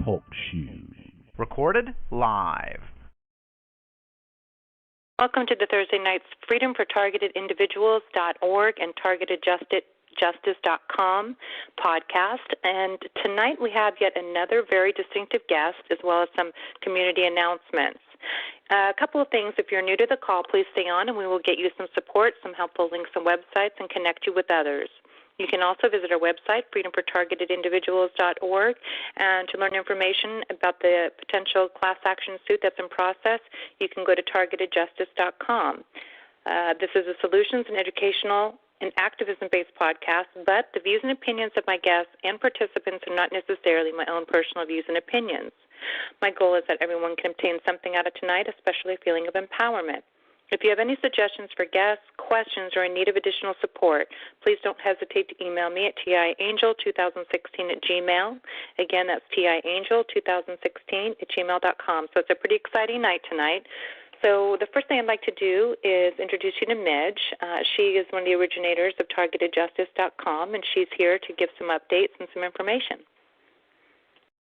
Talk Show. Recorded live. Welcome to the Thursday night's freedomfortargetedindividuals.org and targetedjustice.com podcast. And tonight we have yet another very distinctive guest as well as some community announcements. A couple of things. If you're new to the call, please stay on and we will get you some support, some helpful links and websites, and connect you with others. You can also visit our website, freedomfortargetedindividuals.org, and to learn information about the potential class action suit that's in process, you can go to targetedjustice.com. This is a solutions and educational and activism-based podcast, but the views and opinions of my guests and participants are not necessarily my own personal views and opinions. My goal is that everyone can obtain something out of tonight, especially a feeling of empowerment. If you have any suggestions for guests, questions, or in need of additional support, please don't hesitate to email me at tiangel2016@gmail. Again, that's tiangel2016@gmail.com. So it's a pretty exciting night tonight. So the first thing I'd like to do is introduce you to Midge. She is one of the originators of targetedjustice.com, and she's here to give some updates and some information.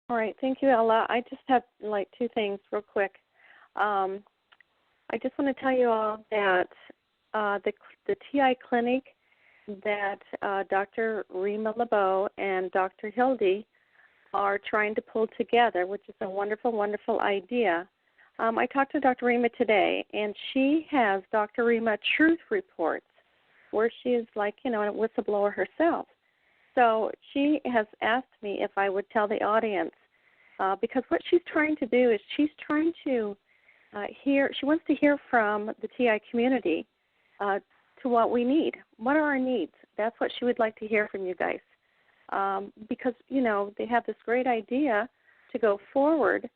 All right. Thank you, Ella. I just have, two things real quick. I just want to tell you all that the TI clinic that Dr. Rima LeBeau and Dr. Hildy are trying to pull together, which is a wonderful, wonderful idea. I talked to Dr. Rima today, and she has Dr. Rima Truth Reports, where she is a whistleblower herself. So she has asked me if I would tell the audience, because what she's trying to do is she's trying to she wants to hear from the TI community to what we need. What are our needs? That's what she would like to hear from you guys. Because, they have this great idea to go forward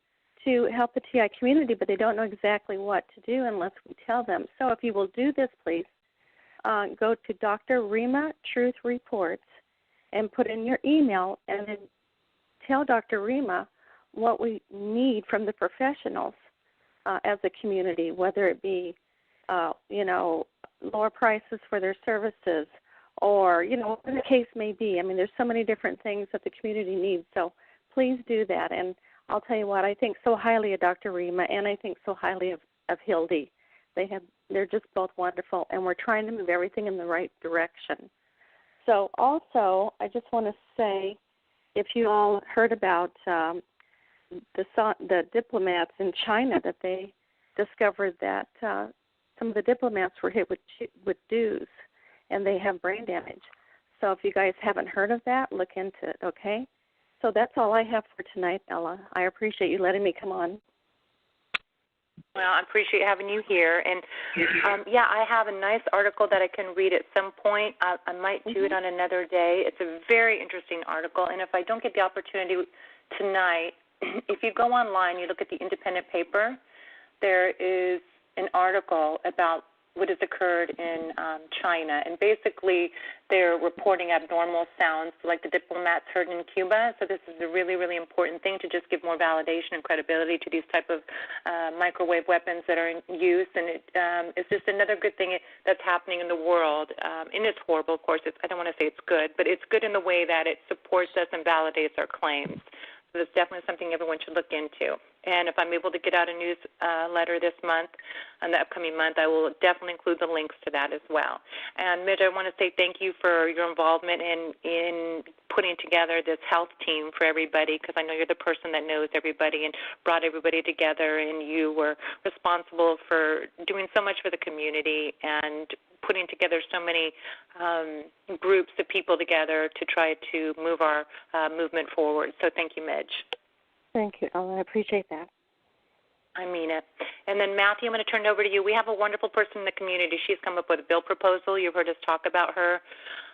to help the TI community, but they don't know exactly what to do unless we tell them. So if you will do this, please, go to Dr. Rima Truth Reports and put in your email and then tell Dr. Rima what we need from the professionals as a community, whether it be, lower prices for their services or, whatever the case may be. I mean, there's so many different things that the community needs. So please do that. And I'll tell you what, I think so highly of Dr. Rima and I think so highly of Hildy. They're just both wonderful, and we're trying to move everything in the right direction. So also, I just want to say, if you all heard about the diplomats in China, that they discovered that some of the diplomats were hit with dues, and they have brain damage. So if you guys haven't heard of that, look into it, okay? So that's all I have for tonight, Ella. I appreciate you letting me come on. Well, I appreciate having you here. And, I have a nice article that I can read at some point. I might do it on another day. It's a very interesting article. And if I don't get the opportunity tonight, if you go online, you look at the independent paper, there is an article about what has occurred in China. And basically, they're reporting abnormal sounds like the diplomats heard in Cuba. So this is a really, really important thing to just give more validation and credibility to these type of microwave weapons that are in use. And it's just another good thing that's happening in the world. And it's horrible, of course. I don't want to say it's good, but it's good in the way that it supports us and validates our claims. So it's definitely something everyone should look into. And if I'm able to get out a newsletter this month, in the upcoming month, I will definitely include the links to that as well. And Midge, I want to say thank you for your involvement in putting together this health team for everybody, because I know you're the person that knows everybody and brought everybody together, and you were responsible for doing so much for the community and putting together so many groups of people together to try to move our movement forward. So thank you, Midge. Thank you, Ella. I appreciate that. I mean it. And then, Matthew, I'm going to turn it over to you. We have a wonderful person in the community. She's come up with a bill proposal. You've heard us talk about her.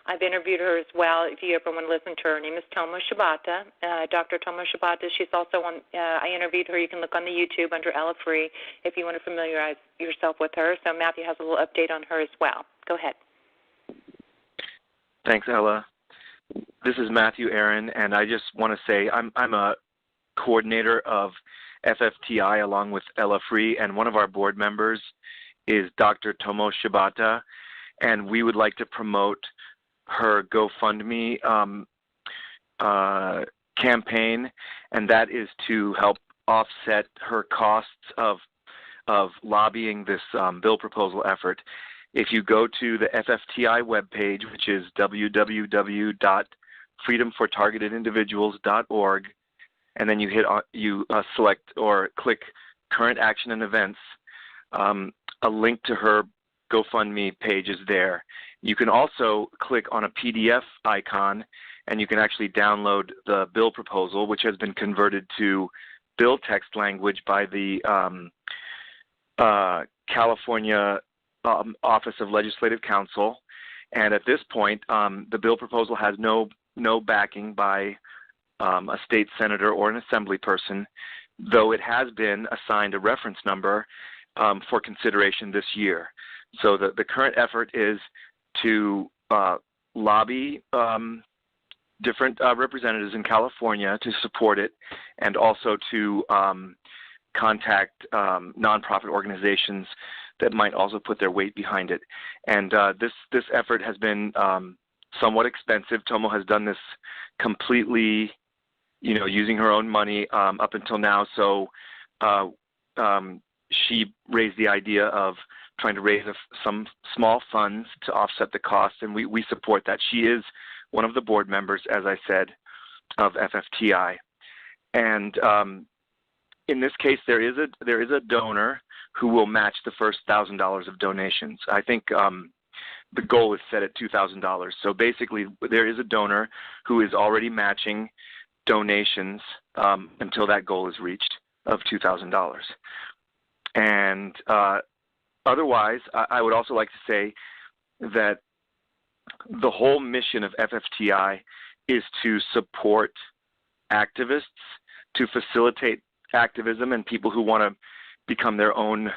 I've interviewed her as well, if you ever want to listen to her. Her name is Tomo Shibata, Dr. Tomo Shibata. She's also on, I interviewed her. You can look on the YouTube under Ella Free if you want to familiarize yourself with her. So Matthew has a little update on her as well. Go ahead. Thanks, Ella. This is Matthew Aaron, and I just want to say I'm a coordinator of FFTI along with Ella Free, and one of our board members is Dr. Tomo Shibata, and we would like to promote her GoFundMe campaign, and that is to help offset her costs of lobbying this bill proposal effort. If you go to the FFTI webpage, which is www.freedomfortargetedindividuals.org, and then you select or click Current Action and Events, a link to her GoFundMe page is there. You can also click on a PDF icon, and you can actually download the bill proposal, which has been converted to bill text language by the California Office of Legislative Counsel. And at this point, the bill proposal has no backing by a state senator or an assembly person, though it has been assigned a reference number for consideration this year. So the current effort is to lobby different representatives in California to support it, and also to contact nonprofit organizations that might also put their weight behind it. And this effort has been somewhat expensive. Tomo has done this completely, using her own money up until now. So she raised the idea of trying to raise some small funds to offset the costs, and we support that. She is one of the board members, as I said, of FFTI. And in this case, there is a donor who will match the first $1,000 of donations. I think the goal is set at $2,000. So basically, there is a donor who is already matching donations until that goal is reached of $2,000. And otherwise, I would also like to say that the whole mission of FFTI is to support activists, to facilitate activism and people who want to become their own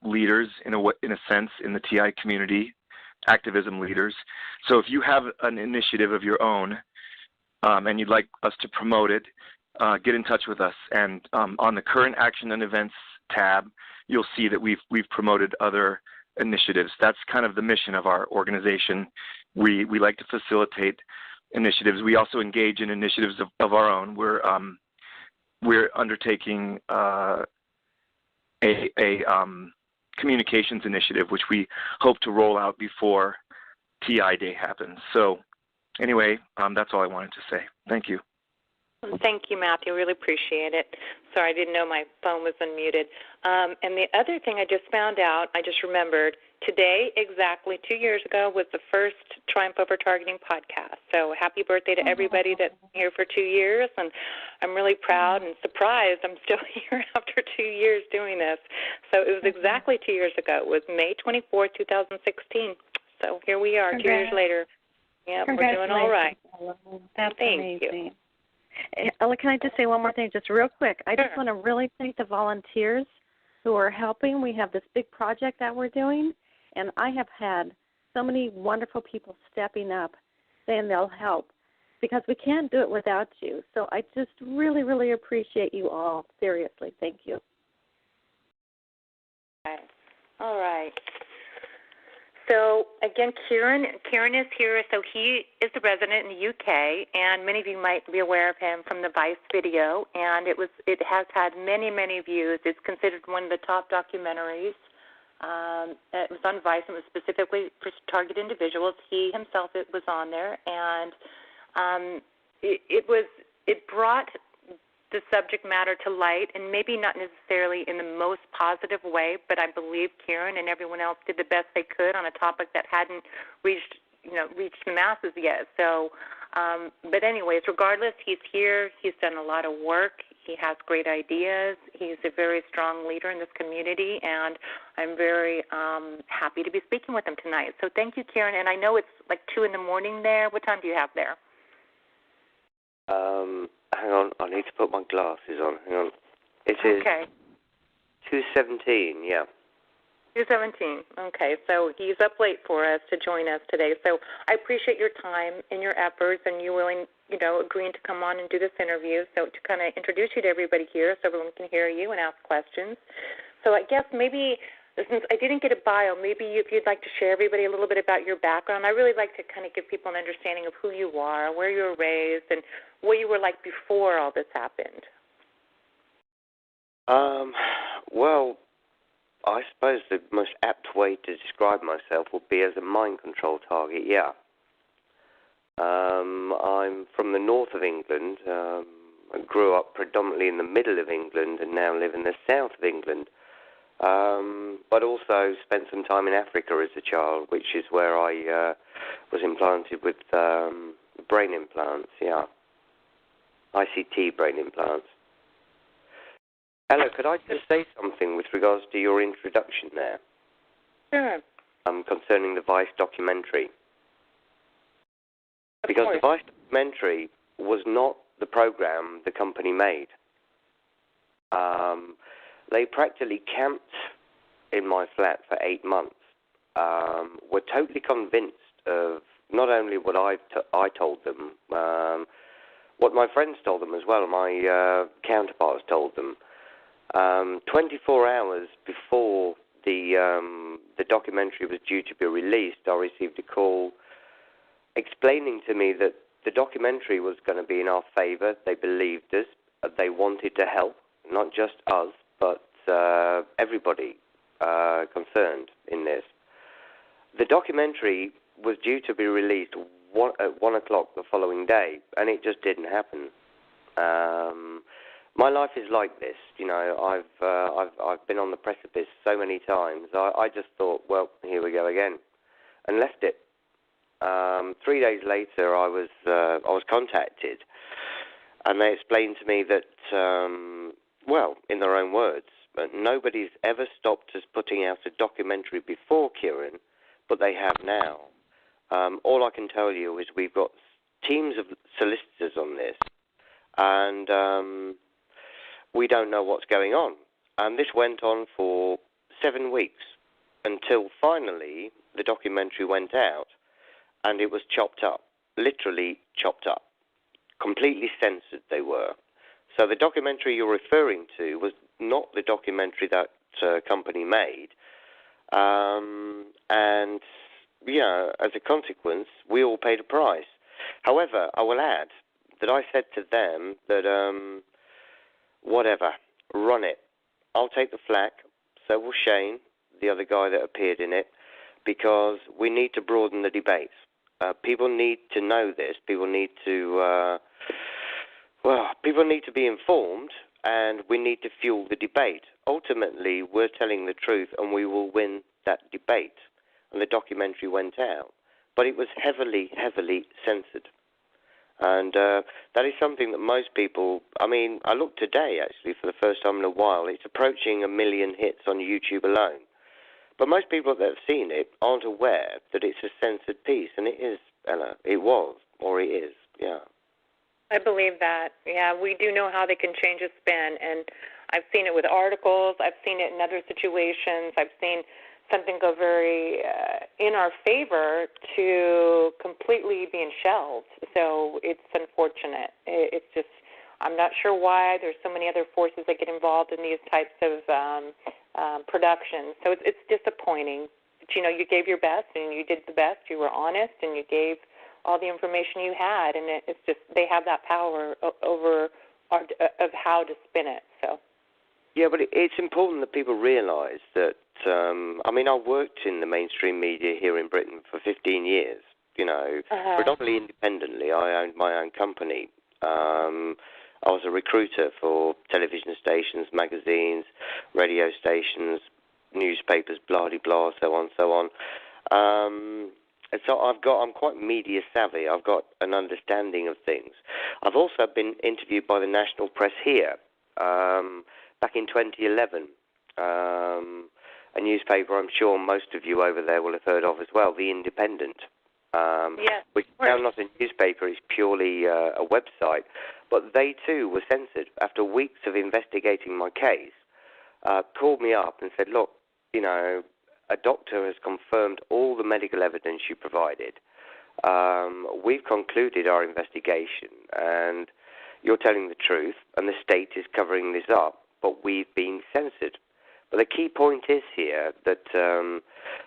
leaders in a sense in the TI community, activism leaders. So if you have an initiative of your own and you'd like us to promote it, get in touch with us. And on the Current Action and Events tab, you'll see that we've promoted other initiatives. That's kind of the mission of our organization. We like to facilitate initiatives. We also engage in initiatives of our own. We're undertaking a communications initiative, which we hope to roll out before TI Day happens. So anyway, that's all I wanted to say. Thank you. Thank you, Matthew. Really appreciate it. Sorry, I didn't know my phone was unmuted. And the other thing I just found out, I just remembered, today exactly 2 years ago was the first Triumph Over Targeting podcast. So happy birthday to everybody that's here for 2 years. And I'm really proud and surprised I'm still here after 2 years doing this. So it was exactly 2 year ago. It was May 24, 2016. So here we are 2 years later. Yeah, we're doing all right. That's Thank amazing. you. Ella, can I just say one more thing, just real quick? I just want to really thank the volunteers who are helping. We have this big project that we're doing, and I have had so many wonderful people stepping up saying they'll help, because we can't do it without you. So I just really, really appreciate you all. Seriously, thank you. All right. So, again, Kieron is here. So he is the resident in the UK, and many of you might be aware of him from the Vice video, and it has had many, many views. It's considered one of the top documentaries. It was on Vice, and it was specifically for target individuals. He himself was on there, and it brought the subject matter to light, and maybe not necessarily in the most positive way, but I believe Kieron and everyone else did the best they could on a topic that hadn't reached the masses yet. So, but anyways, regardless, he's here. He's done a lot of work. He has great ideas. He's a very strong leader in this community, and I'm very happy to be speaking with him tonight. So thank you, Kieron. And I know it's like 2 in the morning there. What time do you have there? Hang on, I need to put my glasses on. Hang on. It is 2:17, yeah. 2:17. Okay, so he's up late for us to join us today. So I appreciate your time and your efforts, and you willing, agreeing to come on and do this interview. So to kind of introduce you to everybody here, so everyone can hear you and ask questions. So I guess maybe Since I didn't get a bio, maybe if you'd like to share everybody a little bit about your background. I really like to kind of give people an understanding of who you are, where you were raised, and what you were like before all this happened. Well, I suppose the most apt way to describe myself would be as a mind control target, yeah. I'm from the north of England. I grew up predominantly in the middle of England and now live in the south of England. But also spent some time in Africa as a child, which is where I was implanted with brain implants, yeah. ICT brain implants. Ella, could I just say something with regards to your introduction there? Sure. Concerning the Vice documentary. Because the Vice documentary was not the program the company made. They practically camped in my flat for 8 months. Were totally convinced of not only what I told them, what my friends told them as well, my counterparts told them. 24 hours before the documentary was due to be released, I received a call explaining to me that the documentary was going to be in our favor. They believed us. They wanted to help, not just us, but everybody concerned in this. The documentary was due to be released at 1 o'clock the following day, and it just didn't happen. My life is like this, you know. I've been on the precipice so many times. I just thought, well, here we go again, and left it. 3 days later, I was contacted, and they explained to me that, well, in their own words, nobody's ever stopped us putting out a documentary before, Kieron, but they have now. All I can tell you is we've got teams of solicitors on this, and we don't know what's going on. And this went on for 7 weeks until finally the documentary went out, and it was chopped up, literally chopped up, completely censored they were. So the documentary you're referring to was not the documentary that company made, and, you know, as a consequence, we all paid a price. However, I will add that I said to them that, whatever, run it. I'll take the flak, so will Shane, the other guy that appeared in it, because we need to broaden the debate. People need to know this. People need to, people need to be informed, and we need to fuel the debate. Ultimately, we're telling the truth, and we will win that debate. And the documentary went out. But it was heavily, heavily censored. And that is something that most people, I mean, I looked today, actually, for the first time in a while. It's approaching 1 million hits on YouTube alone. But most people that have seen it aren't aware that it's a censored piece, and it is, Ella. It was, or it is, yeah. I believe that. Yeah, we do know how they can change a spin, and I've seen it with articles. I've seen it in other situations. I've seen something go very in our favor to completely being shelved. So it's unfortunate. It's just, I'm not sure why. There's so many other forces that get involved in these types of productions. So it's disappointing. But, you know, you gave your best, and you did the best. You were honest, and you gave all the information you had. And it's just, they have that power over of how to spin it. So. Yeah, but it's important that people realise that, I mean, I worked in the mainstream media here in Britain for 15 years, you know, predominantly independently. I owned my own company. I was a recruiter for television stations, magazines, radio stations, newspapers, blah-de-blah, so on, so on. And so I'm quite media savvy. I've got an understanding of things. I've also been interviewed by the national press here, back in 2011, a newspaper I'm sure most of you over there will have heard of as well, The Independent, yes, which is now not a newspaper, it's purely a website. But they too were censored after weeks of investigating my case, called me up and said, look, you know, a doctor has confirmed all the medical evidence you provided. We've concluded our investigation, and you're telling the truth, and the state is covering this up, but we've been censored. But the key point is here that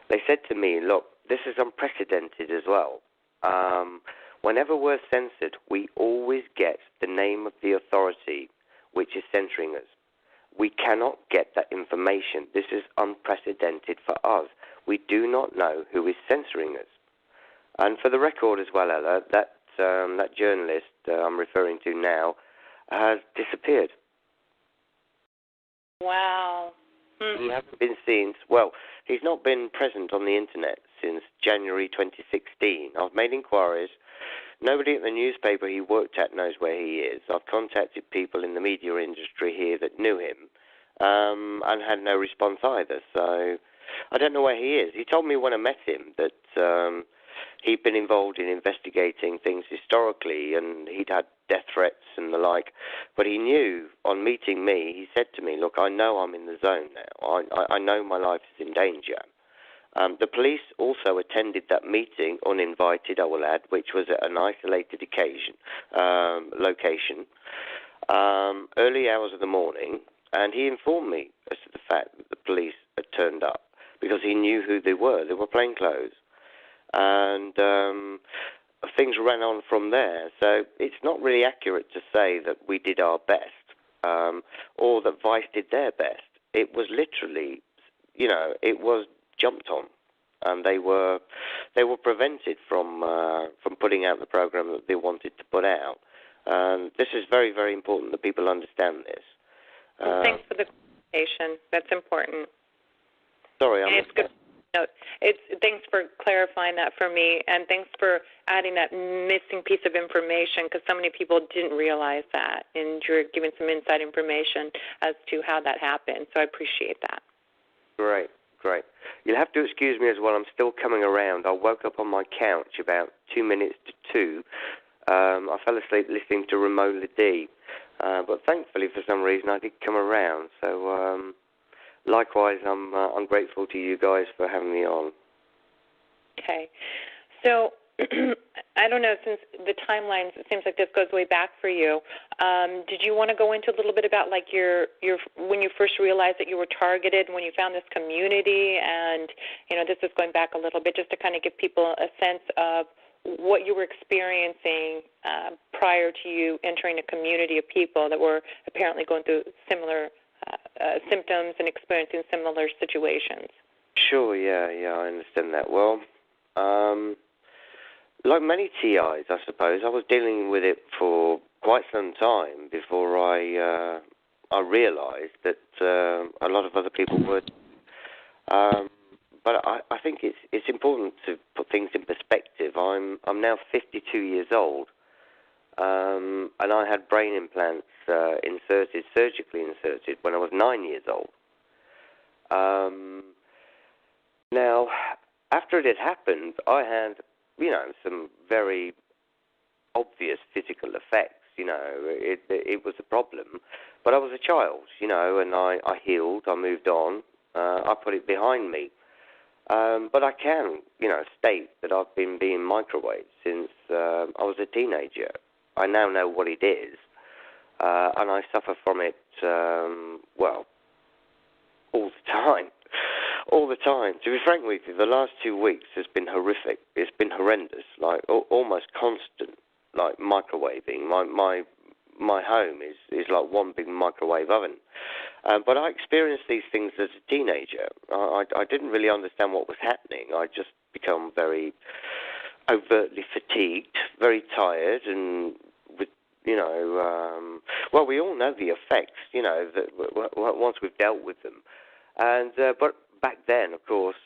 they said to me, look, this is unprecedented as well. Whenever we're censored, we always get the name of the authority which is censoring us. We cannot get that information. This is unprecedented for us. We do not know who is censoring us. And for the record as well, Ella, that journalist I'm referring to now has disappeared. Wow. He hasn't been seen. Well, he's not been present on the internet since January 2016. I've made inquiries. Nobody at the newspaper he worked at knows where he is. I've contacted people in the media industry here that knew him and had no response either. So I don't know where he is. He told me when I met him that he'd been involved in investigating things historically and he'd had death threats and the like. But he knew, on meeting me, he said to me, look, I know I'm in the zone now. I know my life is in danger. The police also attended that meeting, uninvited, I will add, which was at an isolated location, early hours of the morning, and he informed me as to the fact that the police had turned up because he knew who they were. They were plainclothes. And things ran on from there. So it's not really accurate to say that we did our best or that Vice did their best. It was literally, it was jumped on, and they were prevented from putting out the program that they wanted to put out. This is very, very important that people understand this. Thanks for the clarification. That's important. Sorry, it's good. No, thanks for clarifying that for me, and thanks for adding that missing piece of information, because so many people didn't realize that, and you're giving some inside information as to how that happened. So I appreciate that. Great. You'll have to excuse me as well. I'm still coming around. I woke up on my couch about 2 minutes to 2. I fell asleep listening to Romola D. But thankfully, for some reason, I did come around. So likewise, I'm grateful to you guys for having me on. Okay. So I don't know, since the timelines, it seems like this goes way back for you. Did you want to go into a little bit about like your when you first realized that you were targeted, when you found this community, and this is going back a little bit, just to kind of give people a sense of what you were experiencing prior to you entering a community of people that were apparently going through similar symptoms and experiencing similar situations. Sure, yeah, I understand that. Well, like many TIs, I suppose, I was dealing with it for quite some time before I realized that a lot of other people would. But I think it's important to put things in perspective. I'm now 52 years old, and I had brain implants surgically inserted, when I was 9 years old. Now, after it had happened, I had, some very obvious physical effects. It was a problem. But I was a child, and I healed, I moved on, I put it behind me. But I can, state that I've been being microwaved since I was a teenager. I now know what it is, and I suffer from it, all the time. All the time. To be frank with you, the last 2 weeks has been horrific. It's been horrendous, like almost constant, like microwaving. My home is like one big microwave oven. But I experienced these things as a teenager. I didn't really understand what was happening. I just become very overtly fatigued, very tired, and with, we all know the effects, that once we've dealt with them. And but back then, of course,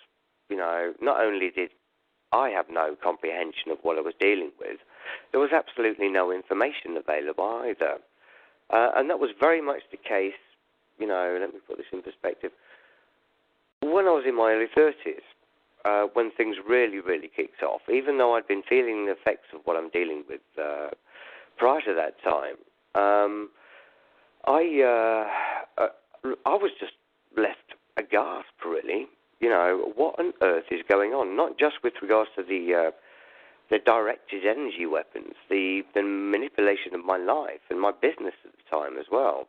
not only did I have no comprehension of what I was dealing with, there was absolutely no information available either. And that was very much the case, let me put this in perspective. When I was in my early 30s, when things really, really kicked off, even though I'd been feeling the effects of what I'm dealing with prior to that time, I was just left aghast, really. What on earth is going on? Not just with regards to the directed energy weapons, the manipulation of my life and my business at the time as well.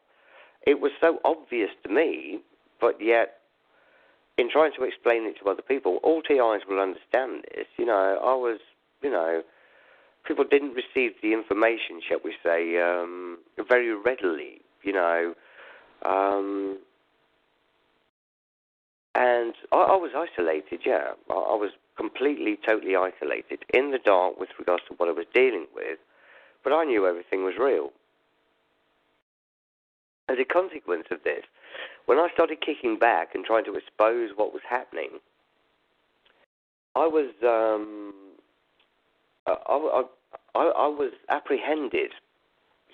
It was so obvious to me, but yet in trying to explain it to other people, all TIs will understand this. People didn't receive the information, shall we say, very readily, and I was isolated, yeah. I was completely, totally isolated, in the dark with regards to what I was dealing with, but I knew everything was real. As a consequence of this, when I started kicking back and trying to expose what was happening, I was apprehended,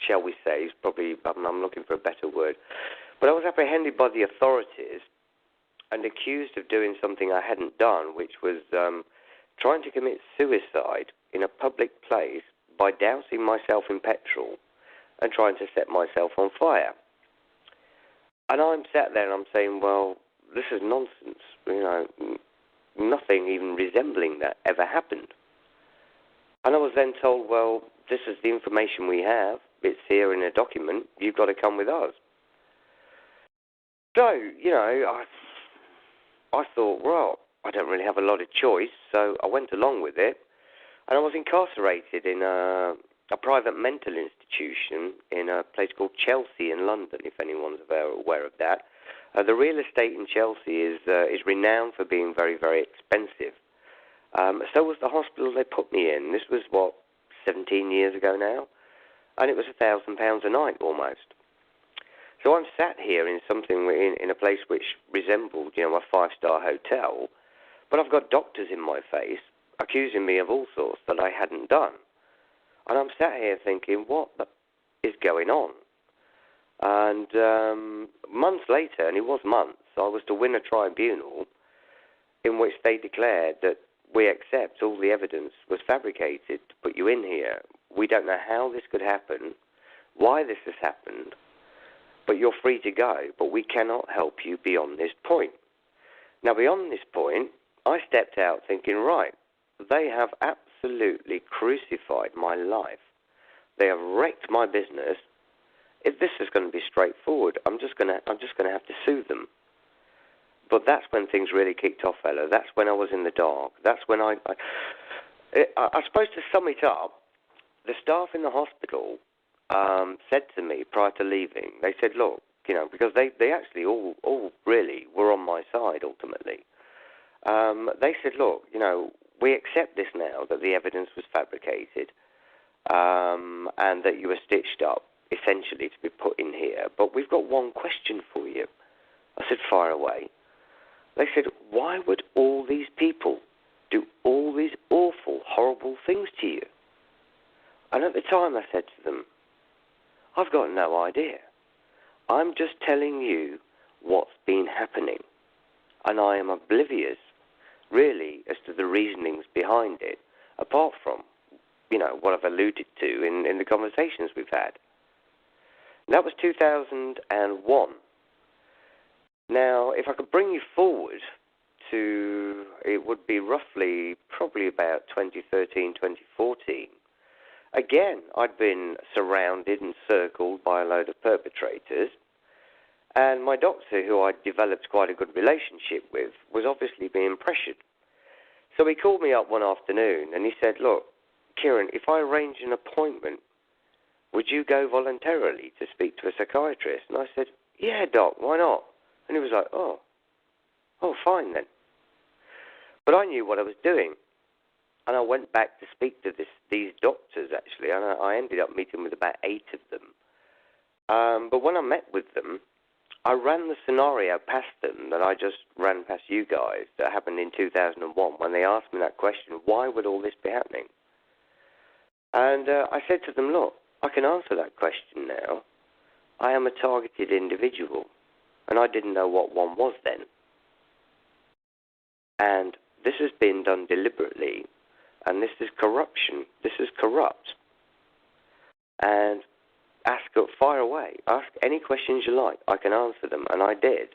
shall we say? Is probably I'm looking for a better word, but I was apprehended by the authorities and accused of doing something I hadn't done, which was trying to commit suicide in a public place by dousing myself in petrol and trying to set myself on fire. And I'm sat there and I'm saying, well, this is nonsense. Nothing even resembling that ever happened. And I was then told, well, this is the information we have. It's here in a document. You've got to come with us. So, I thought, well, I don't really have a lot of choice, so I went along with it. And I was incarcerated in a private mental institution in a place called Chelsea in London, if anyone's aware of that. The real estate in Chelsea is renowned for being very, very expensive. So was the hospital they put me in. This was, 17 years ago now? And it was £1,000 a night almost. So I'm sat here in something in a place which resembled, a five-star hotel, but I've got doctors in my face accusing me of all sorts that I hadn't done. And I'm sat here thinking, what is going on? And months later, and it was months, I was to win a tribunal in which they declared that we accept all the evidence was fabricated to put you in here. We don't know how this could happen, why this has happened, but you're free to go, but we cannot help you beyond this point. Now, beyond this point, I stepped out thinking, right, they have absolutely crucified my life. They have wrecked my business. If this is going to be straightforward, I'm just going to have to sue them. But that's when things really kicked off, fella. That's when I was in the dark. That's when I suppose to sum it up, the staff in the hospital said to me prior to leaving, they said, look, because they actually all really were on my side ultimately. They said, look, we accept this now, that the evidence was fabricated and that you were stitched up, essentially, to be put in here. But we've got one question for you. I said, fire away. They said, why would all these people do all these awful, horrible things to you? And at the time I said to them, I've got no idea. I'm just telling you what's been happening. And I am oblivious, really, as to the reasonings behind it, apart from, what I've alluded to in the conversations we've had. And that was 2001. Now, if I could bring you forward to, it would be probably about 2013, 2014. Again, I'd been surrounded and circled by a load of perpetrators, and my doctor, who I'd developed quite a good relationship with, was obviously being pressured. So he called me up one afternoon, and he said, look, Kieron, if I arrange an appointment, would you go voluntarily to speak to a psychiatrist? And I said, yeah, doc, why not? And he was like, oh, fine then. But I knew what I was doing. And I went back to speak to these doctors, actually, and I ended up meeting with about 8 of them. But when I met with them, I ran the scenario past them that I just ran past you guys that happened in 2001 when they asked me that question, why would all this be happening? And I said to them, look, I can answer that question now. I am a targeted individual. And I didn't know what one was then. And this has been done deliberately, and this is corruption. This is corrupt. And fire away. Ask any questions you like. I can answer them, and I did.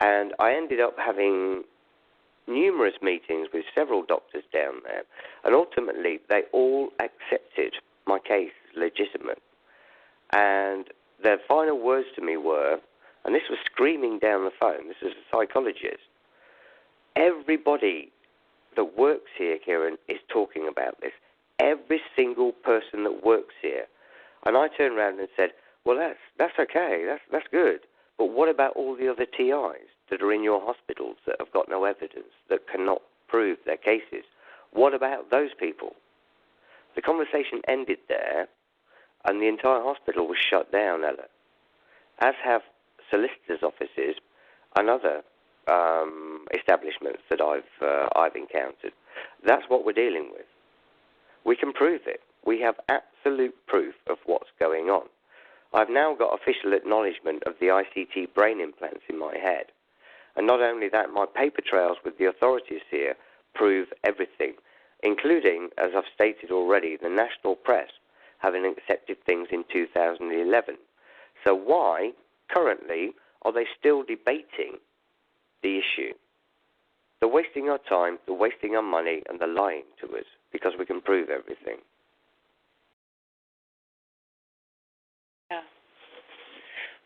And I ended up having numerous meetings with several doctors down there, and ultimately they all accepted my case as legitimate. And their final words to me were, and this was screaming down the phone. This is a psychologist. Everybody that works here, Kieron, is talking about this. Every single person that works here. And I turned around and said, well, that's okay, that's good. But what about all the other TIs that are in your hospitals that have got no evidence, that cannot prove their cases? What about those people? The conversation ended there, and the entire hospital was shut down, Ella, as have solicitors' offices and other establishments that I've encountered. That's what we're dealing with. We can prove it. We have absolute proof of what's going on. I've now got official acknowledgement of the ICT brain implants in my head. And not only that, my paper trails with the authorities here prove everything, including, as I've stated already, the national press having accepted things in 2011. So why, currently, are they still debating the issue? They're wasting our time, they're wasting our money, and they're lying to us because we can prove everything. Yeah.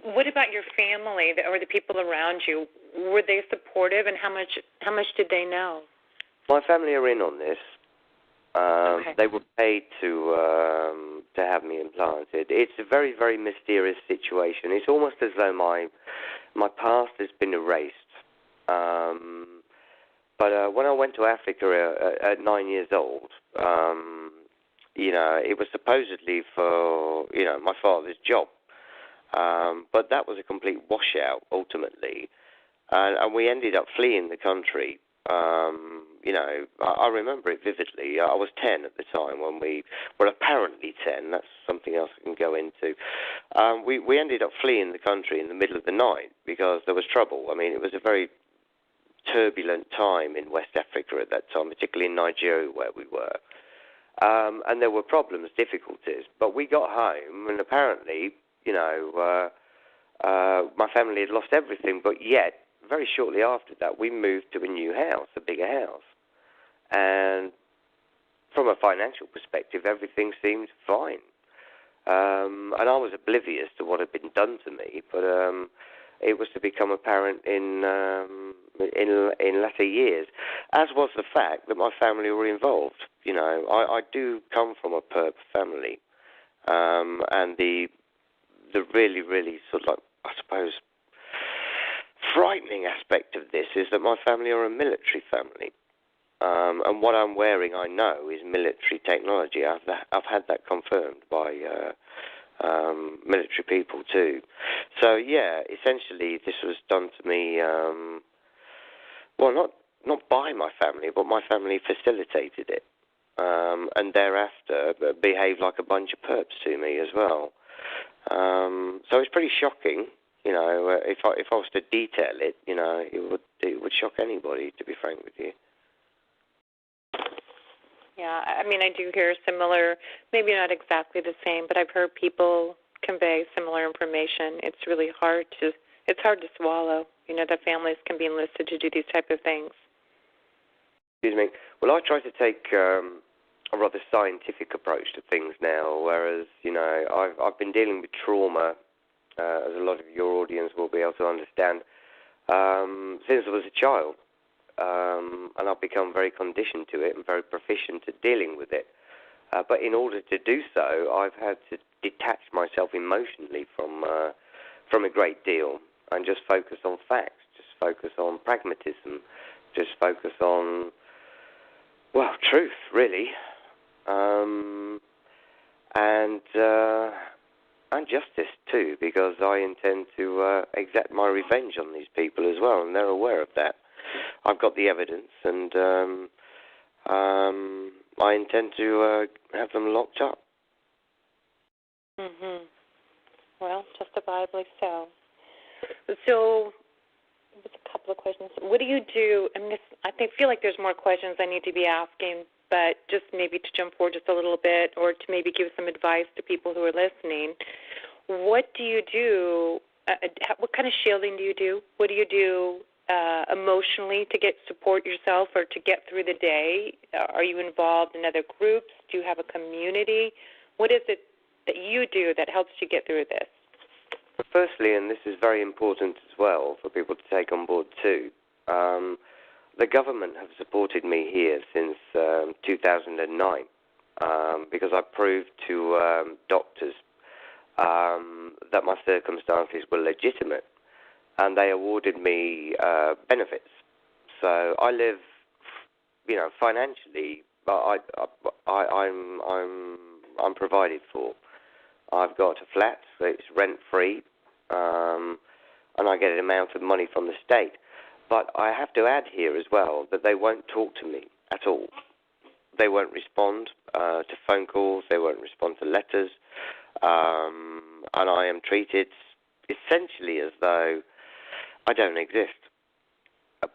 What about your family or the people around you? Were they supportive, and how much did they know? My family are in on this. Okay. They were paid to have me implanted. It's a very, very mysterious situation. It's almost as though my past has been erased. But when I went to Africa at 9 years old, it was supposedly for my father's job, but that was a complete washout ultimately, and we ended up fleeing the country. I remember it vividly. I was 10 at the time when we were apparently 10. That's something else I can go into. We ended up fleeing the country in the middle of the night because there was trouble. I mean, it was a very turbulent time in West Africa at that time, particularly in Nigeria where we were. And there were problems, difficulties. But we got home, and apparently, my family had lost everything, but yet, very shortly after that, we moved to a new house, a bigger house. And from a financial perspective, everything seemed fine. And I was oblivious to what had been done to me, but it was to become apparent in latter years, as was the fact that my family were involved. I do come from a perp family, and the really, really sort of like, I suppose, frightening aspect of this is that my family are a military family. And what I'm wearing, I know, is military technology. I've had that confirmed by military people too. So yeah, essentially this was done to me. Well, not by my family, but my family facilitated it, and thereafter behaved like a bunch of perps to me as well. So it's pretty shocking. If I was to detail it, it would shock anybody, to be frank with you. Yeah, I mean, I do hear similar, maybe not exactly the same, but I've heard people convey similar information. It's really hard to swallow. That families can be enlisted to do these type of things. Excuse me. Well, I try to take a rather scientific approach to things now, whereas, I've been dealing with trauma, as a lot of your audience will be able to understand, since I was a child. And I've become very conditioned to it and very proficient at dealing with it. But in order to do so, I've had to detach myself emotionally from a great deal and just focus on facts, just focus on pragmatism, just focus on, truth, really, and justice too, because I intend to exact my revenge on these people as well, and they're aware of that. I've got the evidence, and I intend to have them locked up. Mhm. Well, justifiably so. So, there's a couple of questions. What do you do? I feel like there's more questions I need to be asking, but just maybe to jump forward just a little bit, or to maybe give some advice to people who are listening. What do you do? What kind of shielding do you do? What do you do emotionally to support yourself or to get through the day? Are you involved in other groups? Do you have a community? What is it that you do that helps you get through this? Firstly, and this is very important as well for people to take on board too, the government have supported me here since 2009 because I proved to doctors that my circumstances were legitimate, and they awarded me benefits. So I live, financially, I'm provided for. I've got a flat, so it's rent-free, and I get an amount of money from the state. But I have to add here as well that they won't talk to me at all. They won't respond to phone calls. They won't respond to letters. And I am treated essentially as though I don't exist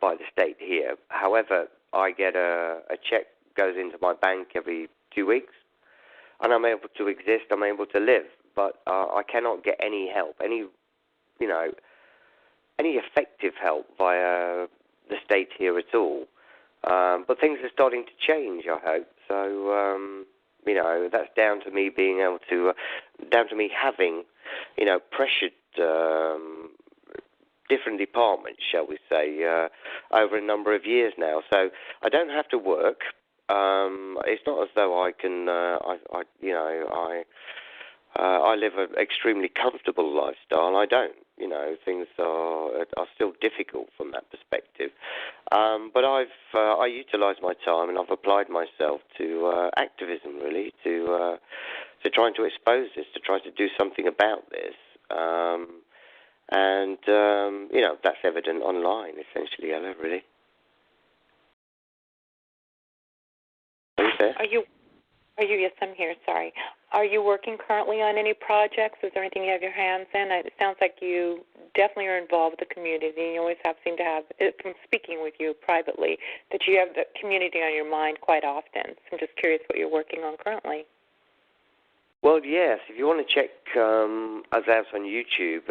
by the state here. However, I get a check goes into my bank every 2 weeks, and I'm able to exist. I'm able to live, but I cannot get any help, any effective help via the state here at all. But things are starting to change, I hope. So, that's down to me being able to, down to me having, pressured different departments, shall we say, over a number of years now. So I don't have to work. It's not as though I can, I live an extremely comfortable lifestyle. I don't. Things are still difficult from that perspective. But I utilise my time, and I've applied myself to activism, really, to trying to expose this, to try to do something about this. And that's evident online, essentially, Ella, really. Are you there? Are you? Yes, I'm here. Sorry. Are you working currently on any projects? Is there anything you have your hands in? It sounds like you definitely are involved with the community. You always seem to have, from speaking with you privately, that you have the community on your mind quite often. So I'm just curious what you're working on currently. Well, yes. If you want to check us out on YouTube,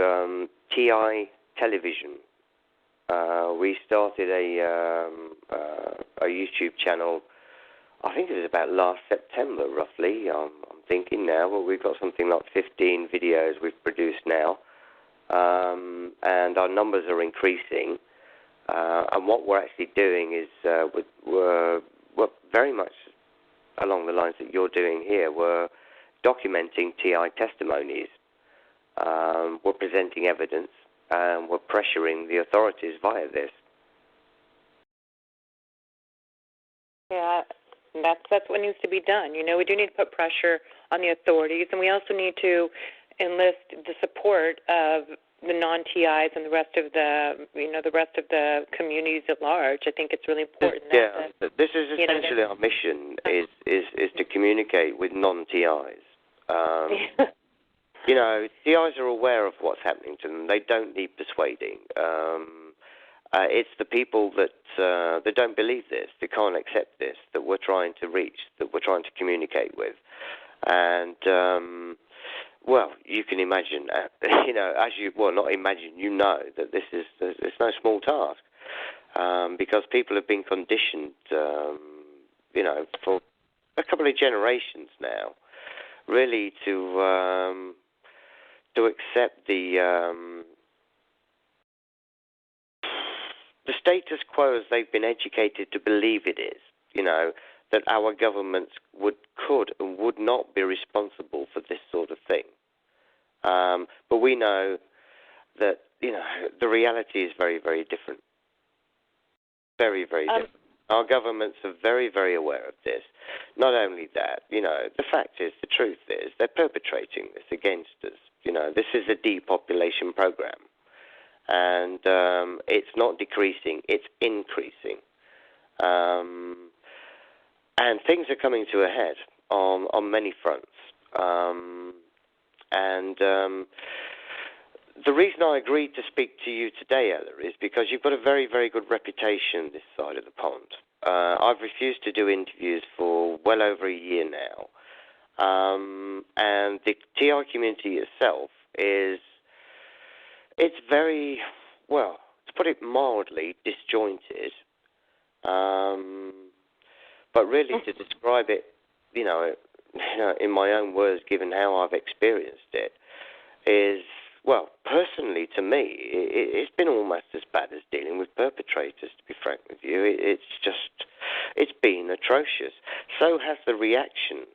TI Television. We started a YouTube channel. I think it was about last September, roughly. I'm thinking now. Well, we've got something like 15 videos we've produced now, and our numbers are increasing. And what we're actually doing is we're very much along the lines that you're doing here. We're documenting TI testimonies. We're presenting evidence, and we're pressuring the authorities via this. Yeah. That's what needs to be done. We do need to put pressure on the authorities, and we also need to enlist the support of the non-TIs and the rest of the communities at large. I think it's really important. This is essentially our mission: is to communicate with non-TIs. TIs are aware of what's happening to them. They don't need persuading. It's the people that don't believe this, that can't accept this, that we're trying to reach, that we're trying to communicate with. And, you can imagine, not imagine, that it's no small task, because people have been conditioned, for a couple of generations now, really to accept the status quo as they've been educated to believe it is, that our governments could and would not be responsible for this sort of thing. But we know that, the reality is very, very different. Very, very different. Our governments are very, very aware of this. Not only that, the fact is, the truth is, they're perpetrating this against us. This is a depopulation program. And it's not decreasing, it's increasing. And things are coming to a head on many fronts. The reason I agreed to speak to you today, Ella, is because you've got a very, very good reputation this side of the pond. I've refused to do interviews for well over a year now. And the TI community itself it's very, to put it mildly, disjointed. But really to describe it, in my own words, given how I've experienced it, is well, personally to me, it's been almost as bad as dealing with perpetrators, to be frank with you. It's been atrocious. So has the reaction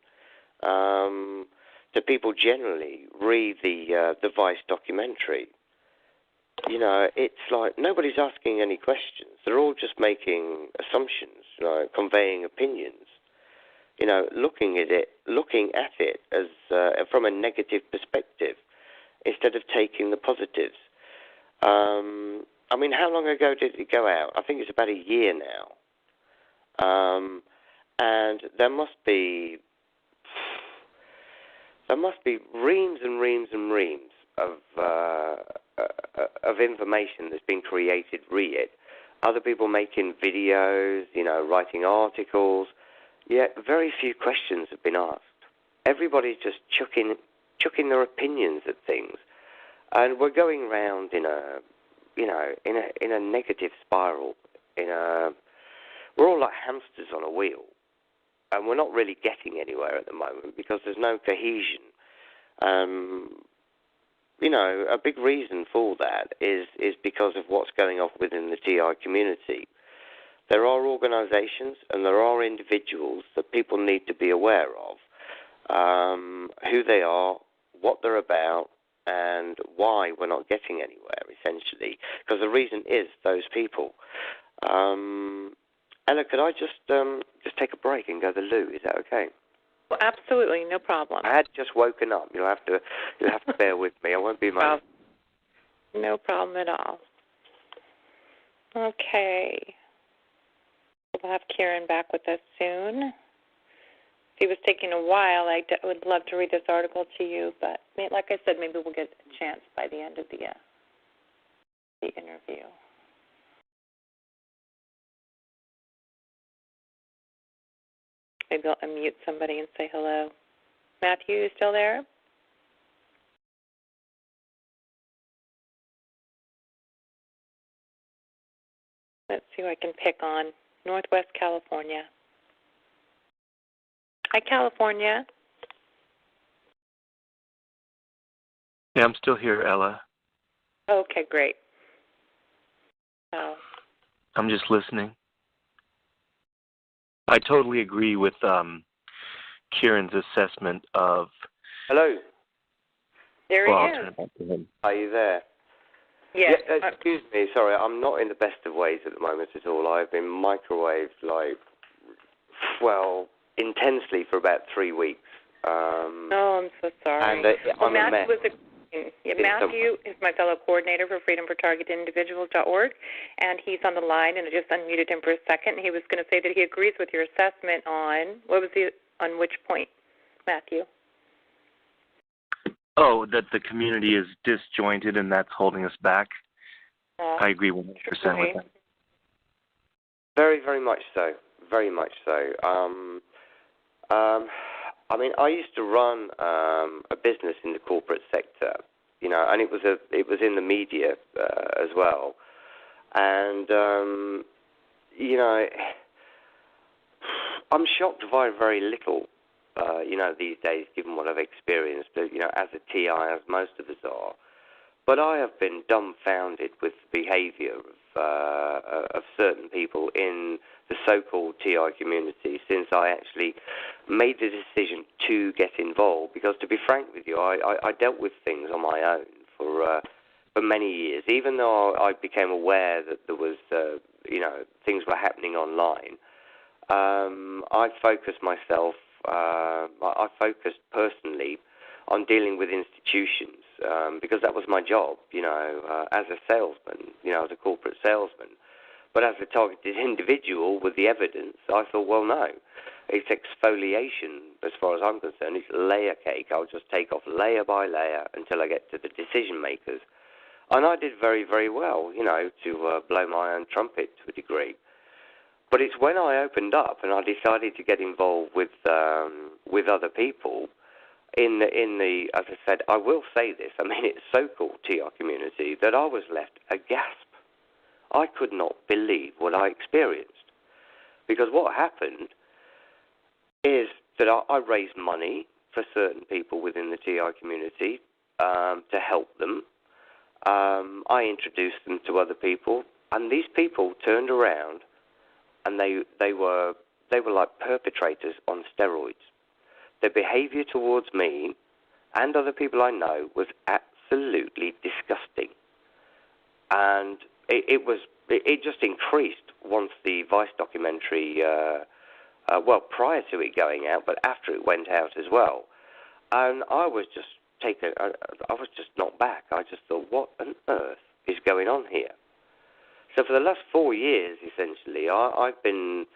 to people generally read the Vice documentary. You know, it's like nobody's asking any questions. They're all just making assumptions, you know, conveying opinions. You know, looking at it as from a negative perspective instead of taking the positives. I mean, how long ago did it go out? I think it's about a year now. And there must be reams and reams and reams of information that's been created, re it. Other people making videos, you know, writing articles. Yet very few questions have been asked. Everybody's just chucking their opinions at things, and we're going round in a negative spiral. We're all like hamsters on a wheel, and we're not really getting anywhere at the moment because there's no cohesion. You know, a big reason for that is because of what's going on within the TI community. There are organizations and there are individuals that people need to be aware of, who they are, what they're about, and why we're not getting anywhere, essentially. Because the reason is those people. Ella, could I just take a break and go to the loo? Is that okay? Well, absolutely, no problem. I had just woken up. You'll have to bear with me. I won't be much. No problem at all. Okay. We'll have Kieron back with us soon. If he was taking a while, I would love to read this article to you, but like I said, maybe we'll get a chance by the end of the interview. Maybe I'll unmute somebody and say hello. Matthew, you still there? Let's see who I can pick on. Northwest California. Hi, California. Yeah, I'm still here, Ella. Okay, great. Oh. I'm just listening. I totally agree with Kieron's assessment of... Hello. There he is. Are you there? Yes. Yeah, excuse me, sorry, I'm not in the best of ways at the moment at all. I've been microwaved, intensely for about 3 weeks. Oh, I'm so sorry. And I'm a mess. Matthew is my fellow coordinator for freedomfortargetindividuals.org, and he's on the line, and I just unmuted him for a second. He was going to say that he agrees with your assessment on, on which point, Matthew? Oh, that the community is disjointed and that's holding us back. I agree 100% with that. Very, very much so. Very much so. I mean, I used to run a business in the corporate sector, you know, and it was in the media as well. And you know, I'm shocked by very little. You know, these days, given what I've experienced, you know, as a TI, as most of us are. But I have been dumbfounded with the behavior of certain people in the so-called TI community since I actually made the decision to get involved. Because to be frank with you, I dealt with things on my own for many years. Even though I became aware that there was, you know, things were happening online, I focused myself. I focused personally on dealing with institutions because that was my job, you know, as a salesman, you know, as a corporate salesman. But as a targeted individual with the evidence, I thought, well, no, it's exfoliation as far as I'm concerned. It's layer cake. I'll just take off layer by layer until I get to the decision makers. And I did very, very well, you know, to blow my own trumpet to a degree. But it's when I opened up and I decided to get involved with other people in the, as I said, I will say this, I mean, it's so-called TI community, that I was left aghast. I could not believe what I experienced. Because what happened is that I raised money for certain people within the TI community to help them, I introduced them to other people, and these people turned around, and they were like perpetrators on steroids. Their behaviour towards me and other people I know was absolutely disgusting, and it just increased once the Vice documentary. Well, prior to it going out, but after it went out as well, and I was just I was just knocked back. I just thought, what on earth is going on here? So for the last 4 years, essentially, I've been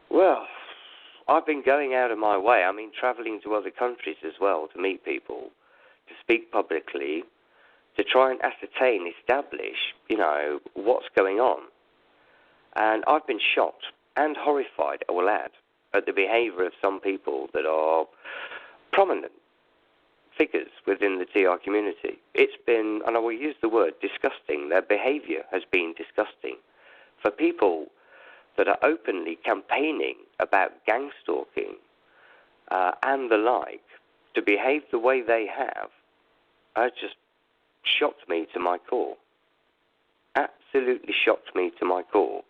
going out of my way. I mean, traveling to other countries as well to meet people, to speak publicly, to try and ascertain, establish, what's going on. And I've been shocked and horrified, I will add, at the behaviour of some people that are prominent figures within the TI community. It's been, and I will use the word, disgusting. Their behaviour has been disgusting. For people that are openly campaigning about gang stalking and the like, to behave the way they have, just shocked me to my core. Absolutely shocked me to my core.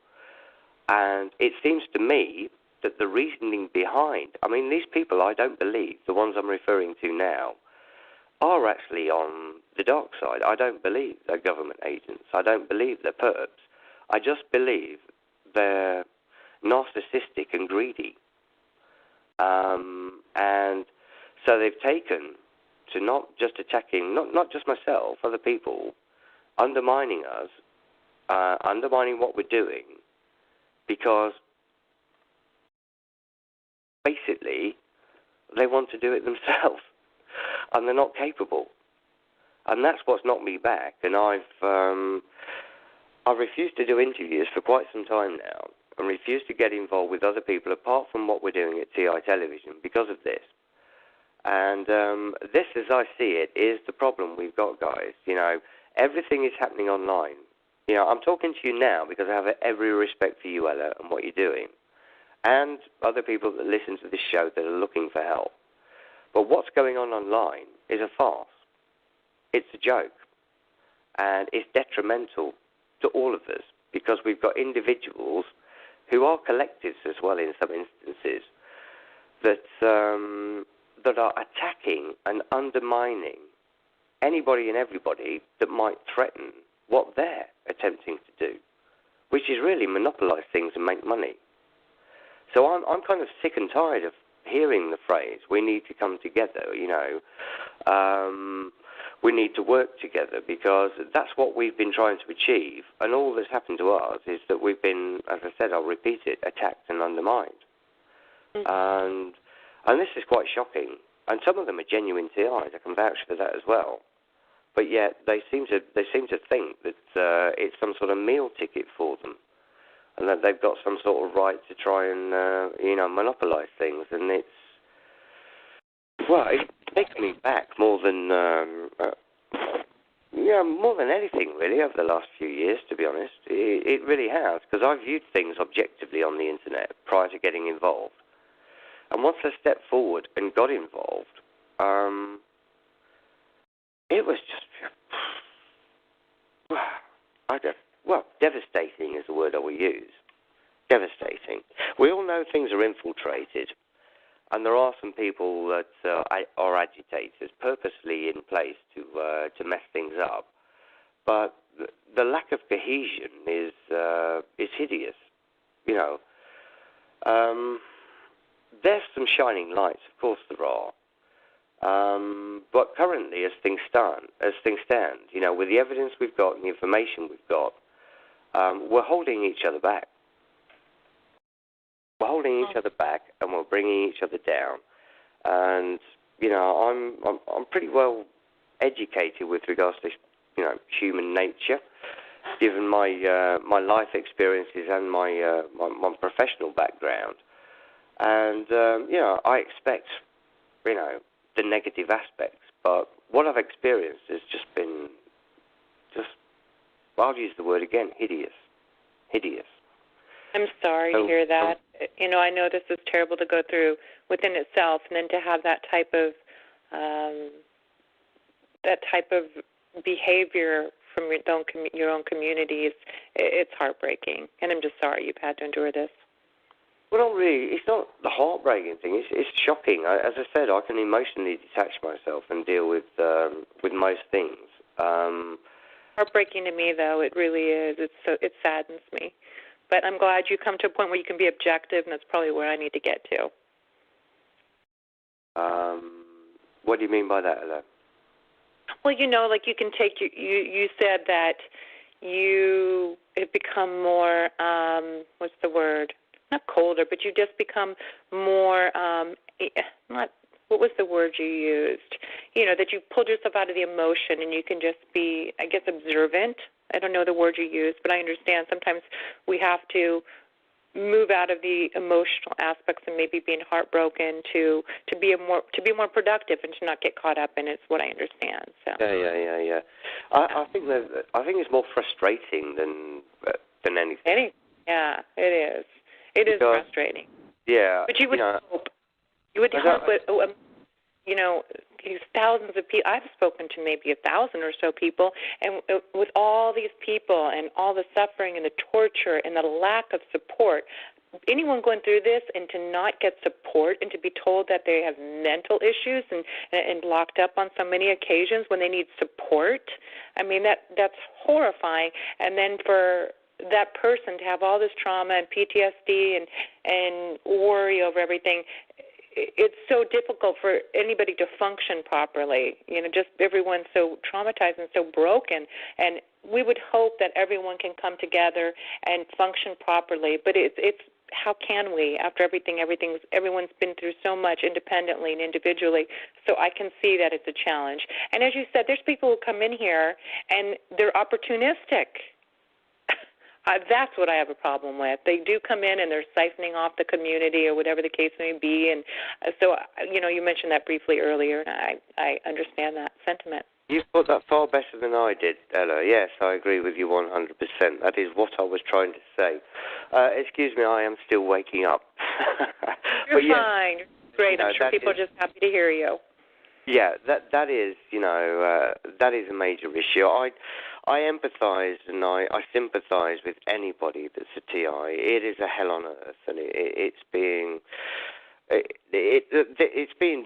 And it seems to me that the reasoning behind, I mean, these people, I don't believe, the ones I'm referring to now, are actually on the dark side. I don't believe they're government agents. I don't believe they're perps. I just believe they're narcissistic and greedy. And so they've taken to not just attacking, not just myself, other people, undermining us, undermining what we're doing, because basically they want to do it themselves. And they're not capable, and that's what's knocked me back. And I've refused to do interviews for quite some time now, and refused to get involved with other people apart from what we're doing at TI Television because of this. And this, as I see it, is the problem we've got, guys. Everything is happening online. I'm talking to you now because I have every respect for you, Ella, and what you're doing, and other people that listen to this show that are looking for help. But what's going on online is a farce. It's a joke. And it's detrimental to all of us because we've got individuals who are collectives as well in some instances that are attacking and undermining anybody and everybody that might threaten what they're attempting to do, which is really monopolize things and make money. So I'm kind of sick and tired of hearing the phrase, we need to come together, we need to work together, because that's what we've been trying to achieve, and all that's happened to us is that we've been, as I said, I'll repeat it, attacked and undermined. Mm-hmm. And this is quite shocking, and some of them are genuine TIs, I can vouch for that as well, but yet they seem to think that it's some sort of meal ticket for them, and that they've got some sort of right to try and, monopolize things. And it takes me back more than anything, really, over the last few years, to be honest. It really has, because I viewed things objectively on the internet prior to getting involved. And once I stepped forward and got involved, it was just, devastating is the word I will use. Devastating. We all know things are infiltrated, and there are some people that are agitators purposely in place to mess things up. But the lack of cohesion is hideous. There's some shining lights, of course there are. But currently, as things stand, with the evidence we've got and the information we've got, we're holding each other back. We're holding each other back, and we're bringing each other down. And I'm pretty well educated with regards to human nature, given my life experiences and my professional background. And I expect the negative aspects, but what I've experienced has just been I'll use the word again, hideous. I'm sorry to hear that. I know this is terrible to go through within itself, and then to have that type of behavior from your own communities, it's heartbreaking. And I'm just sorry you've had to endure this. Well, not really. It's not the heartbreaking thing. It's shocking. As I said, I can emotionally detach myself and deal with most things. Heartbreaking to me, though, it really is. It saddens me. But I'm glad you come to a point where you can be objective, and that's probably where I need to get to. What do you mean by that, Ella? Well, like you can take you said that you have become more what's the word? Not colder, but you just become more not what was the word you used? That you pulled yourself out of the emotion and you can just be, I guess, observant. I don't know the word you used, but I understand sometimes we have to move out of the emotional aspects and maybe being heartbroken to be more productive and to not get caught up in it. Is what I understand. So. Yeah. I think it's more frustrating than anything. Yeah, it is. It is frustrating. Yeah. But you would hope. You would hope with these thousands of people. I've spoken to maybe 1,000 or so people, and with all these people and all the suffering and the torture and the lack of support, anyone going through this and to not get support and to be told that they have mental issues and locked up on so many occasions when they need support, I mean, that's horrifying. And then for that person to have all this trauma and PTSD and worry over everything, it's so difficult for anybody to function properly. Just everyone's so traumatized and so broken. And we would hope that everyone can come together and function properly. But it's how can we after everyone's been through so much independently and individually? So I can see that it's a challenge. And as you said, there's people who come in here and they're opportunistic. That's what I have a problem with. They do come in and they're siphoning off the community or whatever the case may be. And so, you mentioned that briefly earlier, and I understand that sentiment. You've put that far better than I did, Ella. Yes, I agree with you 100%. That is what I was trying to say. Excuse me, I am still waking up. You're fine. You're great. I'm sure people are just happy to hear you. Yeah, that is, that is a major issue. I empathise and I sympathise with anybody that's a TI. It is a hell on earth, and it's being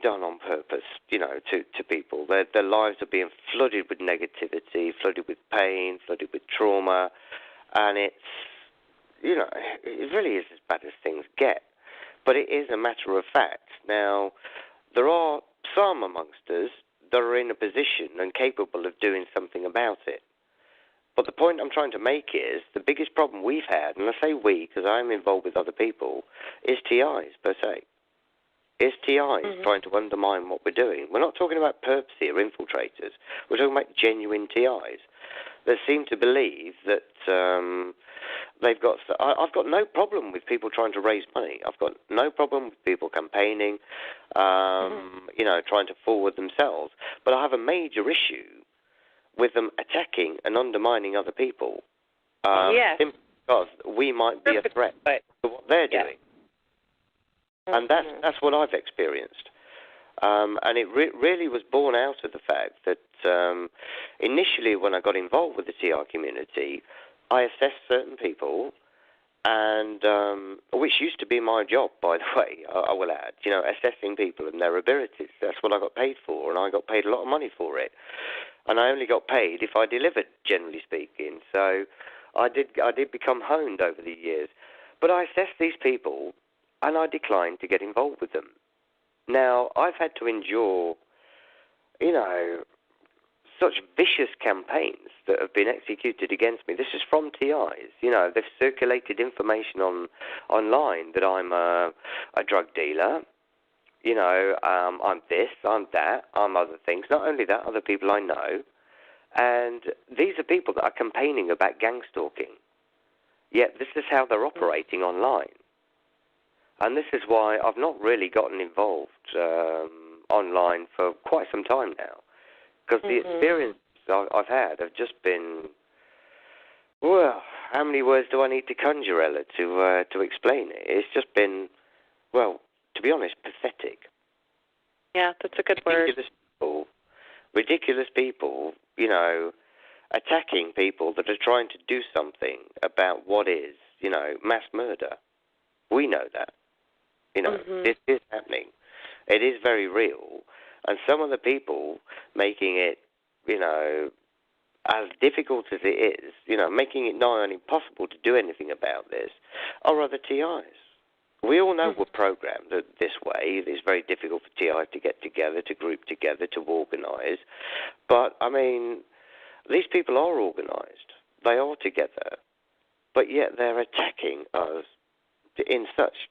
done on purpose, to people. Their lives are being flooded with negativity, flooded with pain, flooded with trauma, and it really is as bad as things get. But it is a matter of fact. Now, there are some amongst us that are in a position and capable of doing something about it. But the point I'm trying to make is the biggest problem we've had, and I say we because I'm involved with other people, is TIs per se. Is TIs trying to undermine what we're doing. We're not talking about perps here, infiltrators. We're talking about genuine TIs that seem to believe that they've got... I've got no problem with people trying to raise money. I've got no problem with people campaigning, trying to forward themselves. But I have a major issue with them attacking and undermining other people. Simply because we might be a threat to what they're doing. And that's what I've experienced. And it really was born out of the fact that initially when I got involved with the TI community, I assessed certain people, and which used to be my job, by the way, I will add, assessing people and their abilities. That's what I got paid for, and I got paid a lot of money for it. And I only got paid if I delivered, generally speaking. So I did become honed over the years. But I assessed these people, and I declined to get involved with them. Now, I've had to endure, such vicious campaigns that have been executed against me. This is from TIs. They've circulated information online that I'm a drug dealer. I'm this, I'm that, I'm other things. Not only that, other people I know. And these are people that are campaigning about gang stalking. Yet this is how they're operating online. And this is why I've not really gotten involved online for quite some time now. Because the experiences I've had have just been, well, how many words do I need to conjure, Ella, to explain it? It's just been, well, to be honest, pathetic. Yeah, that's a good word. People ridiculous people, attacking people that are trying to do something about what is, mass murder. We know that. This is happening. It is very real. And some of the people making it, as difficult as it is, making it nigh on impossible to do anything about this, are other TIs. We all know we're programmed this way. It's very difficult for TIs to get together, to group together, to organise. But, these people are organised. They are together. But yet they're attacking us in such,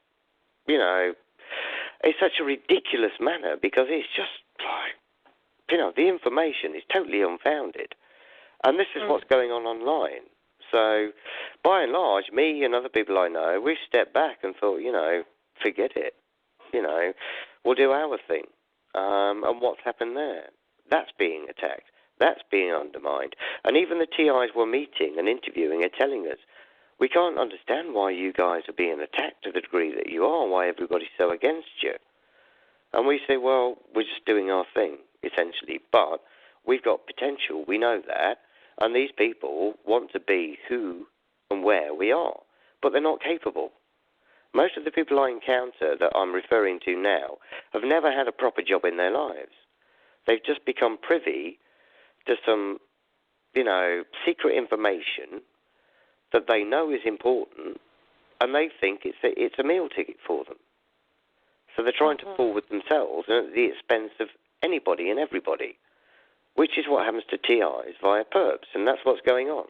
in such a ridiculous manner, because it's just like, the information is totally unfounded. And this is what's going on online. So, by and large, me and other people I know, we've stepped back and thought, forget it. We'll do our thing. And what's happened there? That's being attacked. That's being undermined. And even the TIs we're meeting and interviewing are telling us, we can't understand why you guys are being attacked to the degree that you are, why everybody's so against you. And we say, well, we're just doing our thing, essentially. But we've got potential. We know that. And these people want to be who and where we are, but they're not capable. Most of the people I encounter that I'm referring to now have never had a proper job in their lives. They've just become privy to some, secret information that they know is important, and they think it's a meal ticket for them. So they're trying to forward themselves at the expense of anybody and everybody, which is what happens to TIs via perps, and that's what's going on.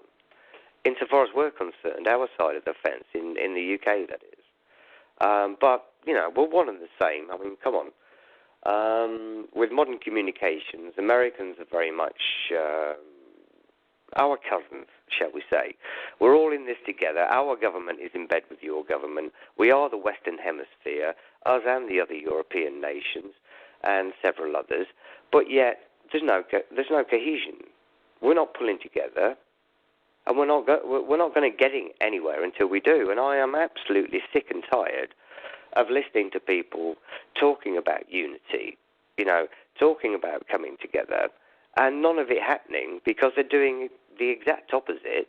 Insofar as we're concerned, our side of the fence, in the UK, that is. But, we're one and the same. Come on. With modern communications, Americans are very much our cousins, shall we say. We're all in this together. Our government is in bed with your government. We are the Western Hemisphere, us and the other European nations, and several others. But yet, there's no cohesion. We're not pulling together, and we're not going to get anywhere until we do. And I am absolutely sick and tired of listening to people talking about unity, talking about coming together, and none of it happening because they're doing the exact opposite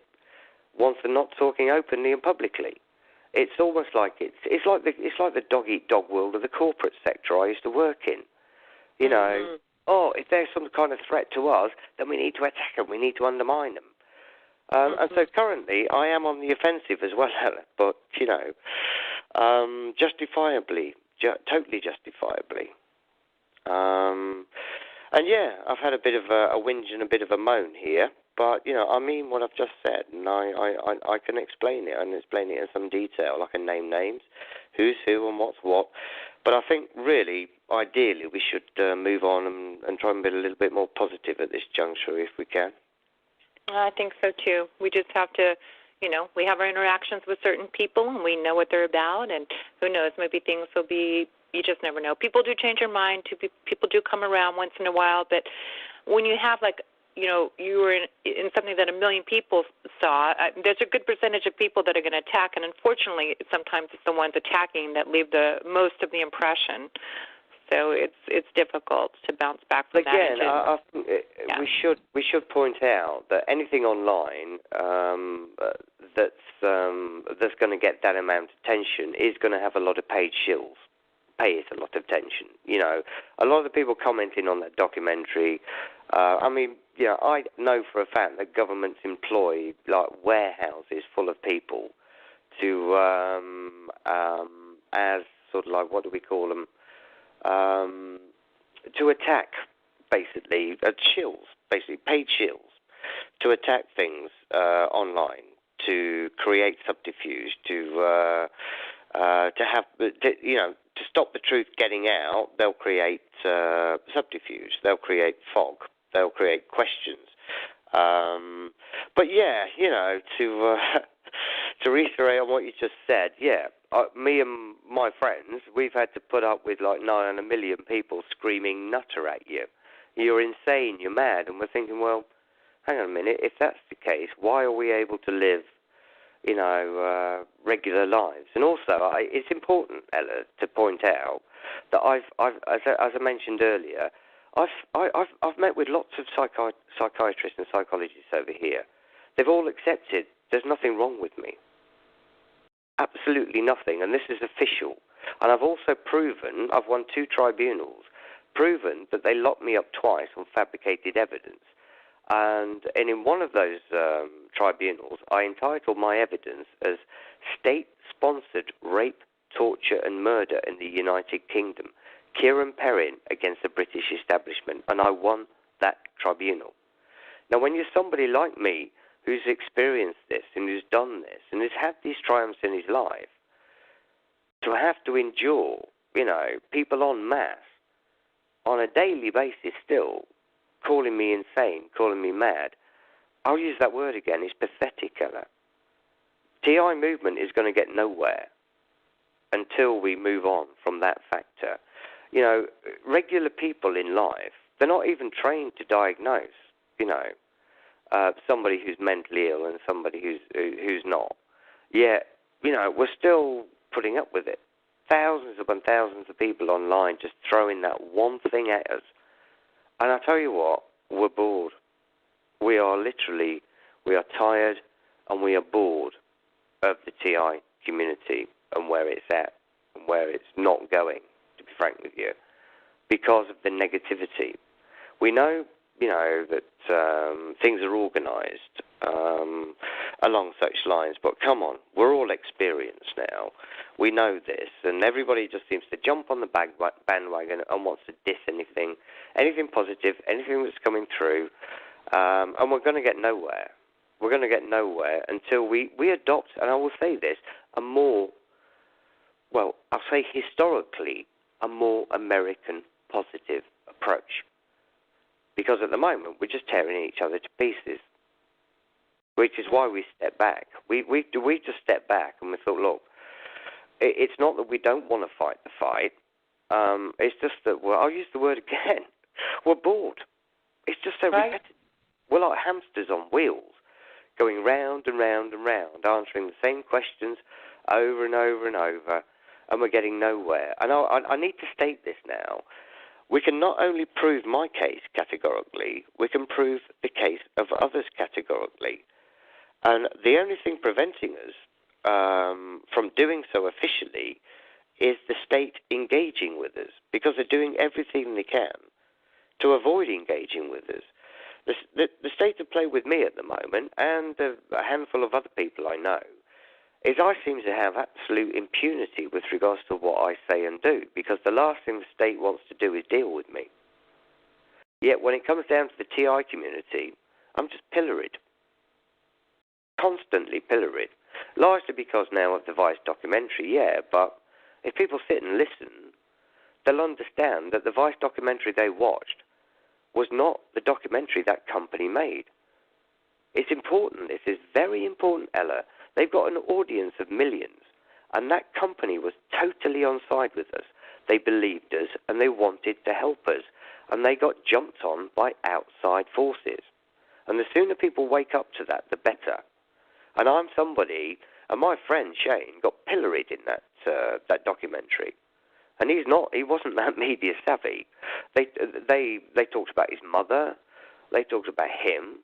once they're not talking openly and publicly. It's almost like it's like the dog-eat-dog world of the corporate sector I used to work in. If there's some kind of threat to us, then we need to attack them, we need to undermine them. And so currently I am on the offensive as well, but, justifiably, totally justifiably. And yeah, I've had a bit of a whinge and a bit of a moan here, but, I mean what I've just said, and I can explain it, and explain it in some detail. I can name names, who's who and what's what. But I think really, ideally, we should move on and try and be a little bit more positive at this juncture if we can. I think so, too. We just have to, we have our interactions with certain people, and we know what they're about, and who knows, maybe things will be, you just never know. People do change their mind. People do come around once in a while, but when you have, you were in something that 1 million people saw, there's a good percentage of people that are going to attack, and unfortunately, sometimes it's the ones attacking that leave the most of the impression. So it's difficult to bounce back from that. Again, I think we should point out that anything online that's going to get that amount of attention is going to have a lot of paid shills. Pay it a lot of attention. A lot of the people commenting on that documentary. I know for a fact that governments employ warehouses full of people to as sort of what do we call them? To attack, basically, shills, basically paid shills, to attack things online, to create subterfuge, to have, to stop the truth getting out. They'll create subterfuge. They'll create fog. They'll create questions. But yeah, to reiterate on what you just said, me and my friends, we've had to put up with 9 on 1 million people screaming nutter at you. You're insane, you're mad. And we're thinking, well, hang on a minute, if that's the case, why are we able to live, regular lives? And also, it's important, Ella, to point out that as I mentioned earlier, I've met with lots of psychiatrists and psychologists over here. They've all accepted there's nothing wrong with me. Absolutely nothing, and this is official. And I've also proven, I've won 2 tribunals, proven that they locked me up twice on fabricated evidence. And in one of those tribunals, I entitled my evidence as state-sponsored rape, torture and murder in the United Kingdom. Kieron Perrin against the British establishment, and I won that tribunal. Now, when you're somebody like me who's experienced this and who's done this and has had these triumphs in his life, to have to endure, people en masse on a daily basis still calling me insane, calling me mad, I'll use that word again, it's pathetic, Ella. TI movement is going to get nowhere until we move on from that factor. Regular people in life, they're not even trained to diagnose, somebody who's mentally ill and somebody who's not. Yet, we're still putting up with it. Thousands upon thousands of people online just throwing that one thing at us. And I tell you what, we're bored. We are tired and we are bored of the TI community and where it's at and where it's not going, to be frank with you, because of the negativity. We know, that things are organised along such lines, but come on, we're all experienced now. We know this, and everybody just seems to jump on the bandwagon and wants to diss anything positive, anything that's coming through, and we're going to get nowhere. We're going to get nowhere until we adopt, and I will say this, I'll say historically, a more American positive approach. Because at the moment, we're just tearing each other to pieces, which is why we step back. We just stepped back and we thought, look, it's not that we don't want to fight the fight. It's just that, I'll use the word again, we're bored. It's just so repetitive. We're like hamsters on wheels, going round and round and round, answering the same questions over and over and over, and we're getting nowhere. And I need to state this now. We can not only prove my case categorically, we can prove the case of others categorically. And the only thing preventing us from doing so officially is the state engaging with us, because they're doing everything they can to avoid engaging with us. The state at play with me at the moment, and a handful of other people I know, is I seem to have absolute impunity with regards to what I say and do, because the last thing the state wants to do is deal with me. Yet when it comes down to the TI community, I'm just pilloried. Constantly pilloried. Largely because now of the Vice documentary, but if people sit and listen, they'll understand that the Vice documentary they watched was not the documentary that company made. It's important. This is very important, Ella. They've got an audience of millions, and that company was totally on side with us. They believed us, and they wanted to help us, and they got jumped on by outside forces. And the sooner people wake up to that, the better. And I'm somebody, and my friend Shane got pilloried in that documentary, and he wasn't that media savvy. They talked about his mother, they talked about him,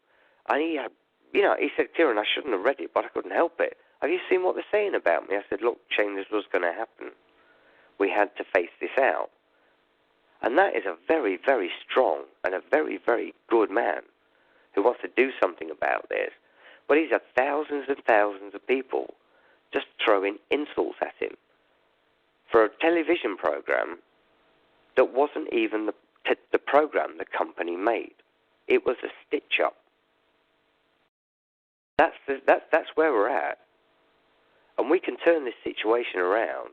and he had. He said, Kieron, I shouldn't have read it, but I couldn't help it. Have you seen what they're saying about me? I said, look, Shane, this was going to happen. We had to face this out. And that is a very, very strong and a very, very good man who wants to do something about this. But he's had thousands and thousands of people just throwing insults at him for a television program that wasn't even the program the company made. It was a stitch-up. That's where we're at. And we can turn this situation around.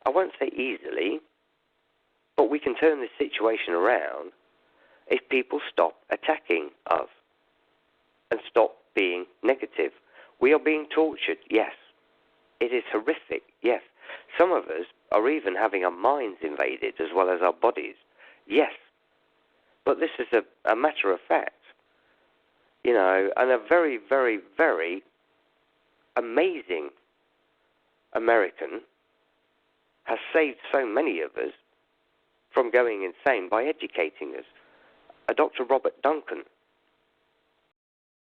I won't say easily, but we can turn this situation around if people stop attacking us and stop being negative. We are being tortured, yes. It is horrific, yes. Some of us are even having our minds invaded as well as our bodies, yes. But this is a matter of fact. And a very, very, very amazing American has saved so many of us from going insane by educating us, a Dr. Robert Duncan.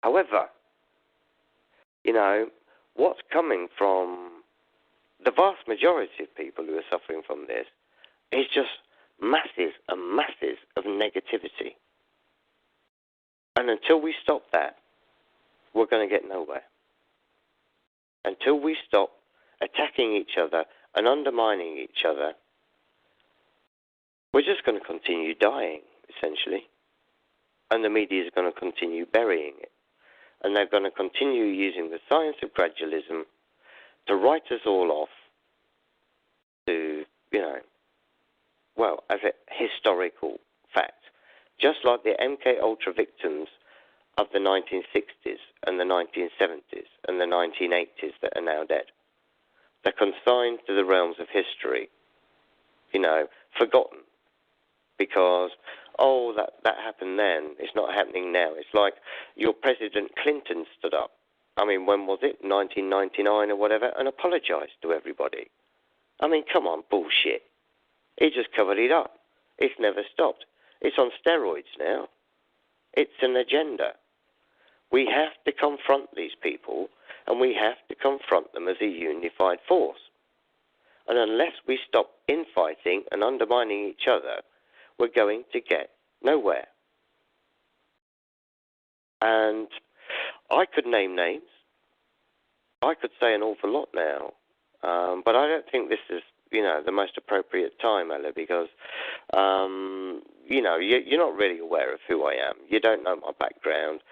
However, what's coming from the vast majority of people who are suffering from this is just masses and masses of negativity. And until we stop that, we're going to get nowhere. Until we stop attacking each other and undermining each other, we're just going to continue dying, essentially. And the media is going to continue burying it. And they're going to continue using the science of gradualism to write us all off to, as a historical fact. Just like the MK Ultra victims of the 1960s and the 1970s and the 1980s that are now dead. They're consigned to the realms of history, forgotten. Because, that happened then. It's not happening now. It's like your President Clinton stood up. I mean, when was it? 1999 or whatever, and apologized to everybody. I mean, come on, bullshit. He just covered it up. It's never stopped. It's on steroids now. It's an agenda. We have to confront these people, and we have to confront them as a unified force. And unless we stop infighting and undermining each other, we're going to get nowhere. And I could name names. I could say an awful lot now. But I don't think this is, the most appropriate time, Ella, because, you're not really aware of who I am. You don't know my background.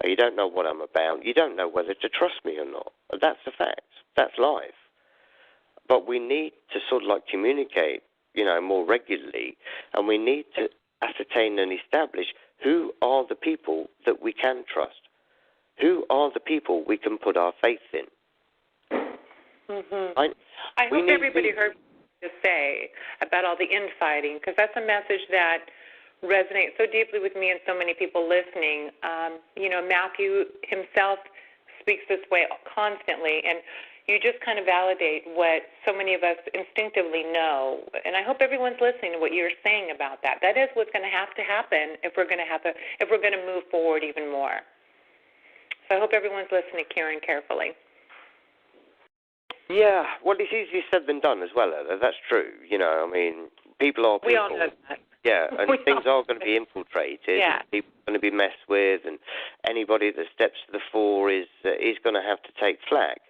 You don't know what I'm about. You don't know whether to trust me or not. That's a fact. That's life. But we need to sort of communicate, more regularly, and we need to ascertain and establish who are the people that we can trust. Who are the people we can put our faith in? Mm-hmm. I hope everybody heard what you say about all the infighting, because that's a message that resonates so deeply with me and so many people listening. Matthew himself speaks this way constantly, and you just kind of validate what so many of us instinctively know. And I hope everyone's listening to what you're saying about that. That is what's going to happen if we're going to move forward even more. So I hope everyone's listening to Kieron carefully. Yeah, well, it's easier said than done as well. That's true. People are people. We all know that. Yeah, and things are going to be infiltrated. Yeah. People are going to be messed with, and anybody that steps to the fore is going to have to take flak.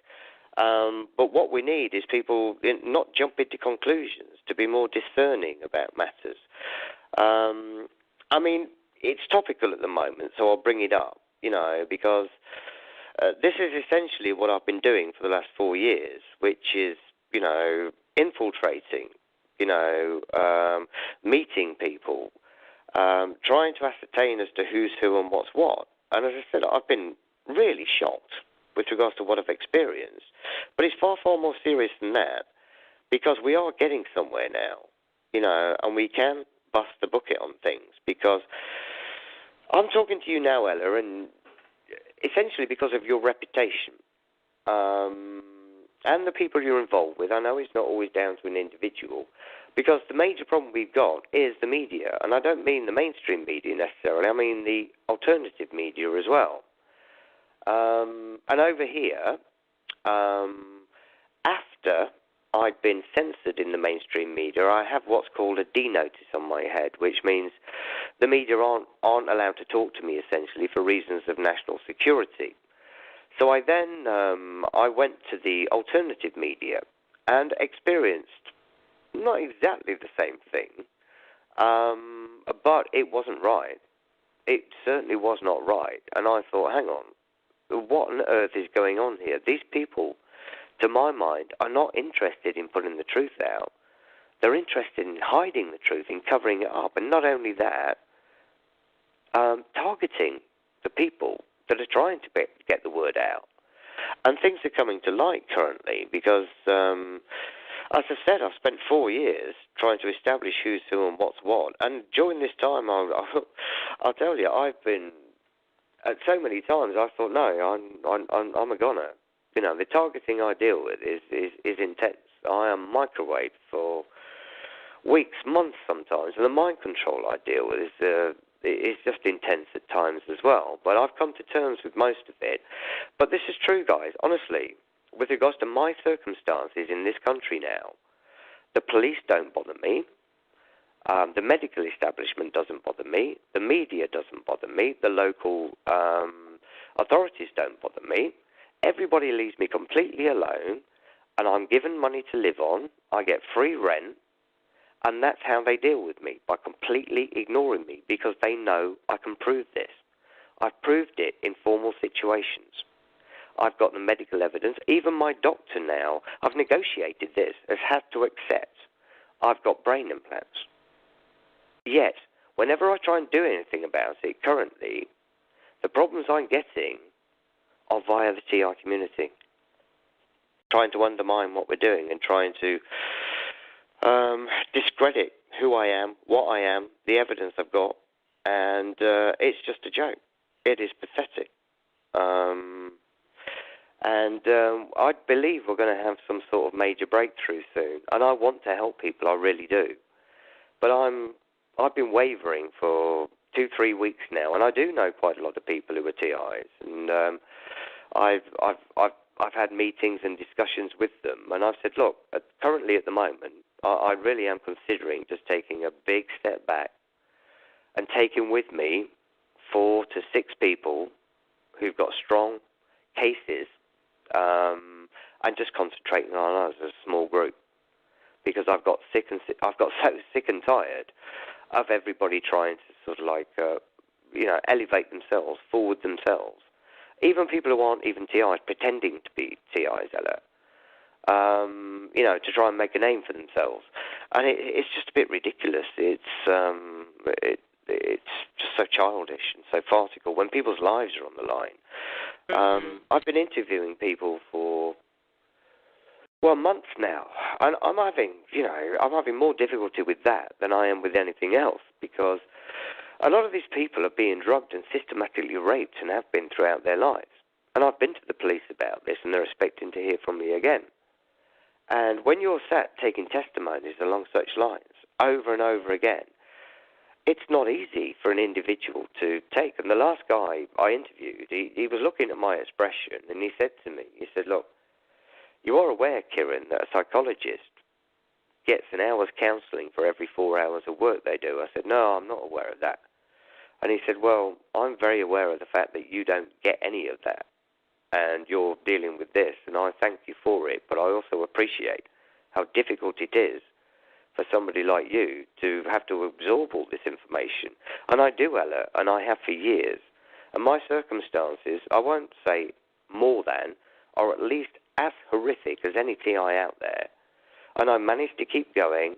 But what we need is people not jump into conclusions, to be more discerning about matters. It's topical at the moment, so I'll bring it up, because this is essentially what I've been doing for the last 4 years, which is, infiltrating, meeting people, trying to ascertain as to who's who and what's what. And as I said, I've been really shocked with regards to what I've experienced. But it's far, far more serious than that, because we are getting somewhere now, and we can bust the bucket on things, because I'm talking to you now, Ella, and essentially because of your reputation, and the people you're involved with. I know it's not always down to an individual, because the major problem we've got is the media, and I don't mean the mainstream media necessarily, I mean the alternative media as well. And over here, after I'd been censored in the mainstream media, I have what's called a D notice on my head, which means the media aren't allowed to talk to me, essentially, for reasons of national security. So I then I went to the alternative media and experienced not exactly the same thing, but it wasn't right. It certainly was not right. And I thought, hang on, what on earth is going on here? These people, to my mind, are not interested in putting the truth out. They're interested in hiding the truth, in covering it up. And not only that, targeting the people that are trying to get the word out. And things are coming to light currently because, as I said, I've spent 4 years trying to establish who's who and what's what. And during this time, I'll tell you, I've been, at so many times, I thought, no, I'm a goner. The targeting I deal with is intense. I am microwaved for weeks, months sometimes. And the mind control I deal with is just intense at times as well. But I've come to terms with most of it. But this is true, guys. Honestly, with regards to my circumstances in this country now, the police don't bother me. The medical establishment doesn't bother me. The media doesn't bother me. The local authorities don't bother me. Everybody leaves me completely alone, and I'm given money to live on. I get free rent, and that's how they deal with me, by completely ignoring me, because they know I can prove this. I've proved it in formal situations. I've got the medical evidence. Even my doctor now, I've negotiated this, has had to accept I've got brain implants. Yet, whenever I try and do anything about it currently, the problems I'm getting are via the TI community, trying to undermine what we're doing and trying to discredit who I am, what I am, the evidence I've got, and it's just a joke. It is pathetic. I believe we're going to have some sort of major breakthrough soon, and I want to help people, I really do. But I've been wavering for 2-3 weeks now, and I do know quite a lot of people who are TIs, and I've had meetings and discussions with them, and I've said, look, currently at the moment, I really am considering just taking a big step back and taking with me 4 to 6 people who've got strong cases, and just concentrating on us as a small group, because I've got so sick and tired of everybody trying to sort of like elevate themselves, forward themselves. Even people who aren't even TIs pretending to be TIs, Ella. To try and make a name for themselves, and it's just a bit ridiculous. It's just so childish and so farcical when people's lives are on the line. I've been interviewing people for months now, and I'm having more difficulty with that than I am with anything else, because a lot of these people are being drugged and systematically raped and have been throughout their lives. And I've been to the police about this, and they're expecting to hear from me again. And when you're sat taking testimonies along such lines over and over again, it's not easy for an individual to take. And the last guy I interviewed, he was looking at my expression, and he said to me, he said, look, you are aware, Kieron, that a psychologist gets an hour's counselling for every 4 hours of work they do. I said, no, I'm not aware of that. And he said, well, I'm very aware of the fact that you don't get any of that, and you're dealing with this, and I thank you for it, but I also appreciate how difficult it is for somebody like you to have to absorb all this information. And I do, Ella, and I have for years. And my circumstances, I won't say more than, are at least as horrific as any TI out there. And I managed to keep going,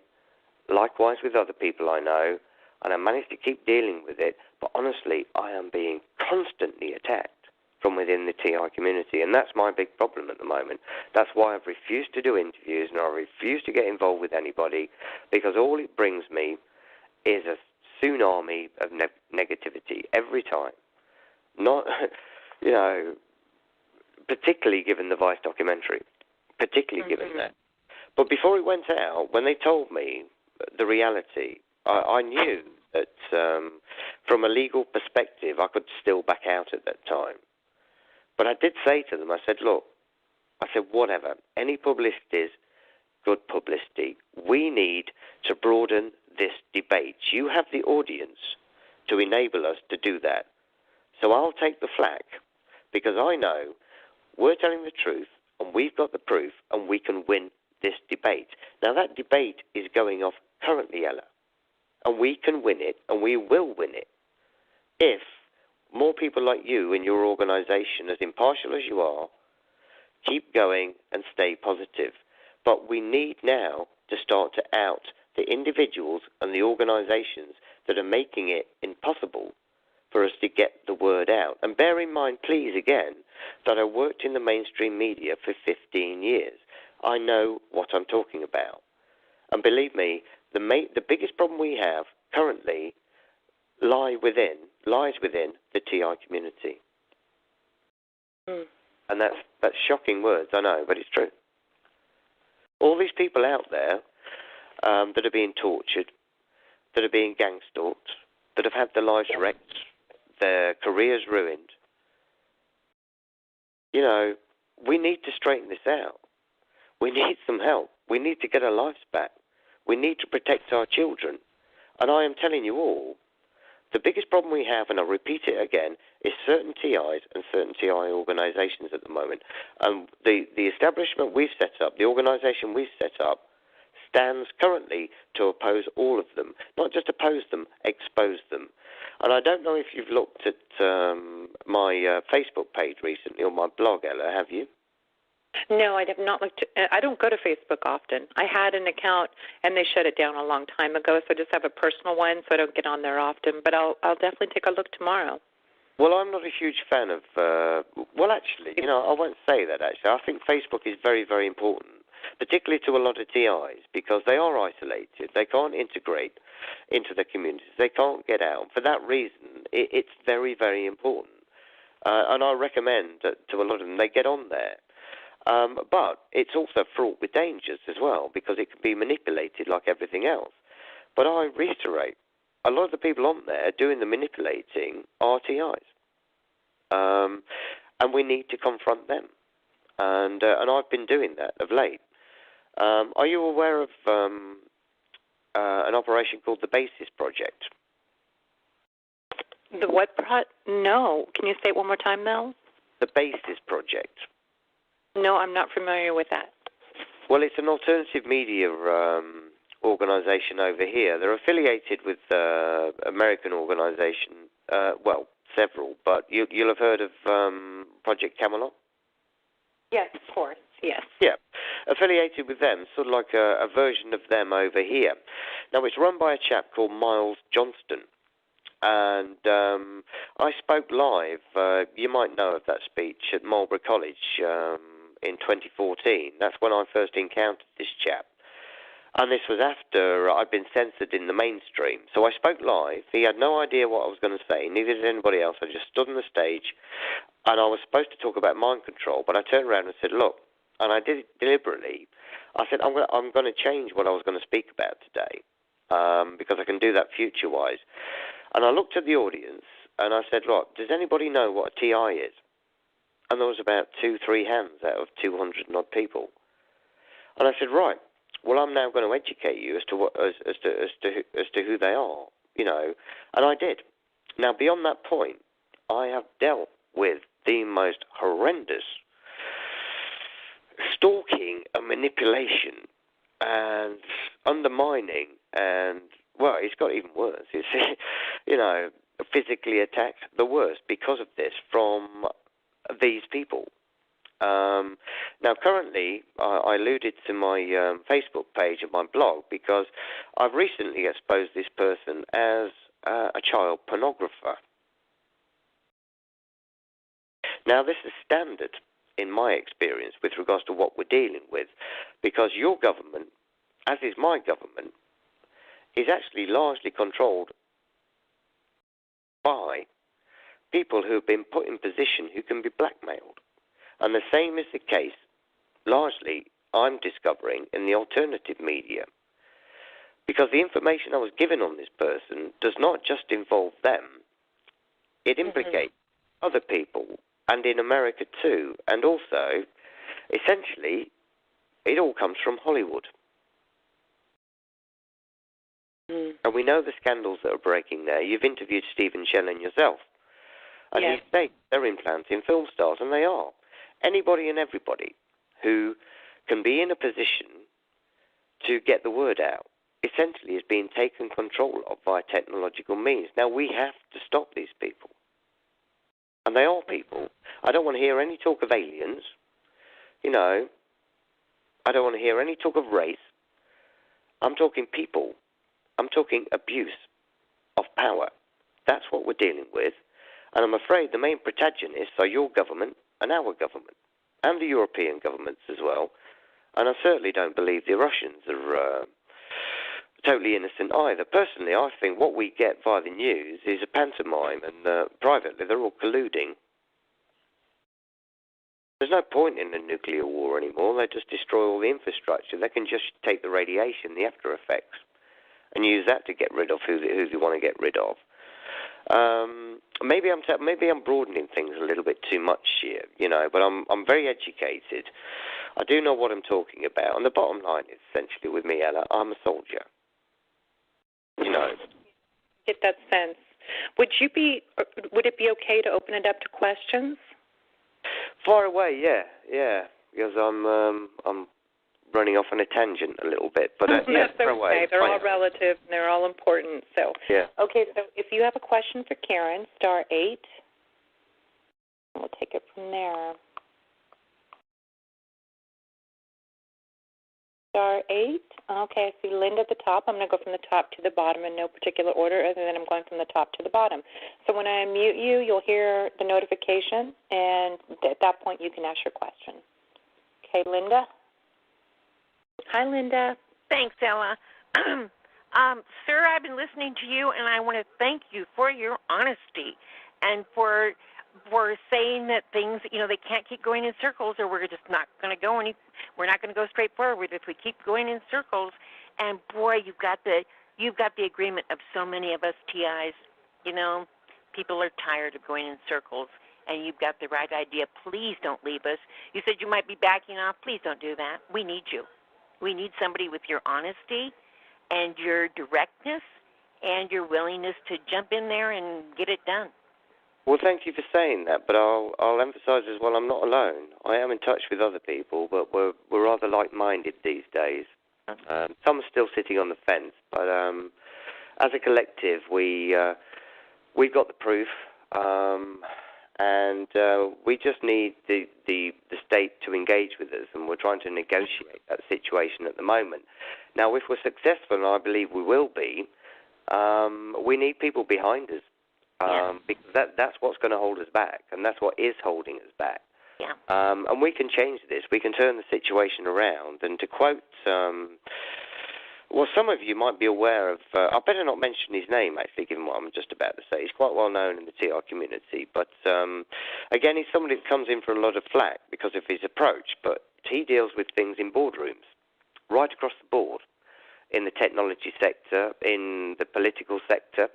likewise with other people I know, and I managed to keep dealing with it. But honestly, I am being constantly attacked from within the TI community, and that's my big problem at the moment. That's why I've refused to do interviews, and I refuse to get involved with anybody, because all it brings me is a tsunami of negativity every time. Not, particularly given the Vice documentary, particularly given that. But before it went out, when they told me the reality, I knew that from a legal perspective, I could still back out at that time. But I did say to them, I said, look, whatever, any publicity is good publicity. We need to broaden this debate. You have the audience to enable us to do that. So I'll take the flak, because I know we're telling the truth, and we've got the proof, and we can win this debate. Now, that debate is going off currently, Ella, and we can win it, and we will win it, if more people like you in your organization, as impartial as you are, keep going and stay positive. But we need now to start to out the individuals and the organizations that are making it impossible for us to get the word out. And bear in mind, please, again, that I worked in the mainstream media for 15 years. I know what I'm talking about. And believe me, the biggest problem we have currently lies within the TI community. And that's shocking words, I know, but it's true. All these people out there that are being tortured, that are being gang stalked, that have had their lives wrecked, their careers ruined. You know, we need to straighten this out. We need some help. We need to get our lives back. We need to protect our children. And I am telling you all, the biggest problem we have, and I'll repeat it again, is certain TIs and certain TI organisations at the moment. And the establishment we've set up, the organisation we've set up, stands currently to oppose all of them. Not just oppose them, expose them. And I don't know if you've looked at my Facebook page recently, or my blog, Ella, have you? No, I have not looked. I don't go to Facebook often. I had an account, and they shut it down a long time ago, so I just have a personal one, so I don't get on there often. But I'll definitely take a look tomorrow. Well, I'm not a huge fan of, well, actually, you know, I won't say that, actually. I think Facebook is very, very important, particularly to a lot of TIs, because they are isolated. They can't integrate into the communities. They can't get out. For that reason, it's very, very important. And I recommend that to a lot of them, they get on there. But it's also fraught with dangers as well, because it can be manipulated like everything else. But I reiterate, a lot of the people on there doing the manipulating are TIs. And we need to confront them. And I've been doing that of late. Are you aware of an operation called the Basis Project? The what? No. Can you say it one more time, Mel? The Basis Project. No, I'm not familiar with that. Well, it's an alternative media organisation over here. They're affiliated with American organisation, well, several, but you'll have heard of Project Camelot? Yes, of course, yes. Yeah, affiliated with them, sort of like a version of them over here. Now, it's run by a chap called Miles Johnston, and I spoke live, you might know of that speech, at Marlborough College in 2014. That's when I first encountered this chap. And this was after I'd been censored in the mainstream. So I spoke live. He had no idea what I was going to say, neither did anybody else. I just stood on the stage, and I was supposed to talk about mind control, but I turned around and said, look, and I did it deliberately. I said, I'm going to change what I was going to speak about today, because I can do that future-wise. And I looked at the audience, and I said, look, does anybody know what a TI is? And there was about 2-3 hands out of 200 and odd people. And I said, right, well, I'm now going to educate you as to what, as to who they are, you know. And I did. Now, beyond that point, I have dealt with the most horrendous stalking and manipulation and undermining, and, well, it's got even worse. It's, you know, physically attacked, the worst, because of this, from these people. Now, currently, I alluded to my Facebook page and my blog because I've recently exposed this person as a child pornographer. Now, this is standard in my experience with regards to what we're dealing with, because your government, as is my government, is actually largely controlled by people who have been put in position who can be blackmailed. And the same is the case, largely, I'm discovering in the alternative media. Because the information I was given on this person does not just involve them, it implicates other people, and in America too. And also, essentially, it all comes from Hollywood. And we know the scandals that are breaking there. You've interviewed Stephen Shellen yourself. And he states they're implanting film stars, and they are. Anybody and everybody who can be in a position to get the word out essentially is being taken control of by technological means. Now, we have to stop these people. And they are people. I don't want to hear any talk of aliens. You know, I don't want to hear any talk of race. I'm talking people. I'm talking abuse of power. That's what we're dealing with. And I'm afraid the main protagonists are your government and our government, and the European governments as well. And I certainly don't believe the Russians are totally innocent either. Personally, I think what we get via the news is a pantomime, and privately they're all colluding. There's no point in a nuclear war anymore. They just destroy all the infrastructure. They can just take the radiation, the after effects, and use that to get rid of who they want to get rid of. Maybe I'm broadening things a little bit too much here, but I'm very educated. I do know what I'm talking about. And the bottom line is essentially with me, Ella, I'm a soldier. Get that sense. Would it be okay to open it up to questions? Far away, yeah, because I'm running off on a tangent a little bit, but That's far okay. away. They're all relative and they're all important. So yeah. Okay, so if you have a question for Kieron, *8. We'll take it from there. *8. Okay, I see Linda at the top. I'm going to go from the top to the bottom in no particular order, other than I'm going from the top to the bottom. So when I unmute you, you'll hear the notification, and at that point you can ask your question. Okay, Linda? Hi, Linda. Thanks, Ella. Sir, I've been listening to you, and I want to thank you for your honesty and for saying that things, they can't keep going in circles, or we're just not going to go we're not going to go straight forward if we keep going in circles. And boy, you've got the agreement of so many of us TIs. People are tired of going in circles, and you've got the right idea. Please don't leave us. You said you might be backing off. Please don't do that. We need you. We need somebody with your honesty and your directness and your willingness to jump in there and get it done. Well, thank you for saying that, but I'll emphasize as well, I'm not alone. I am in touch with other people, but we're rather like-minded these days. Some are still sitting on the fence, but as a collective, we've got the proof, and we just need the state to engage with us, and we're trying to negotiate that situation at the moment. Now, if we're successful, and I believe we will be, we need people behind us. Because that's what's going to hold us back, and that's what is holding us back. Yeah. And we can change this. We can turn the situation around. And to quote, some of you might be aware of, I better not mention his name, actually, given what I'm just about to say. He's quite well known in the TR community. But, again, he's somebody that comes in for a lot of flack because of his approach. But he deals with things in boardrooms, right across the board, in the technology sector, in the political sector.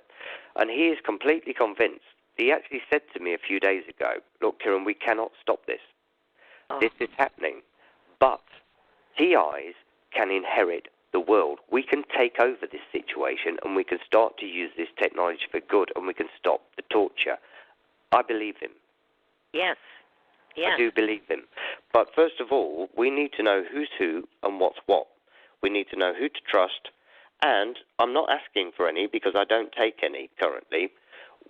And he is completely convinced. He actually said to me a few days ago, look, Kieron, we cannot stop this. This is happening. But TIs can inherit the world. We can take over this situation, and we can start to use this technology for good, and we can stop the torture. I believe him. Yes. I do believe him. But first of all, we need to know who's who and what's what. We need to know who to trust. And I'm not asking for any because I don't take any currently.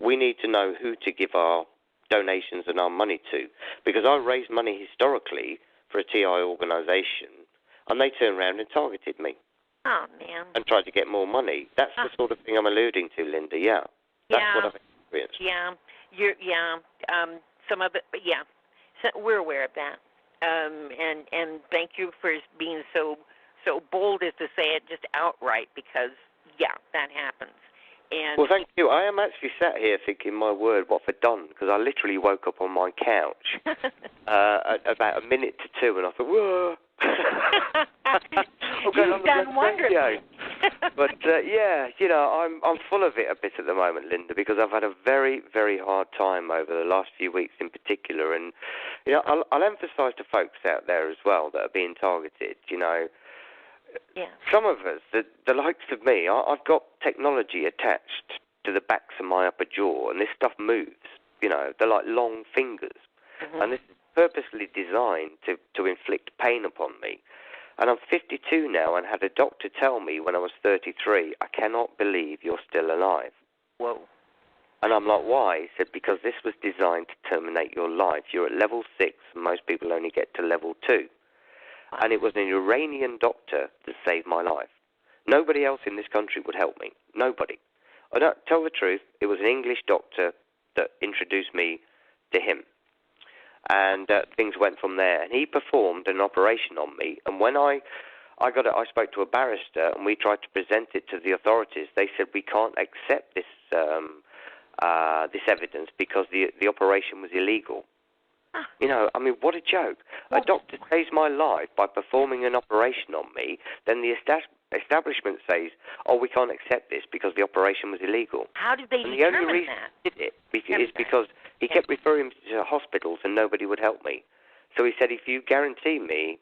We need to know who to give our donations and our money to. Because I raised money historically for a TI organization, and they turned around and targeted me. Oh, man. And tried to get more money. That's the sort of thing I'm alluding to, Linda, That's what I've experienced. Some of it, but so we're aware of that. And thank you for being so bold as to say it just outright, because, that happens. And well, thank you. I am actually sat here thinking, my word, what have I done? Because I literally woke up on my couch at about 1 minute to 2, and I thought, whoa. You've done wonderfully. But, I'm full of it a bit at the moment, Linda, because I've had a very, very hard time over the last few weeks in particular. And, I'll emphasize to folks out there as well that are being targeted, Some of us, the likes of me, I've got technology attached to the backs of my upper jaw, and this stuff moves. They're like long fingers. Mm-hmm. And this is purposely designed to inflict pain upon me. And I'm 52 now, and had a doctor tell me when I was 33, I cannot believe you're still alive. Whoa. And I'm like, why? He said, because this was designed to terminate your life. You're at level 6, and most people only get to level 2. And it was an Iranian doctor that saved my life. Nobody else in this country would help me. Nobody. I don't tell the truth. It was an English doctor that introduced me to him. And things went from there. And he performed an operation on me. And when I spoke to a barrister, and we tried to present it to the authorities. They said, we can't accept this evidence because the operation was illegal. You know, I mean, what a joke. A doctor saves my life by performing an operation on me, then the establishment says, oh, we can't accept this because the operation was illegal. How did they and determine the only reason that? he did it is because he kept referring me to hospitals and nobody would help me. So he said, if you guarantee me,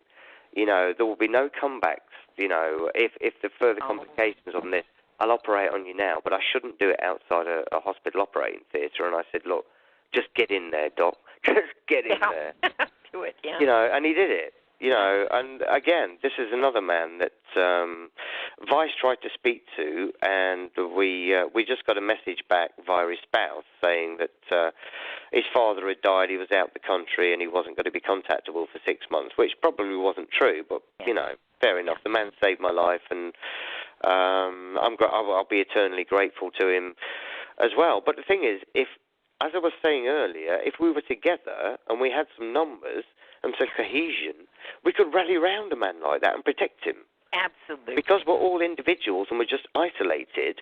you know, there will be no comebacks, you know, if there are further complications on this, I'll operate on you now, but I shouldn't do it outside a hospital operating theatre. And I said, look, just get in there, Doc. Just get in there. Do it, yeah. You know, and he did it. You know, and again, this is another man that Vice tried to speak to, and we just got a message back via his spouse saying that his father had died, he was out the country, and he wasn't going to be contactable for 6 months, which probably wasn't true, but, you know, fair enough. The man saved my life, and I'll be eternally grateful to him as well. But the thing is, as I was saying earlier, if we were together and we had some numbers and some cohesion, we could rally round a man like that and protect him. Absolutely. Because we're all individuals and we're just isolated,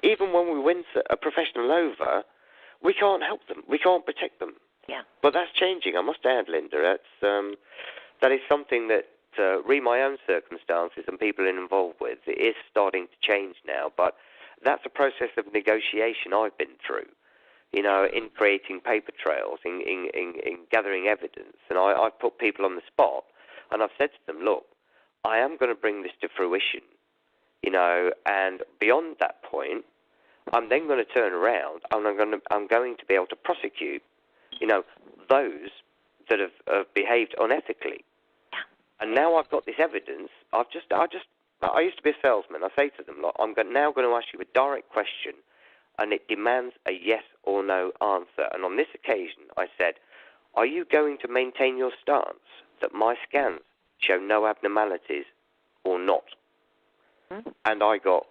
even when we win a professional over, we can't help them. We can't protect them. Yeah. But that's changing, I must add, Linda. That is something that, re my own circumstances and people involved with, it is starting to change now. But that's a process of negotiation I've been through. You know, in creating paper trails, in gathering evidence. And I've put people on the spot, and I've said to them, look, I am going to bring this to fruition, you know, and beyond that point, I'm then going to turn around, and I'm going to be able to prosecute, you know, those that have behaved unethically. And now I've got this evidence, I used to be a salesman. I say to them, look, I'm now going to ask you a direct question, and it demands a yes or no answer. And on this occasion, I said, are you going to maintain your stance that my scans show no abnormalities or not? And I got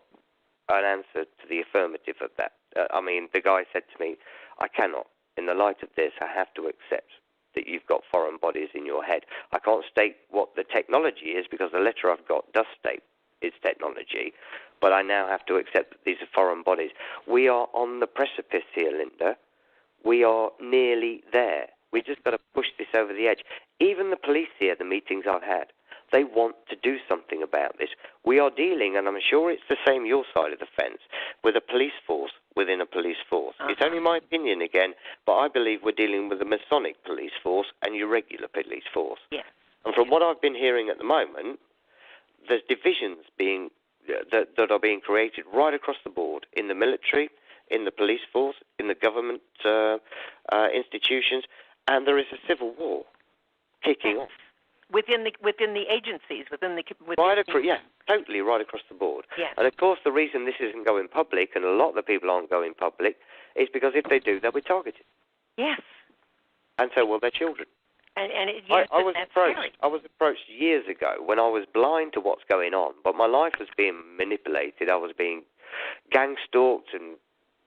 an answer to the affirmative of that. I mean, the guy said to me, I cannot. In the light of this, I have to accept that you've got foreign bodies in your head. I can't state what the technology is because the letter I've got does state its technology, but I now have to accept that these are foreign bodies. We are on the precipice here, Linda. We are nearly there. We just got to push this over the edge. Even the police here, the meetings I've had, they want to do something about this. We are dealing, and I'm sure it's the same your side of the fence, with a police force within a police force. It's only my opinion again, but I believe we're dealing with a Masonic police force and your regular police force. Yeah. And from what I've been hearing at the moment, there's divisions that are being created right across the board in the military, in the police force, in the government institutions, and there is a civil war kicking off. Within the agencies, totally right across the board. Yes. And of course, the reason this isn't going public, and a lot of the people aren't going public, is because if they do, they'll be targeted. Yes. And so will their children. Yes, I was approached years ago when I was blind to what's going on, but my life was being manipulated. I was being gang stalked and,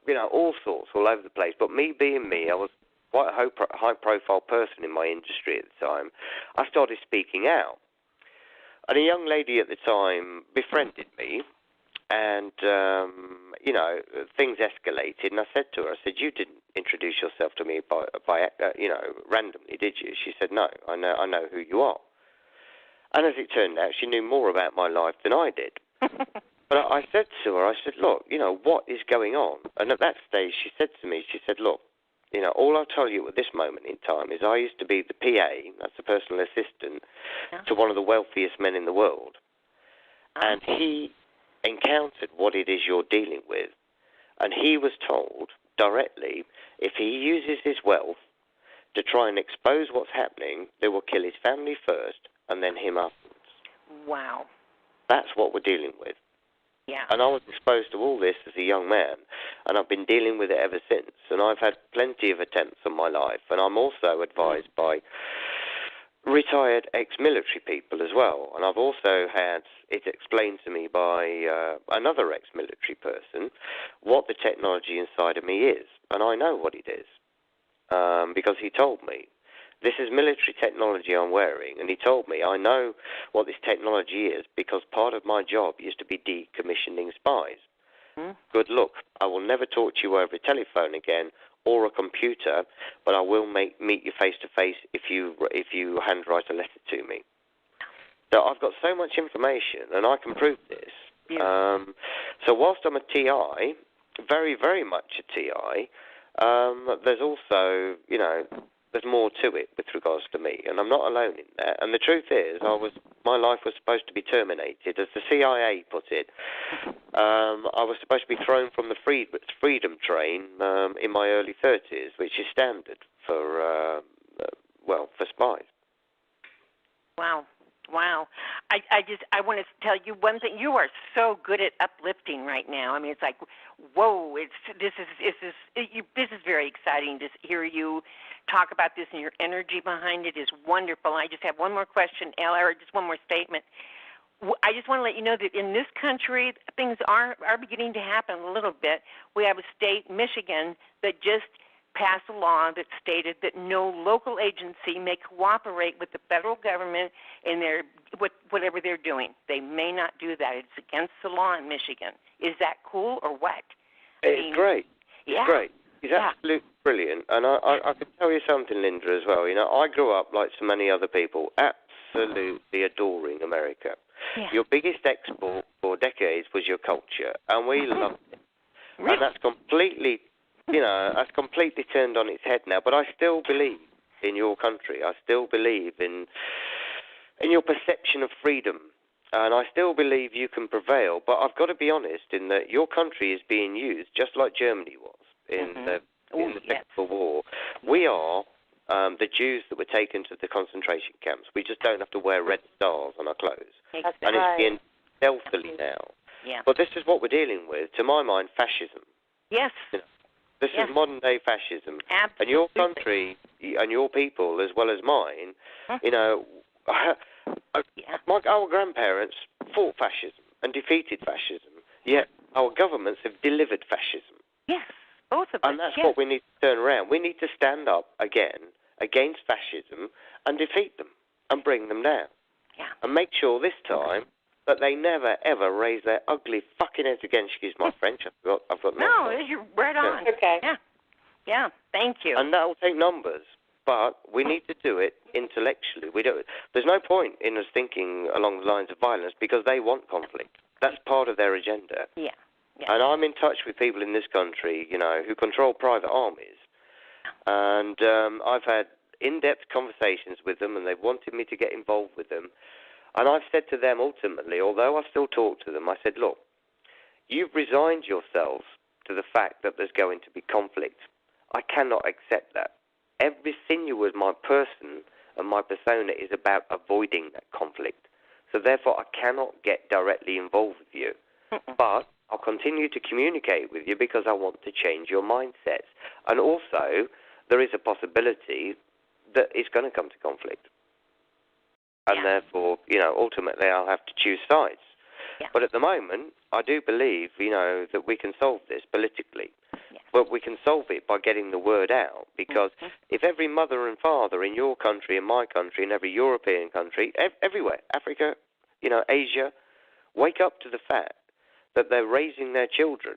you know, all sorts all over the place. But me being me, I was quite a high-profile person in my industry at the time. I started speaking out. And a young lady at the time befriended me, and, you know, things escalated. And I said to her, I said, you didn't introduce yourself to me by randomly, did you? She said, no, I know who you are. And as it turned out, she knew more about my life than I did. But I said to her, I said, look, you know, what is going on? And at that stage, she said to me, she said, look, you know, all I'll tell you at this moment in time is I used to be the PA, that's the personal assistant, to one of the wealthiest men in the world. And he encountered what it is you're dealing with. And he was told directly, if he uses his wealth to try and expose what's happening, they will kill his family first and then him afterwards. Wow. That's what we're dealing with. Yeah. And I was exposed to all this as a young man, and I've been dealing with it ever since. And I've had plenty of attempts on my life, and I'm also advised by retired ex-military people as well. And I've also had it explained to me by another ex-military person what the technology inside of me is. And I know what it is because he told me. This is military technology I'm wearing, and he told me I know what this technology is because part of my job used to be decommissioning spies. Good luck. I will never talk to you over a telephone again or a computer, but I will meet you face to face if you handwrite a letter to me. So I've got so much information, and I can prove this. Yeah. So whilst I'm a TI, very, very much a TI, there's also, there's more to it with regards to me, and I'm not alone in that. And the truth is, my life was supposed to be terminated, as the CIA put it. I was supposed to be thrown from the freedom train in my early 30s, which is standard for spies. Wow. I want to tell you one thing. You are so good at uplifting right now. I mean, it's like, whoa, this is very exciting to hear you talk about this, and your energy behind it is wonderful. I just have one more question, Ella, or just one more statement. I just want to let you know that in this country, things are beginning to happen a little bit. We have a state, Michigan, that just passed a law that stated that no local agency may cooperate with the federal government in whatever they're doing. They may not do that. It's against the law in Michigan. Is that cool or what? It's great. Yeah. It's great. It's absolutely brilliant. And I can tell you something, Linda, as well. I grew up, like so many other people, absolutely adoring America. Yeah. Your biggest export for decades was your culture, and we loved it. Really? And that's completely turned on its head now. But I still believe in your country. I still believe in your perception of freedom. And I still believe you can prevail. But I've got to be honest in that your country is being used just like Germany was in the Second World War. We are the Jews that were taken to the concentration camps. We just don't have to wear red stars on our clothes. Exactly. And it's being stealthily now. Yeah. But this is what we're dealing with, to my mind, fascism. Yes. This is modern-day fascism. Absolutely. And your country and your people, as well as mine, our grandparents fought fascism and defeated fascism, yet our governments have delivered fascism. Yes, both of them. And that's what we need to turn around. We need to stand up again against fascism and defeat them and bring them down. Yeah. And make sure this time that they never, ever raise their ugly fucking heads again. Excuse my French. I've got no, you're right on. Okay. Yeah. Thank you. And that will take numbers, but we need to do it intellectually. There's no point in us thinking along the lines of violence because they want conflict. That's part of their agenda. Yeah. And I'm in touch with people in this country, who control private armies. And I've had in-depth conversations with them, and they've wanted me to get involved with them. And I've said to them ultimately, although I still talk to them, I said, look, you've resigned yourselves to the fact that there's going to be conflict. I cannot accept that. Every sinew of my person and my persona is about avoiding that conflict. So therefore, I cannot get directly involved with you. But I'll continue to communicate with you because I want to change your mindsets. And also, there is a possibility that it's going to come to conflict. And therefore, ultimately I'll have to choose sides. Yeah. But at the moment, I do believe, that we can solve this politically. Yeah. But we can solve it by getting the word out. Because if every mother and father in your country, in my country, in every European country, everywhere, Africa, Asia, wake up to the fact that they're raising their children,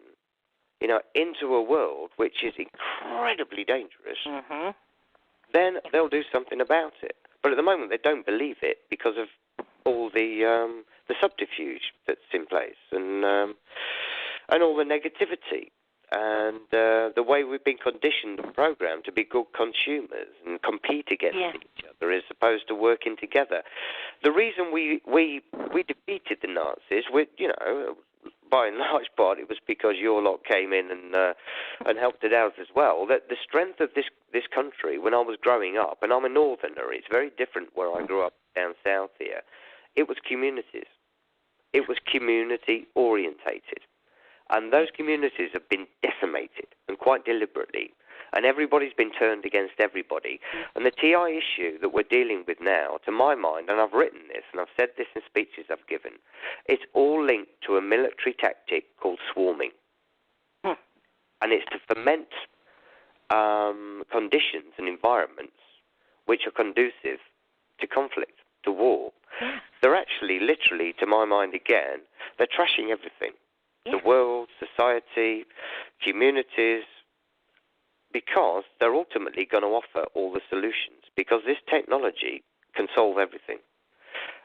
into a world which is incredibly dangerous, then they'll do something about it. But at the moment, they don't believe it because of all the subterfuge that's in place and all the negativity and the way we've been conditioned and programmed to be good consumers and compete against each other as opposed to working together. The reason we defeated the Nazis, by and large part, it was because your lot came in and helped it out as well. That the strength of this country, when I was growing up, and I'm a northerner, it's very different where I grew up down south here. It was communities. It was community orientated, and those communities have been decimated and quite deliberately. And everybody's been turned against everybody. And the TI issue that we're dealing with now, to my mind, and I've written this, and I've said this in speeches I've given, it's all linked to a military tactic called swarming. And it's to foment conditions and environments which are conducive to conflict, to war. They're actually, literally, to my mind again, they're trashing everything. The world, society, communities, because they're ultimately going to offer all the solutions, because this technology can solve everything.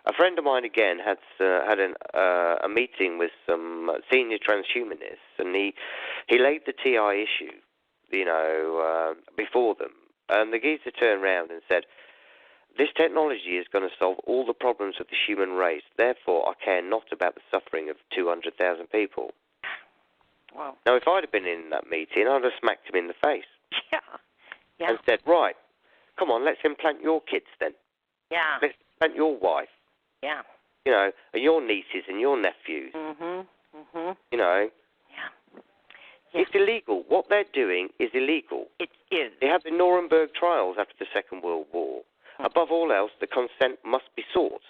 A friend of mine, again, had a meeting with some senior transhumanists, and he laid the TI issue, before them. And the geezer turned around and said, this technology is going to solve all the problems of the human race. Therefore, I care not about the suffering of 200,000 people. Wow. Now, if I'd have been in that meeting, I'd have smacked him in the face. Yeah. And said, right, come on, let's implant your kids then. Yeah. Let's implant your wife. Yeah. And your nieces and your nephews. Yeah. It's illegal. What they're doing is illegal. It is. They had the Nuremberg trials after the Second World War. Above all else, the consent must be sought.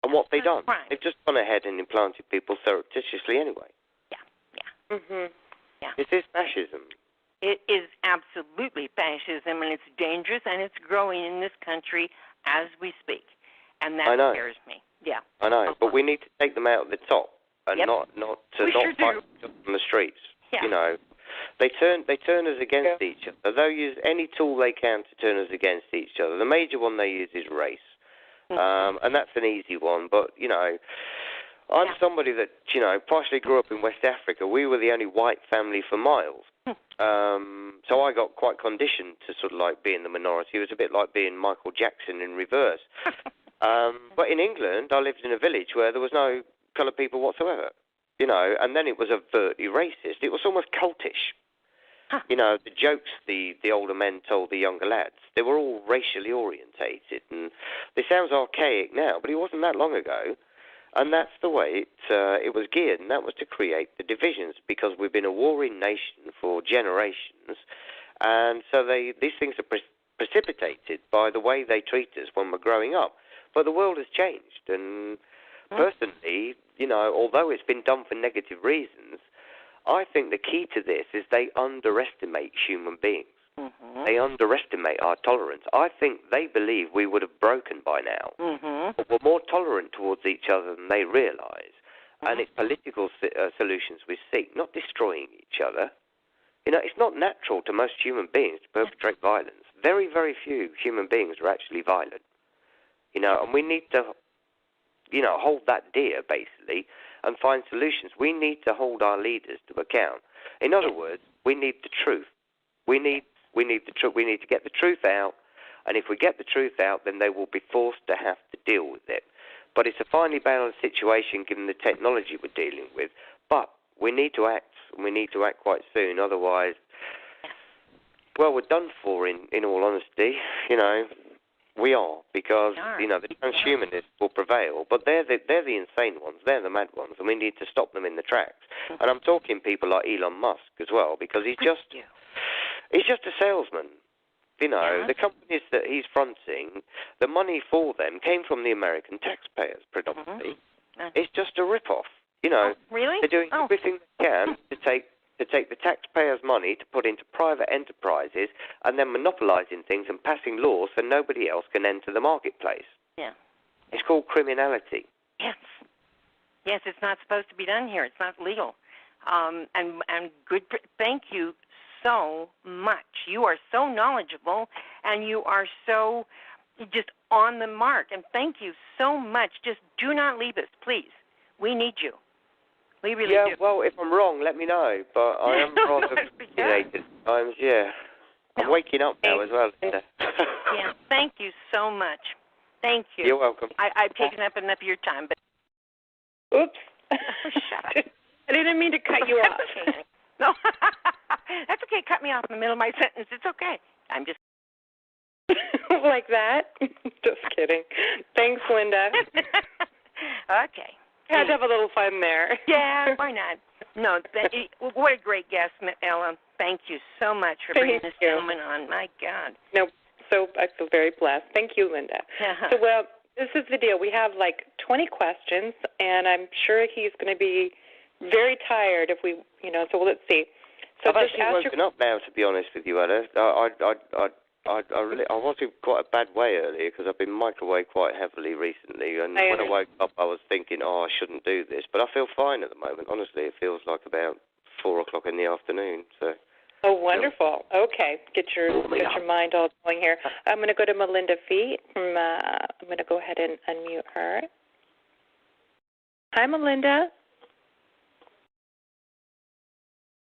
And what they've done, right. They've just gone ahead and implanted people surreptitiously anyway. Yeah. Yeah. This is fascism. It is absolutely fascism, and it's dangerous, and it's growing in this country as we speak. And that scares me. Yeah. I know, but we need to take them out at the top and not fight on the streets. Yeah. They turn us against each other. They'll use any tool they can to turn us against each other. The major one they use is race, and that's an easy one. But I'm somebody that partially grew up in West Africa. We were the only white family for miles, so I got quite conditioned to sort of like being the minority. It was a bit like being Michael Jackson in reverse. But in England, I lived in a village where there was no coloured people whatsoever. And then it was overtly racist. It was almost cultish. The jokes the older men told the younger lads, they were all racially orientated. And this sounds archaic now, but it wasn't that long ago. And that's the way it was geared, and that was to create the divisions, because we've been a warring nation for generations. And so these things are precipitated by the way they treat us when we're growing up. But the world has changed, and personally, although it's been done for negative reasons, I think the key to this is they underestimate human beings. They underestimate our tolerance. I think they believe we would have broken by now. But we're more tolerant towards each other than they realise. And it's political solutions we seek, not destroying each other. It's not natural to most human beings to perpetrate violence. Very, very few human beings are actually violent. And we need to hold that dear, basically, and find solutions. We need to hold our leaders to account. In other words, we need the truth. We need the truth. We need to get the truth out, and if we get the truth out, then they will be forced to have to deal with it. But it's a finely balanced situation given the technology we're dealing with. But we need to act, and we need to act quite soon. Otherwise, well, we're done for, in all honesty. We are, because the transhumanists will prevail, but they're the insane ones, they're the mad ones, and we need to stop them in the tracks. And I'm talking people like Elon Musk as well, because he's just a salesman. The companies that he's fronting, the money for them came from the American taxpayers predominantly. It's just a rip-off. Really? They're doing everything they can to take the taxpayers' money to put into private enterprises and then monopolizing things and passing laws so nobody else can enter the marketplace. Yeah. It's called criminality. Yes. Yes, it's not supposed to be done here. It's not legal. And good. Thank you so much. You are so knowledgeable, and you are so just on the mark. And thank you so much. Just do not leave us, please. We need you. We really do. Well, if I'm wrong, let me know. But I am rather opinionated times, I'm waking up now as well, Linda. Yeah, thank you so much. Thank you. You're welcome. I've taken up enough of your time, but... Oops. Shut up. I didn't mean to cut you off. No, that's okay. Cut me off in the middle of my sentence. It's okay. I'm just... Like that? Just kidding. Thanks, Linda. Okay. Had to have a little fun there. Yeah, why not? No, what a great guest, Ella. Thank you so much for bringing this gentleman on. My God. No, so I feel very blessed. Thank you, Linda. So, well, this is the deal. We have like 20 questions, and I'm sure he's going to be very tired if we, so let's see. So I've actually woken up now, to be honest with you, Ella. I was in quite a bad way earlier because I've been microwaved quite heavily recently, and when I woke up I was thinking, I shouldn't do this, but I feel fine at the moment. Honestly, it feels like about 4 o'clock in the afternoon. So Oh, wonderful. Okay, get your mind all going here. I'm going to go to Melinda Fee. I'm going to go ahead and unmute her. Hi, Melinda.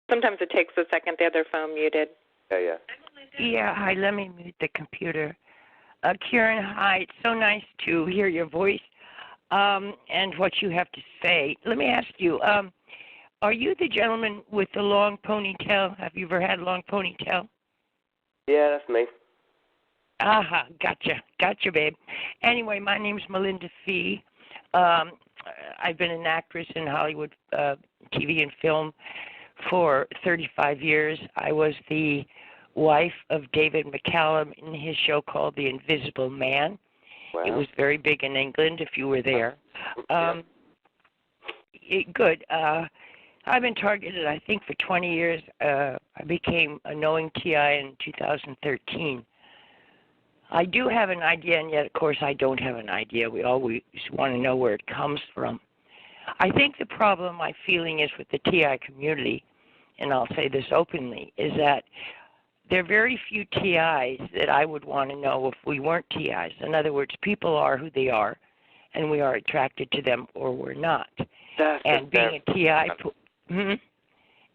Sometimes it takes a second. The other phone muted. Yeah. Yeah, hi, let me mute the computer. Kieron, hi, it's so nice to hear your voice and what you have to say. Let me ask you, are you the gentleman with the long ponytail? Have you ever had a long ponytail? Yeah, that's me. Aha, gotcha, babe. Anyway, my name's Melinda Fee. I've been an actress in Hollywood, TV and film for 35 years. I was the wife of David McCallum in his show called The Invisible Man. Wow. It was very big in England if you were there. Good. I've been targeted, I think, for 20 years. I became a knowing TI in 2013. I do have an idea, and yet, of course, I don't have an idea. We always want to know where it comes from. I think the problem I'm feeling is with the TI community, and I'll say this openly, is that there are very few TIs that I would want to know if we weren't TIs. In other words, people are who they are, and we are attracted to them or we're not. And being a TI,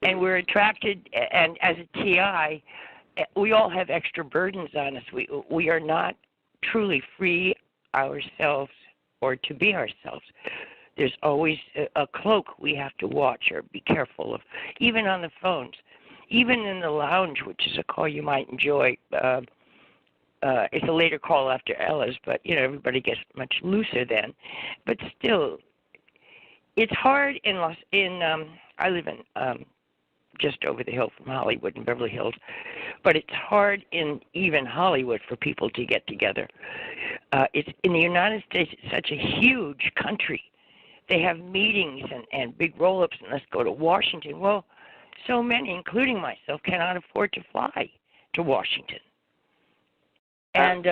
and we're attracted, and as a TI, we all have extra burdens on us. We are not truly free ourselves or to be ourselves. There's always a cloak we have to watch or be careful of, even on the phones, even in the lounge, which is a call you might enjoy. It's a later call after Ella's, but everybody gets much looser then. But still, it's hard I live in just over the hill from Hollywood in Beverly Hills, but it's hard in even Hollywood for people to get together. It's in the United States. It's such a huge country. They have meetings and big roll-ups, and let's go to Washington. Well, so many, including myself, cannot afford to fly to Washington. And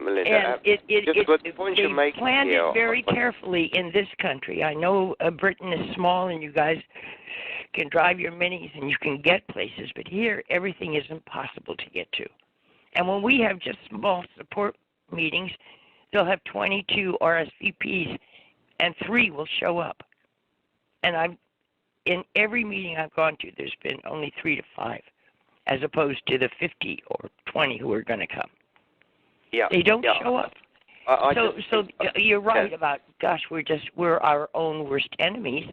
Melinda, they planned it very carefully in this country. I know Britain is small, and you guys can drive your minis and you can get places, but here everything is impossible to get to. And when we have just small support meetings, they'll have 22 RSVPs, and 3 will show up. And in every meeting I've gone to, there's been only 3 to 5, as opposed to the 50 or 20 who are going to come. Yeah, they don't show up. You're right about, gosh, we're our own worst enemies,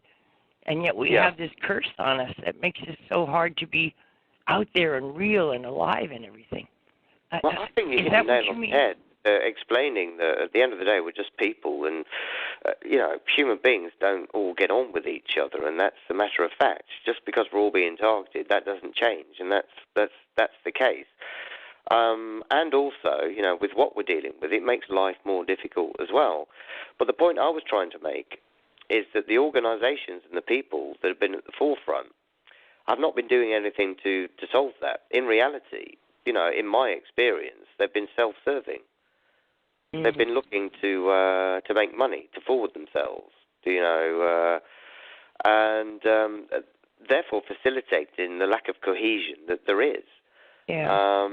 and yet we have this curse on us that makes it so hard to be out there and real and alive and everything. Well, I think you hit the nail on the head, explaining that at the end of the day we're just people, and human beings don't all get on with each other, and that's a matter of fact. Just because we're all being targeted, that doesn't change, and that's the case. And also, with what we're dealing with, it makes life more difficult as well. But the point I was trying to make is that the organizations and the people that have been at the forefront have not been doing anything to solve that. In reality, in my experience, they've been self-serving. Mm-hmm. They've been looking to make money, to forward themselves, and therefore facilitating the lack of cohesion that there is. Yeah.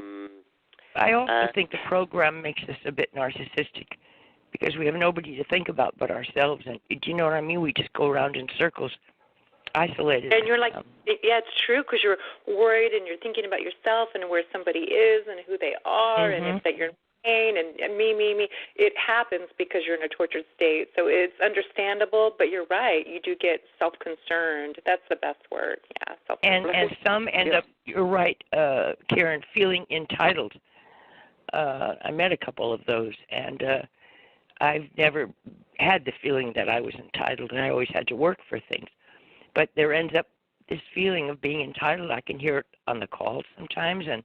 I also think the program makes us a bit narcissistic because we have nobody to think about but ourselves. And do you know what I mean? We just go around in circles, isolated. And you're like, yeah, it's true, because you're worried and you're thinking about yourself and where somebody is and who they are, and if that you're in pain and me. It happens because you're in a tortured state. So it's understandable, but you're right. You do get self-concerned. That's the best word. Yeah, self-concerned. And some end up, you're right, Kieron, feeling entitled. I met a couple of those, and I've never had the feeling that I was entitled, and I always had to work for things. But there ends up this feeling of being entitled. I can hear it on the calls sometimes, and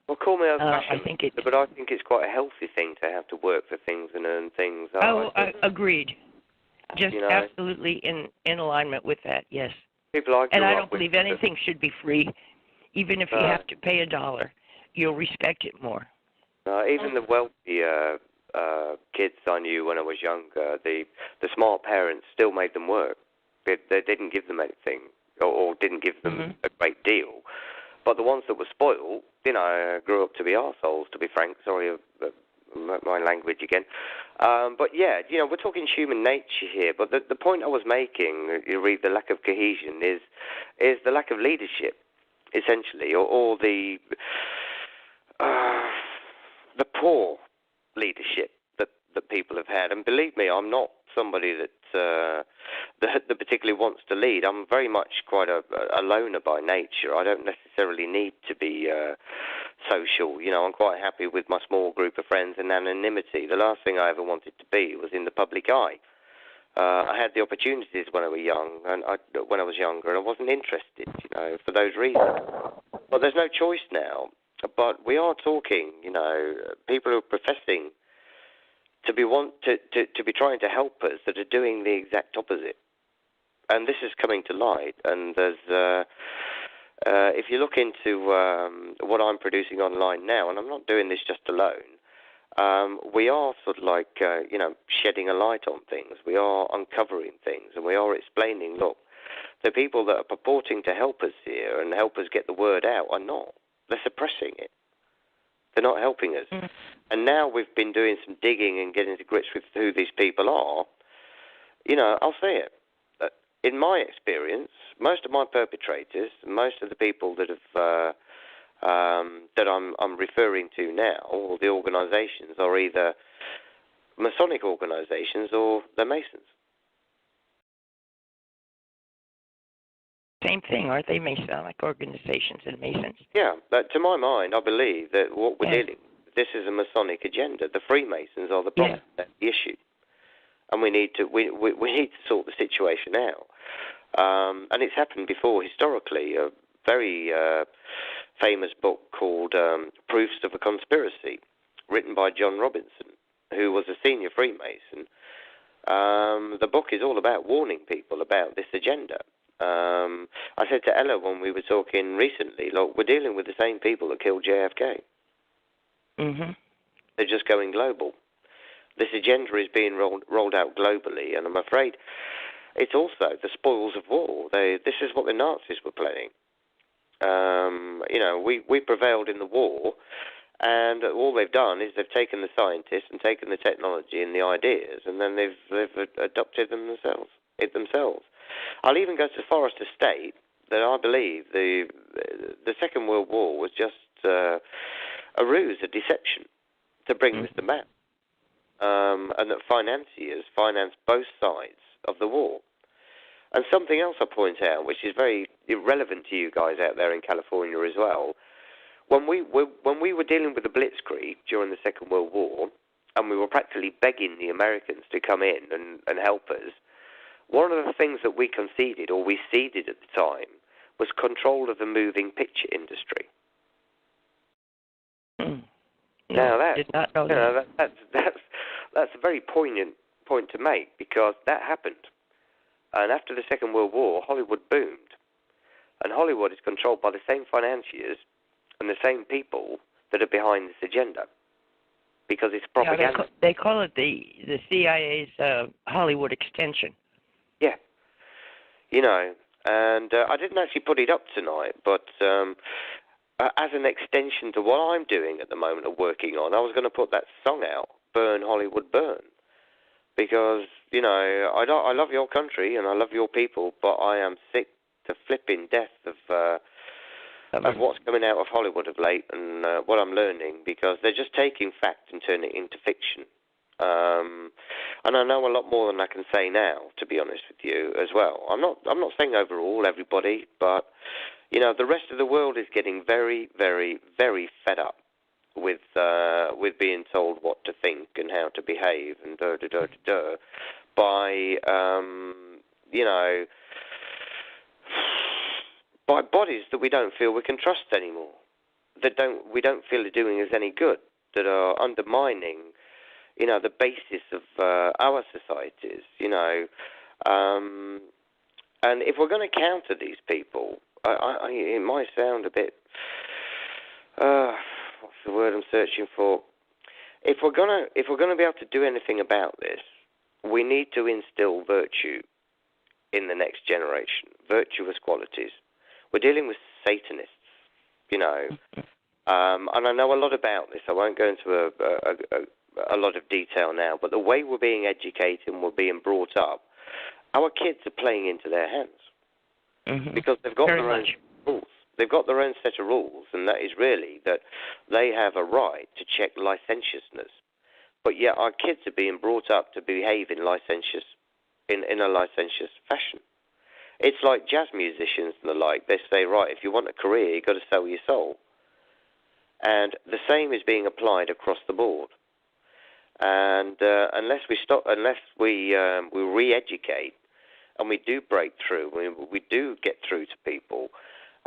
well, call me I think but I think it's quite a healthy thing to have to work for things and earn things. Agreed. Just absolutely in alignment with that. Yes. And I don't believe anything should be free, even if you have to pay $1. You'll respect it more. Even the wealthy kids I knew when I was younger, the smart parents still made them work. They didn't give them anything, or didn't give them a great deal. But the ones that were spoiled, grew up to be arseholes, to be frank. Sorry, my language again. But yeah, we're talking human nature here. But the point I was making, you read the lack of cohesion, is the lack of leadership, essentially, or the poor leadership that people have had. And believe me, I'm not somebody that particularly wants to lead. I'm very much quite a loner by nature. I don't necessarily need to be social. I'm quite happy with my small group of friends and anonymity. The last thing I ever wanted to be was in the public eye. I had the opportunities when I was young, and when I was younger, and I wasn't interested, for those reasons. Well, there's no choice now. But we are talking, people who are professing to be trying to help us that are doing the exact opposite, and this is coming to light. And there's, if you look into what I'm producing online now, and I'm not doing this just alone, we are sort of like shedding a light on things. We are uncovering things, and we are explaining. Look, the people that are purporting to help us here and help us get the word out are not. They're suppressing it. They're not helping us. Mm. And now we've been doing some digging and getting to grips with who these people are. I'll say it. In my experience, most of my perpetrators, most of the people that have that I'm referring to now, all the organisations, are either Masonic organisations or they're Masons. Same thing, aren't they? Masonic organizations and Masons. Yeah, but to my mind, I believe that what we're dealing with, this is a Masonic agenda. The Freemasons are the problem, the issue, and we need to sort the situation out. And it's happened before historically. A very famous book called Proofs of a Conspiracy, written by John Robinson, who was a senior Freemason. The book is all about warning people about this agenda. I said to Ella when we were talking recently, look, we're dealing with the same people that killed JFK. Mm-hmm. They're just going global. This agenda is being rolled out globally, and I'm afraid it's also the spoils of war. This is what the Nazis were planning. We prevailed in the war, and all they've done is they've taken the scientists and taken the technology and the ideas, and then they've adopted them themselves. I'll even go so far as to state that I believe the Second World War was just a ruse, a deception to bring this to mass, and that financiers financed both sides of the war. And something else I point out, which is very irrelevant to you guys out there in California as well, when we were dealing with the Blitzkrieg during the Second World War, and we were practically begging the Americans to come in and help us, one of the things that we conceded, or we ceded at the time, was control of the moving picture industry. Now that's a very poignant point to make, because that happened. And after the Second World War, Hollywood boomed. And Hollywood is controlled by the same financiers and the same people that are behind this agenda, because it's propaganda. Yeah, they call it the CIA's Hollywood extension. Yeah. And I didn't actually put it up tonight, but as an extension to what I'm doing at the moment of working on, I was going to put that song out, Burn Hollywood Burn, because, I love your country and I love your people, but I am sick to flipping death of what's coming out of Hollywood of late and what I'm learning, because they're just taking fact and turning it into fiction. And I know a lot more than I can say now, to be honest with you, as well. I'm not saying overall everybody, but the rest of the world is getting very, very, very fed up with being told what to think and how to behave and by by bodies that we don't feel we can trust anymore, we don't feel are doing us any good, that are undermining the basis of our societies, and if we're going to counter these people, it might sound a bit, what's the word I'm searching for? If we're gonna be able to do anything about this, we need to instill virtue in the next generation, virtuous qualities. We're dealing with Satanists, you know. And I know a lot about this. I won't go into a lot of detail now, but the way we're being educated and we're being brought up, our kids are playing into their hands because they've got their own rules. They've got their own set of rules, and that is really that they have a right to check licentiousness. But yet our kids are being brought up to behave in a licentious fashion. It's like jazz musicians and the like. They say, right, if you want a career, you've got to sell your soul. And the same is being applied across the board. And unless we re-educate and we do break through, we do get through to people,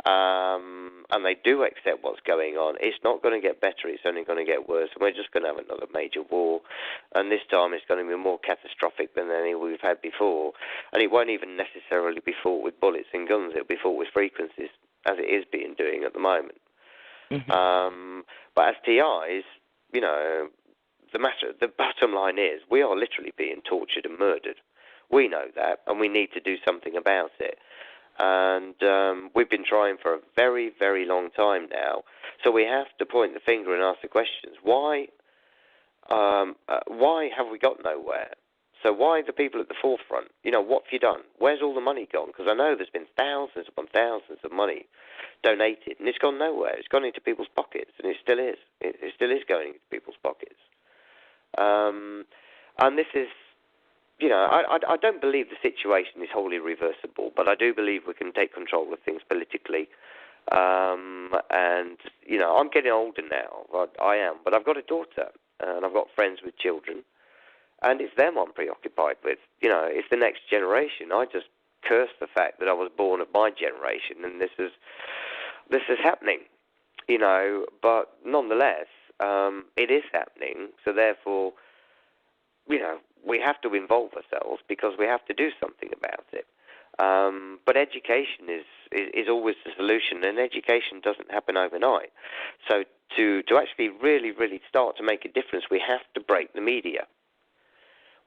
and they do accept what's going on, it's not going to get better. It's only going to get worse. And we're just going to have another major war. And this time it's going to be more catastrophic than any we've had before. And it won't even necessarily be fought with bullets and guns. It'll be fought with frequencies, as it is being doing at the moment. But as TIs, you know, the bottom line is we are literally being tortured and murdered. We know that, and we need to do something about it. And we've been trying for a very, very long time now. So we have to point the finger and ask the questions. Why have we got nowhere? So why the people at the forefront? You know, what have you done? Where's all the money gone? Because I know there's been thousands upon thousands of money donated, and it's gone nowhere. It's gone into people's pockets, and it still is. It still is going into people's pockets. And this is, you know, I don't believe the situation is wholly reversible, but I do believe we can take control of things politically. And, you know, I'm getting older now. I am. But I've got a daughter, and I've got friends with children. And it's them I'm preoccupied with. You know, it's the next generation. I just curse the fact that I was born of my generation, and this is happening. You know, but nonetheless, it is happening. So therefore, you know, we have to involve ourselves because we have to do something about it. But education is always the solution, and education doesn't happen overnight. So to actually really, really start to make a difference, we have to break the media.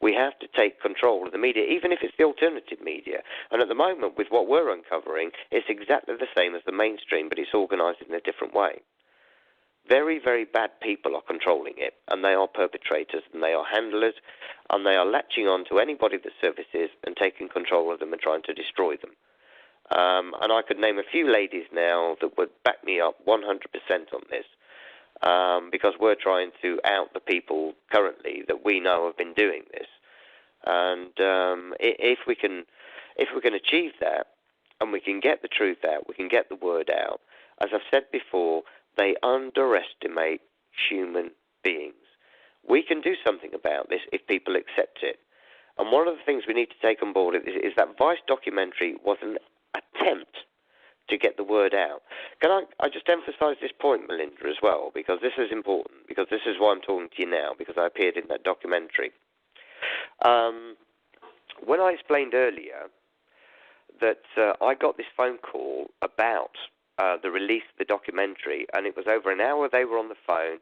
We have to take control of the media, even if it's the alternative media. And at the moment, with what we're uncovering, it's exactly the same as the mainstream, but it's organized in a different way. Very, very bad people are controlling it, and they are perpetrators, and they are handlers, and they are latching on to anybody that services and taking control of them and trying to destroy them. And I could name a few ladies now that would back me up 100% on this, because we're trying to out the people currently that we know have been doing this. And if we can achieve that, and we can get the truth out, we can get the word out. As I've said before, they underestimate human beings. We can do something about this if people accept it. And one of the things we need to take on board is that Vice documentary was an attempt to get the word out. Can I just emphasize this point, Melinda, as well, because this is important, because this is why I'm talking to you now, because I appeared in that documentary. When I explained earlier that I got this phone call about the release of the documentary, and it was over an hour they were on the phone.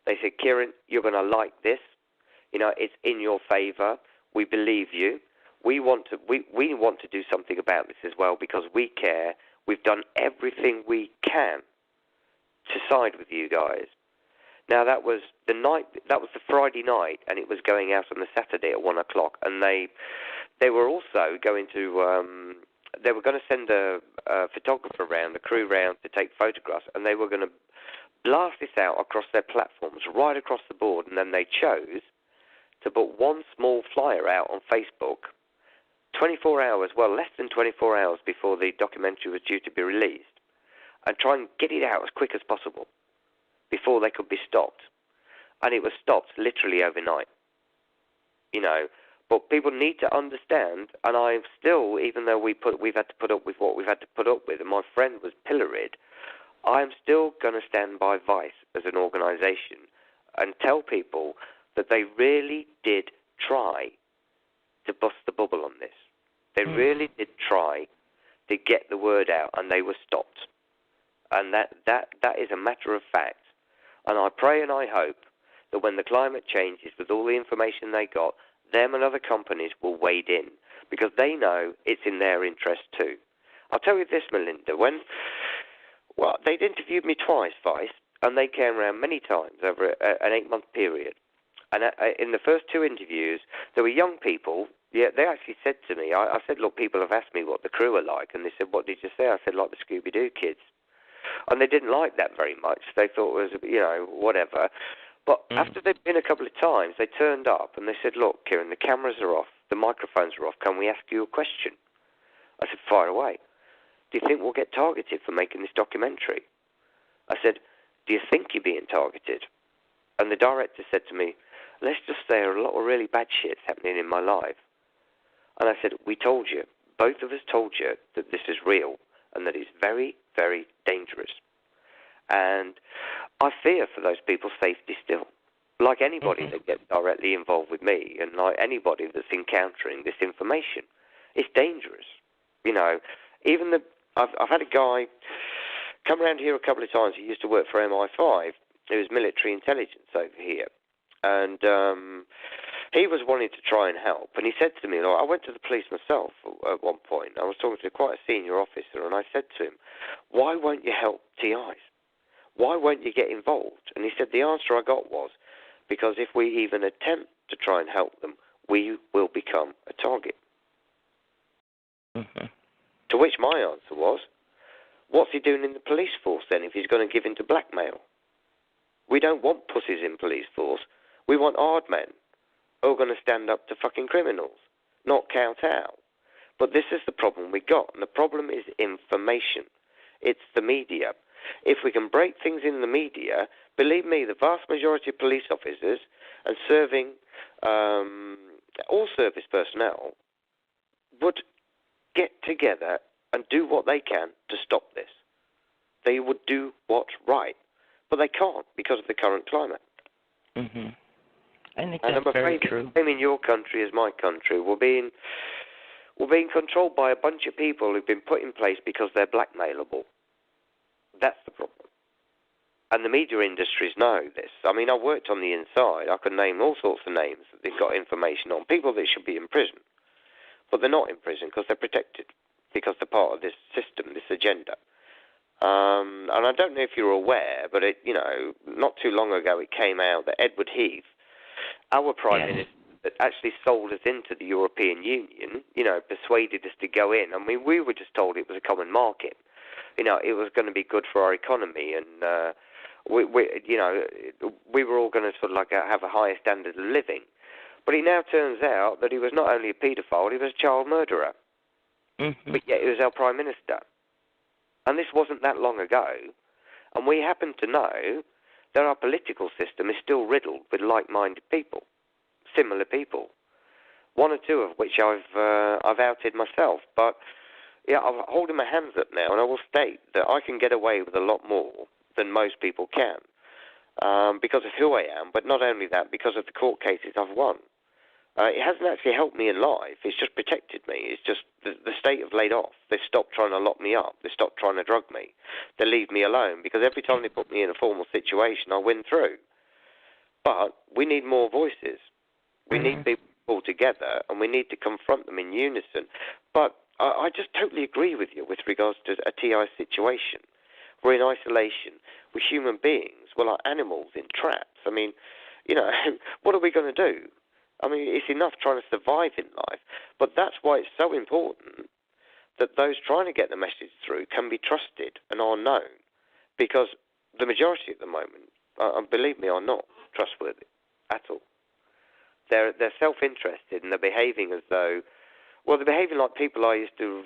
They said, Kieron, you're going to like this. You know, it's in your favor. We believe you. We want to do something about this as well because we care. We've done everything we can to side with you guys. Now that was the Friday night, and it was going out on the Saturday at 1 o'clock. And they were also going to they were going to send a photographer around, a crew round to take photographs, and they were going to blast this out across their platforms, right across the board. And then they chose to put one small flyer out on Facebook 24 hours, well, less than 24 hours before the documentary was due to be released, and try and get it out as quick as possible before they could be stopped. And it was stopped literally overnight. You know, but people need to understand, and I'm still, even though we've had to put up with what we've had to put up with, and my friend was pilloried, I'm still going to stand by Vice as an organization and tell people that they really did try to bust the bubble on this. They really did try to get the word out, and they were stopped. And that is a matter of fact. And I pray and I hope that when the climate changes, with all the information they got, them and other companies will wade in, because they know it's in their interest too. I'll tell you this, Melinda, when Well, they'd interviewed me twice, Vice, and they came around many times over an 8-month period. And in the first 2 interviews, there were young people. Yeah, they actually said to me, I said, look, people have asked me what the crew are like. And they said, what did you say? I said, like the Scooby-Doo kids. And they didn't like that very much. They thought it was, whatever. But after they'd been a couple of times, they turned up and they said, look, Kieron, the cameras are off, the microphones are off. Can we ask you a question? I said, fire away. Do you think we'll get targeted for making this documentary? I said, do you think you're being targeted? And the director said to me, let's just say there are a lot of really bad shits happening in my life. And I said, we told you, both of us told you that this is real and that it's very, very dangerous. And I fear for those people's safety still. Like anybody that gets directly involved with me and like anybody that's encountering this information, it's dangerous. Even I've had a guy come around here a couple of times. He used to work for MI5. It was military intelligence over here. And he was wanting to try and help. And he said to me, I went to the police myself at one point. I was talking to quite a senior officer, and I said to him, why won't you help TIs? Why won't you get involved? And he said the answer I got was, because if we even attempt to try and help them, we will become a target. To which my answer was, what's he doing in the police force then if he's going to give in to blackmail? We don't want pussies in police force. We want hard men who are going to stand up to fucking criminals, not kowtow. But this is the problem we got, and the problem is information. It's the media. If we can break things in the media, believe me, the vast majority of police officers and serving all service personnel would get together and do what they can to stop this. They would do what's right, but they can't because of the current climate. I think that's very true. Same in your country as my country. We're being controlled by a bunch of people who've been put in place because they're blackmailable. That's the problem. And the media industries know this. I mean, I worked on the inside. I could name all sorts of names that they've got information on. People that should be in prison. But they're not in prison because they're protected. Because they're part of this system, this agenda. And I don't know if you're aware, but not too long ago it came out that Edward Heath, our Prime Minister, that actually sold us into the European Union, persuaded us to go in. I mean, we were just told it was a common market. It was going to be good for our economy, and we were all going to sort of like have a higher standard of living. But it now turns out that he was not only a paedophile, he was a child murderer. But yet he was our Prime Minister. And this wasn't that long ago. And we happen to know that our political system is still riddled with like-minded people, similar people. One or two of which I've outed myself. But yeah, I'm holding my hands up now, and I will state that I can get away with a lot more than most people can because of who I am, but not only that, because of the court cases I've won. It hasn't actually helped me in life. It's just protected me. It's just the state have laid off. They stopped trying to lock me up. They stopped trying to drug me. They leave me alone because every time they put me in a formal situation, I win through. But we need more voices. We need people all together, and we need to confront them in unison. But I just totally agree with you with regards to a TI situation. We're in isolation. We're human beings. We're like animals in traps. I mean, what are we going to do? I mean, it's enough trying to survive in life, but that's why it's so important that those trying to get the message through can be trusted and are known, because the majority at the moment, believe me, are not trustworthy at all. They're self-interested, and they're behaving as though, they're behaving like people I used to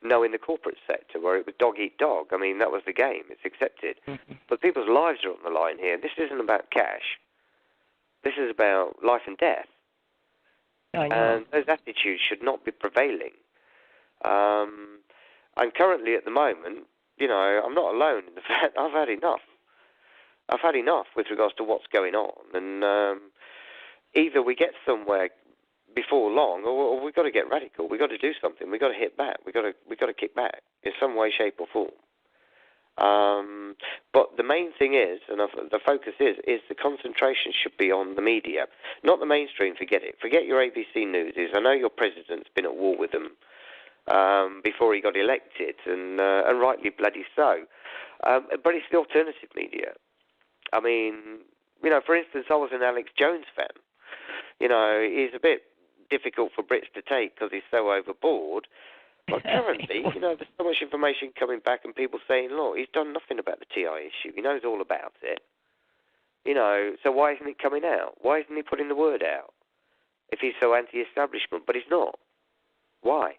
know in the corporate sector, where it was dog eat dog. I mean, that was the game. It's accepted. But people's lives are on the line here. This isn't about cash. This is about life and death. I know. And those attitudes should not be prevailing. And currently, at the moment, I'm not alone in the fact I've had enough. I've had enough with regards to what's going on. And either we get somewhere before long, or we've got to get radical. We've got to do something. We've got to hit back. We've got to kick back in some way, shape, or form. But the main thing is, and the focus is the concentration should be on the media, not the mainstream. Forget it. Forget your ABC News. I know your president's been at war with them before he got elected, and rightly bloody so. But it's the alternative media. I mean, for instance, I was an Alex Jones fan. He's a bit difficult for Brits to take because he's so overboard. But currently, there's so much information coming back and people saying, look, he's done nothing about the TI issue. He knows all about it. So why isn't it coming out? Why isn't he putting the word out? If he's so anti-establishment, but he's not. Why?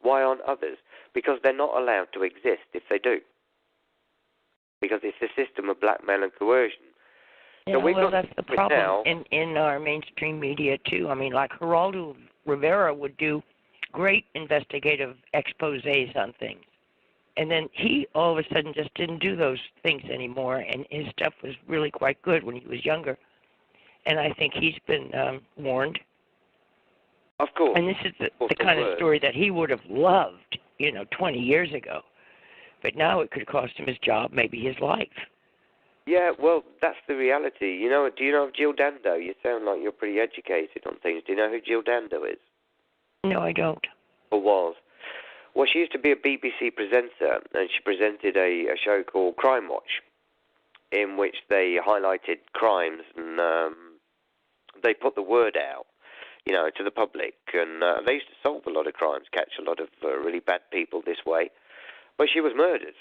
Why aren't others? Because they're not allowed to exist if they do. Because it's a system of blackmail and coercion. Yeah, so well, that's the problem in our mainstream media, too. I mean, like Geraldo Rivera would do great investigative exposés on things. And then he all of a sudden just didn't do those things anymore, and his stuff was really quite good when he was younger. And I think he's been warned. Of course. And this is the kind of story that he would have loved, 20 years ago. But now it could cost him his job, maybe his life. Yeah, well, that's the reality. Do you know of Jill Dando? You sound like you're pretty educated on things. Do you know who Jill Dando is? No, I don't. Or was? Well, she used to be a BBC presenter, and she presented a show called Crime Watch, in which they highlighted crimes and they put the word out, to the public. And they used to solve a lot of crimes, catch a lot of really bad people this way. But she was murdered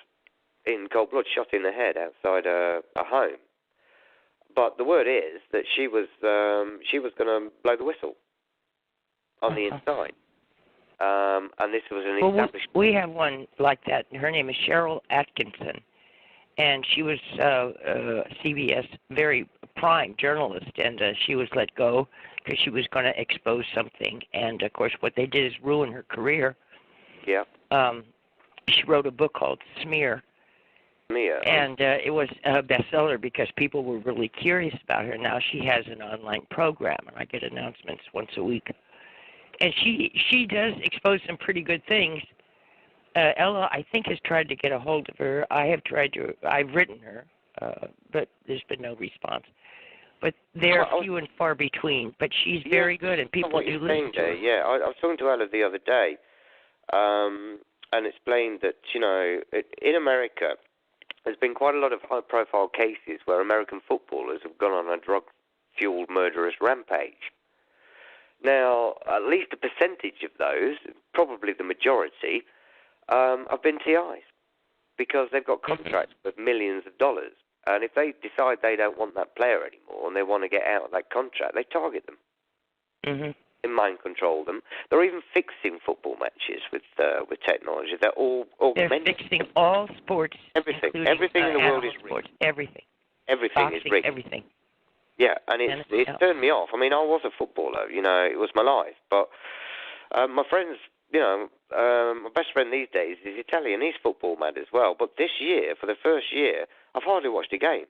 in cold blood, shot in the head outside a home. But the word is that she was going to blow the whistle on the inside. And this was an established... We have one like that. Her name is Cheryl Atkinson, and she was CBS very prime journalist, and she was let go because she was going to expose something. And, of course, what they did is ruin her career. Yeah. She wrote a book called Smear. And it was a bestseller because people were really curious about her. Now she has an online program, and I get announcements once a week. And she does expose some pretty good things. Ella, I think, has tried to get a hold of her. I've written her, but there's been no response. But they're few and far between. But she's very good, and people do listen to her. Yeah, I was talking to Ella the other day, and explained that, in America, there's been quite a lot of high-profile cases where American footballers have gone on a drug-fueled murderous rampage. Now, at least a percentage of those, probably the majority, have been TIs because they've got contracts with millions of dollars. And if they decide they don't want that player anymore and they want to get out of that contract, they target them. Mm-hmm. They mind control them. They're even fixing football matches with technology. They're all augmented. They're fixing all sports. Everything in the world is rigged. Everything. Everything Boxing, is rigged. Everything. Yeah, and it's turned me off. I mean, I was a footballer, it was my life. But my friends, my best friend these days is Italian. He's football mad as well. But this year, for the first year, I've hardly watched a game.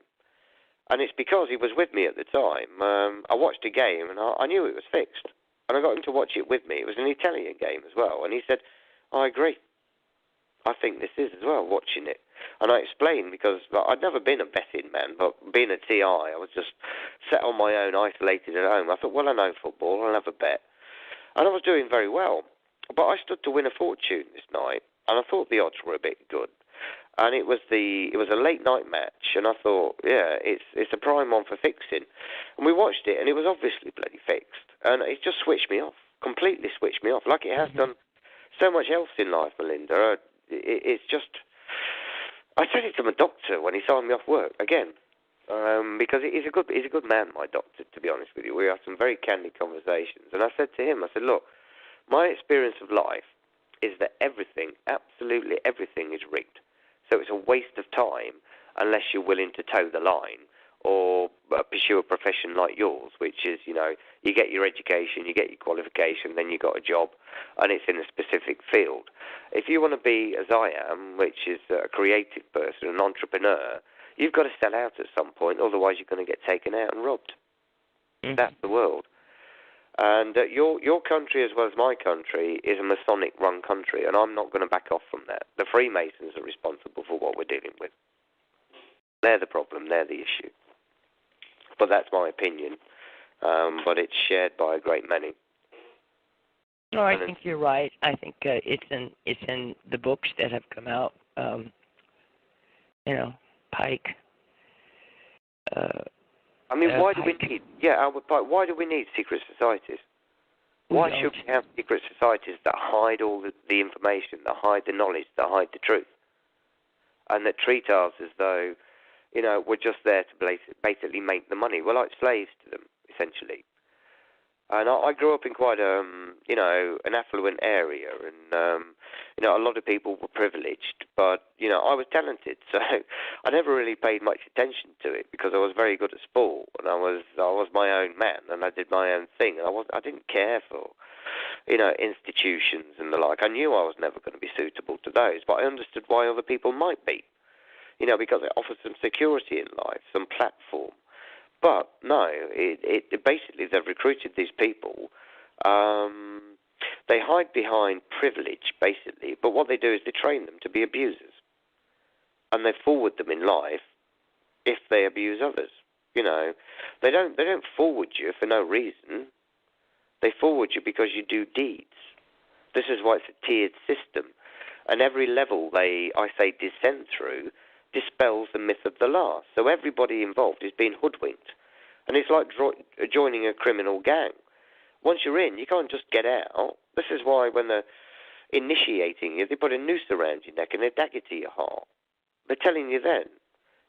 And it's because he was with me at the time. I watched a game, and I knew it was fixed. And I got him to watch it with me. It was an Italian game as well. And he said, I agree. I think this is as well, watching it. And I explained because I'd never been a betting man, but being a TI, I was just sat on my own, isolated at home. I thought, well, I know football, I'll have a bet. And I was doing very well. But I stood to win a fortune this night, and I thought the odds were a bit good. And it was a late night match, and I thought, yeah, it's a prime one for fixing. And we watched it, and it was obviously bloody fixed. And it just switched me off, completely switched me off, like it has done so much else in life, Melinda. It's just... I said it to my doctor when he signed me off work again, because he's a good man, my doctor. To be honest with you, we had some very candid conversations, and I said to him, I said, look, my experience of life is that everything, absolutely everything, is rigged. So it's a waste of time unless you're willing to toe the line or pursue a profession like yours, which is, you get your education, you get your qualification, then you got a job, and it's in a specific field. If you want to be, as I am, which is a creative person, an entrepreneur, you've got to sell out at some point, otherwise you're going to get taken out and robbed. Mm-hmm. That's the world. And your country, as well as my country, is a Masonic-run country, and I'm not going to back off from that. The Freemasons are responsible for what we're dealing with. They're the problem. They're the issue. But that's my opinion. But it's shared by a great many. No, I think you're right. I think it's in the books that have come out. Pike. I mean, why do we Pike. need? Yeah, Albert Pike. Why do we need secret societies? Why should we have secret societies that hide all the information, that hide the knowledge, that hide the truth, and that treat us as though, we're just there to basically make the money? We're like slaves to them, essentially. And I grew up in quite an affluent area, and a lot of people were privileged, but I was talented, so I never really paid much attention to it because I was very good at sport, and I was my own man, and I did my own thing, and I didn't care for institutions and the like. I knew I was never going to be suitable to those, but I understood why other people might be, because it offers some security in life, some platform. But no, it basically they've recruited these people. They hide behind privilege, basically. But what they do is they train them to be abusers, and they forward them in life if they abuse others. They don't forward you for no reason. They forward you because you do deeds. This is why it's a tiered system, and every level they descend through dispels the myth of the last. So everybody involved is being hoodwinked. And it's like joining a criminal gang. Once you're in, you can't just get out. This is why when they're initiating you, they put a noose around your neck and a dagger to your heart. They're telling you then,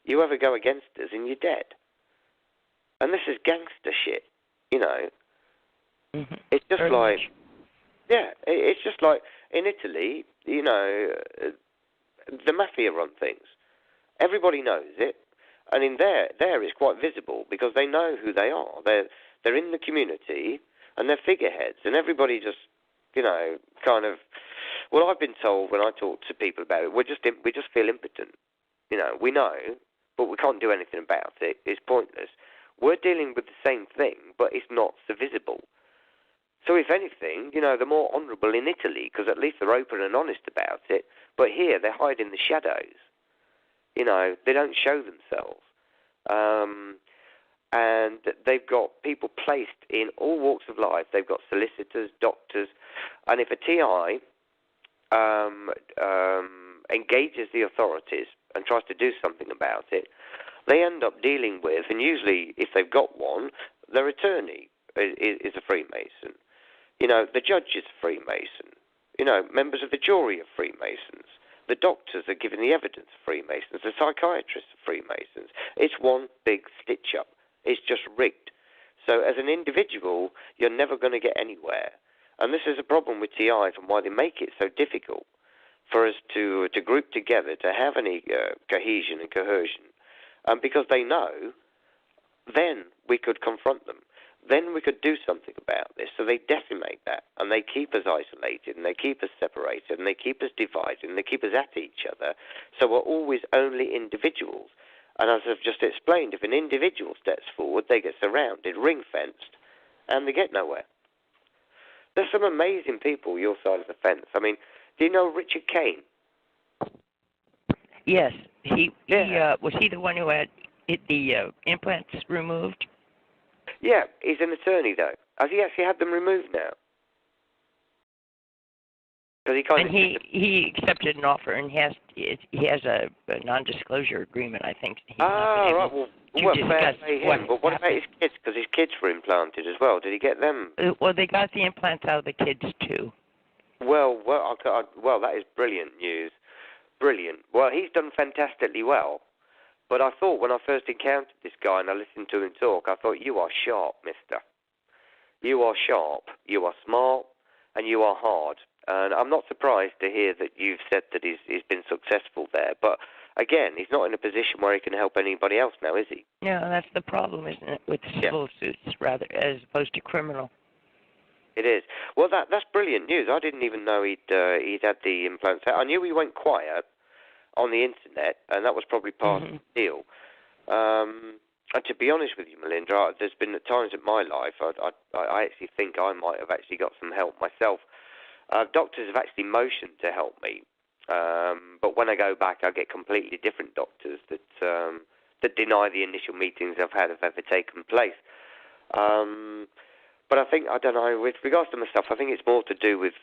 you ever go against us and you're dead. And this is gangster shit, Mm-hmm. It's just Very like, much. yeah, it's just like in Italy, the mafia run things. Everybody knows it, and in there it's quite visible because they know who they are. They're in the community and they're figureheads, and everybody just kind of. Well, I've been told when I talk to people about it, we just feel impotent. We know, but we can't do anything about it. It's pointless. We're dealing with the same thing, but it's not so visible. So if anything, they're more honourable in Italy because at least they're open and honest about it. But here they hide in the shadows. They don't show themselves. And they've got people placed in all walks of life. They've got solicitors, doctors, and if a TI engages the authorities and tries to do something about it, they end up dealing with, and usually if they've got one, their attorney is a Freemason. The judge is a Freemason. Members of the jury are Freemasons. The doctors are giving the evidence of Freemasons. The psychiatrists are Freemasons. It's one big stitch-up. It's just rigged. So as an individual, you're never going to get anywhere. And this is a problem with TIs and why they make it so difficult for us to group together, to have any cohesion and coercion. Because they know then we could confront them. Then we could do something about this. So they decimate that, and they keep us isolated, and they keep us separated, and they keep us divided, and they keep us at each other. So we're always only individuals. And as I've just explained, if an individual steps forward, they get surrounded, ring-fenced, and they get nowhere. There's some amazing people your side of the fence. I mean, do you know Richard Kane? Yes. Was he the one who had the implants removed? Yeah, he's an attorney, though. Has he actually had them removed now? And he accepted an offer, and he has a non-disclosure agreement, I think. He's not right. Well, fair play him. But what about his kids? Because his kids were implanted as well. Did he get them? Well, they got the implants out of the kids, too. Well, that is brilliant news. Brilliant. Well, he's done fantastically well. But I thought when I first encountered this guy and I listened to him talk, I thought, you are sharp, mister. You are sharp, you are smart, and you are hard. And I'm not surprised to hear that you've said that he's been successful there. But again, he's not in a position where he can help anybody else now, is he? No, that's the problem, isn't it, with civil suits rather as opposed to criminal. It is. Well, that's brilliant news. I didn't even know he'd had the implants out. I knew he went quiet on the internet, and that was probably part of the deal. And to be honest with you, Melinda, there's been times in my life I actually think I might have actually got some help myself. Doctors have actually motioned to help me, but when I go back, I get completely different doctors that deny the initial meetings I've had have ever taken place. But I think, I don't know, with regards to myself, I think it's more to do with,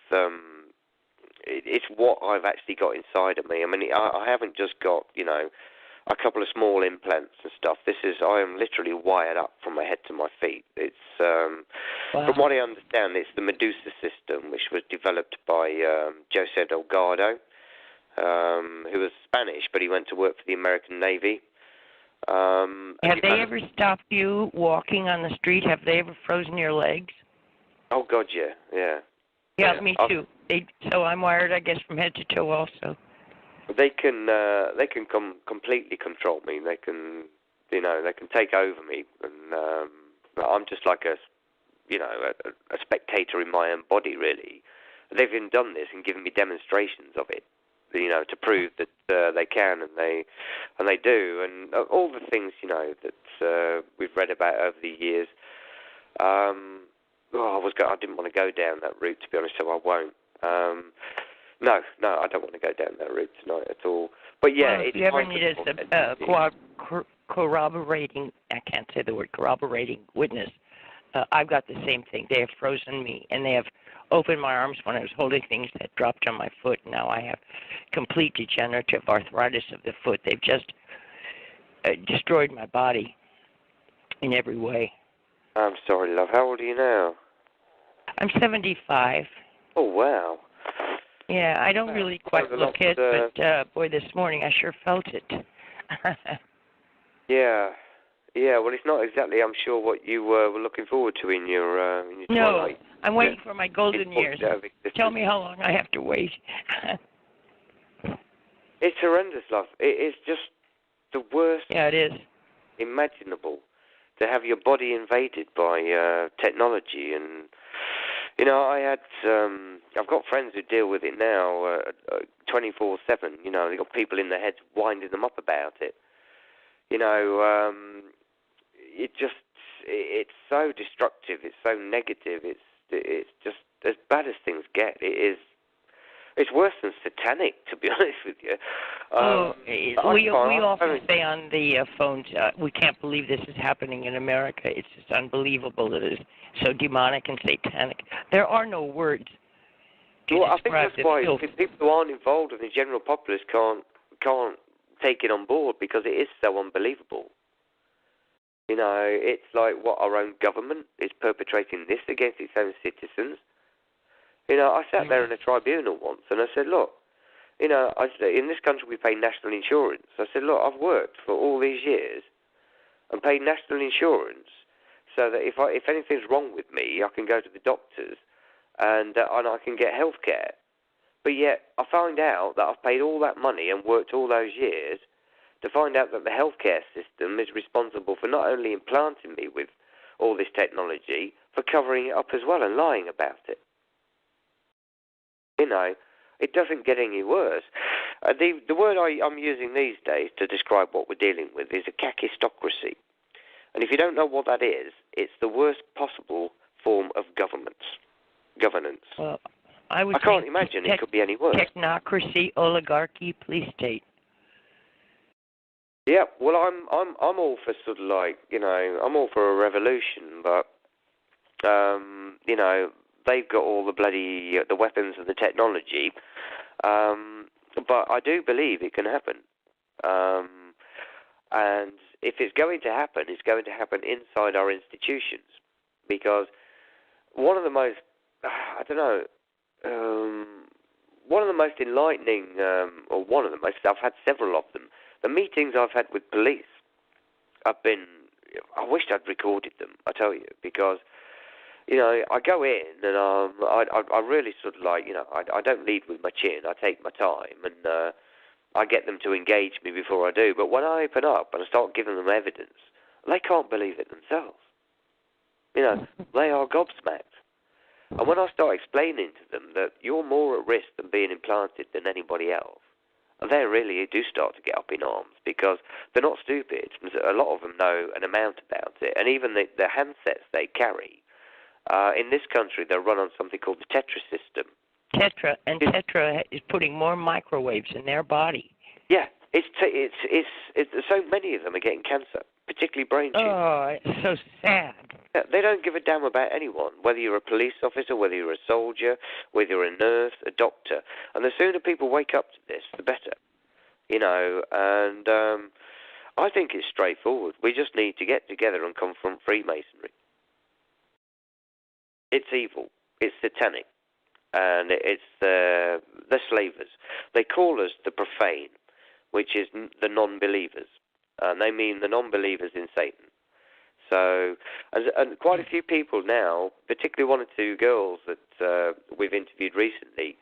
it's what I've actually got inside of me. I mean, I haven't just got, you know, a couple of small implants and stuff. I am literally wired up from my head to my feet. It's, Wow. from what I understand, it's the Medusa system, which was developed by Jose Delgado, who was Spanish, but he went to work for the American Navy. Have they ever stopped you walking on the street? Have they ever frozen your legs? Oh, God, yeah, yeah. Yeah, me too. So I'm wired, I guess, from head to toe also. They can completely control me. They can, you know, they can take over me, and I'm just like a spectator in my own body, really. They've even done this and given me demonstrations of it, you know, to prove that they can, and they do, and all the things, you know, that we've read about over the years. I didn't want to go down that route, to be honest, so I won't. No, I don't want to go down that route tonight at all. But yeah, well, if you ever need a corroborating, I can't say the word corroborating witness, I've got the same thing. They have frozen me, and they have opened my arms when I was holding things that dropped on my foot. Now I have complete degenerative arthritis of the foot. They've just destroyed my body in every way. I'm sorry, love. How old are you now? I'm 75. Oh, wow. Yeah, I don't really quite look it, but boy, this morning I sure felt it. Yeah. Well, it's not exactly, I'm sure, what you were looking forward to in your twilight. No, I'm waiting for my golden years. Tell me how long I have to wait. It's horrendous, love. It is just the worst. Yeah, it is. Imaginable to have your body invaded by technology. And you know, I've got friends who deal with it now 24/7. You know, they've got people in their heads winding them up about it. You know, it's so destructive. It's so negative. It's just as bad as things get. It's worse than satanic, to be honest with you. We often say on the phones, we can't believe this is happening in America. It's just unbelievable that it is so demonic and satanic. There are no words to describe I think that's why people who aren't involved in the general populace can't take it on board, because it is so unbelievable. You know, it's like what our own government is perpetrating this against its own citizens. You know, I sat there in a tribunal once and I said, look, you know, in this country we pay national insurance. I said, look, I've worked for all these years and paid national insurance so that if anything's wrong with me, I can go to the doctors and I can get health care. But yet I find out that I've paid all that money and worked all those years to find out that the healthcare system is responsible for not only implanting me with all this technology, for covering it up as well and lying about it. You know, it doesn't get any worse. The word I'm using these days to describe what we're dealing with is a kakistocracy. And if you don't know what that is, it's the worst possible form of governance. Well, I can't imagine it could be any worse. Technocracy, oligarchy, police state. Yeah, well, I'm all for sort of like, you know, I'm all for a revolution, but you know, they've got all the bloody the weapons and the technology, but I do believe it can happen. And if it's going to happen, it's going to happen inside our institutions, because one of the most, one of the most enlightening, I've had several of them. The meetings I've had with police have been, I wished I'd recorded them, I tell you, because, you know, I go in and I really sort of like, you know, I don't lead with my chin. I take my time and I get them to engage me before I do. But when I open up and I start giving them evidence, they can't believe it themselves. You know, they are gobsmacked. And when I start explaining to them that you're more at risk than being implanted than anybody else, they really do start to get up in arms, because they're not stupid. A lot of them know an amount about it. And even the handsets they carry, in this country, they're run on something called the Tetra system. Tetra is putting more microwaves in their body. Yeah, it's so many of them are getting cancer, particularly brain tumors. Oh, it's so sad. They don't give a damn about anyone, whether you're a police officer, whether you're a soldier, whether you're a nurse, a doctor. And the sooner people wake up to this, the better. You know, and I think it's straightforward. We just need to get together and confront Freemasonry. It's evil. It's satanic. And it's the slavers. They call us the profane, which is the non-believers. And they mean the non-believers in Satan. So, and quite a few people now, particularly one or two girls that we've interviewed recently,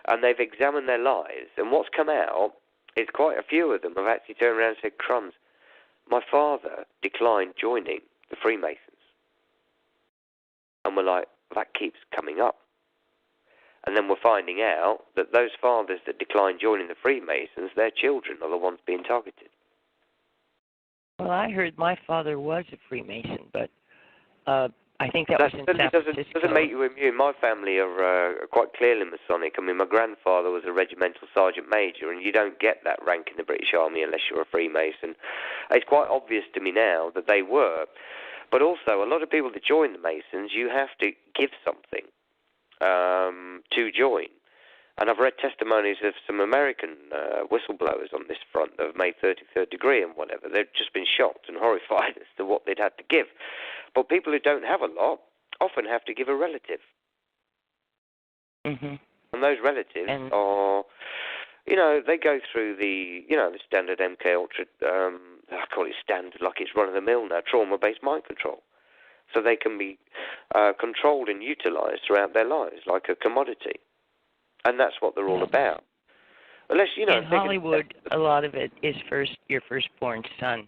and they've examined their lives, and what's come out is quite a few of them have actually turned around and said, crumbs, my father declined joining the Freemasons. And we're like, that keeps coming up. And then we're finding out that those fathers that declined joining the Freemasons, their children are the ones being targeted. Well, I heard my father was a Freemason, but I think that was in San Francisco. Doesn't make you immune. My family are quite clearly Masonic. I mean, my grandfather was a regimental sergeant major, and you don't get that rank in the British Army unless you're a Freemason. It's quite obvious to me now that they were. But also, a lot of people that join the Masons, you have to give something to join. And I've read testimonies of some American whistleblowers on this front that have made 33rd degree and whatever. They've just been shocked and horrified as to what they'd had to give. But people who don't have a lot often have to give a relative. Mm-hmm. And those relatives are, you know, they go through the standard MK Ultra, I call it standard like it's run-of-the-mill now, trauma-based mind control. So they can be controlled and utilized throughout their lives like a commodity. And that's what they're all about. Unless, you know, in Hollywood, a lot of it is your firstborn son.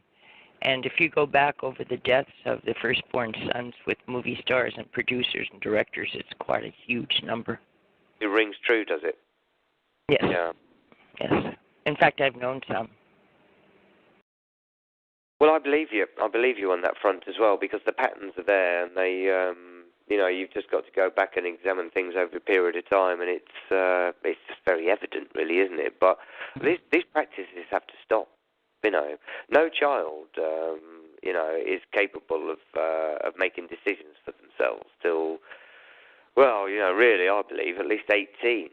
And if you go back over the deaths of the firstborn sons with movie stars and producers and directors, it's quite a huge number. It rings true, does it? Yes. Yeah. Yes. In fact, I've known some. Well, I believe you. I believe you on that front as well, because the patterns are there, and they, you know, you've just got to go back and examine things over a period of time, and it's just very evident, really, isn't it? But these practices have to stop. You know, no child, you know, is capable of making decisions for themselves till, well, you know, really, I believe at least 18.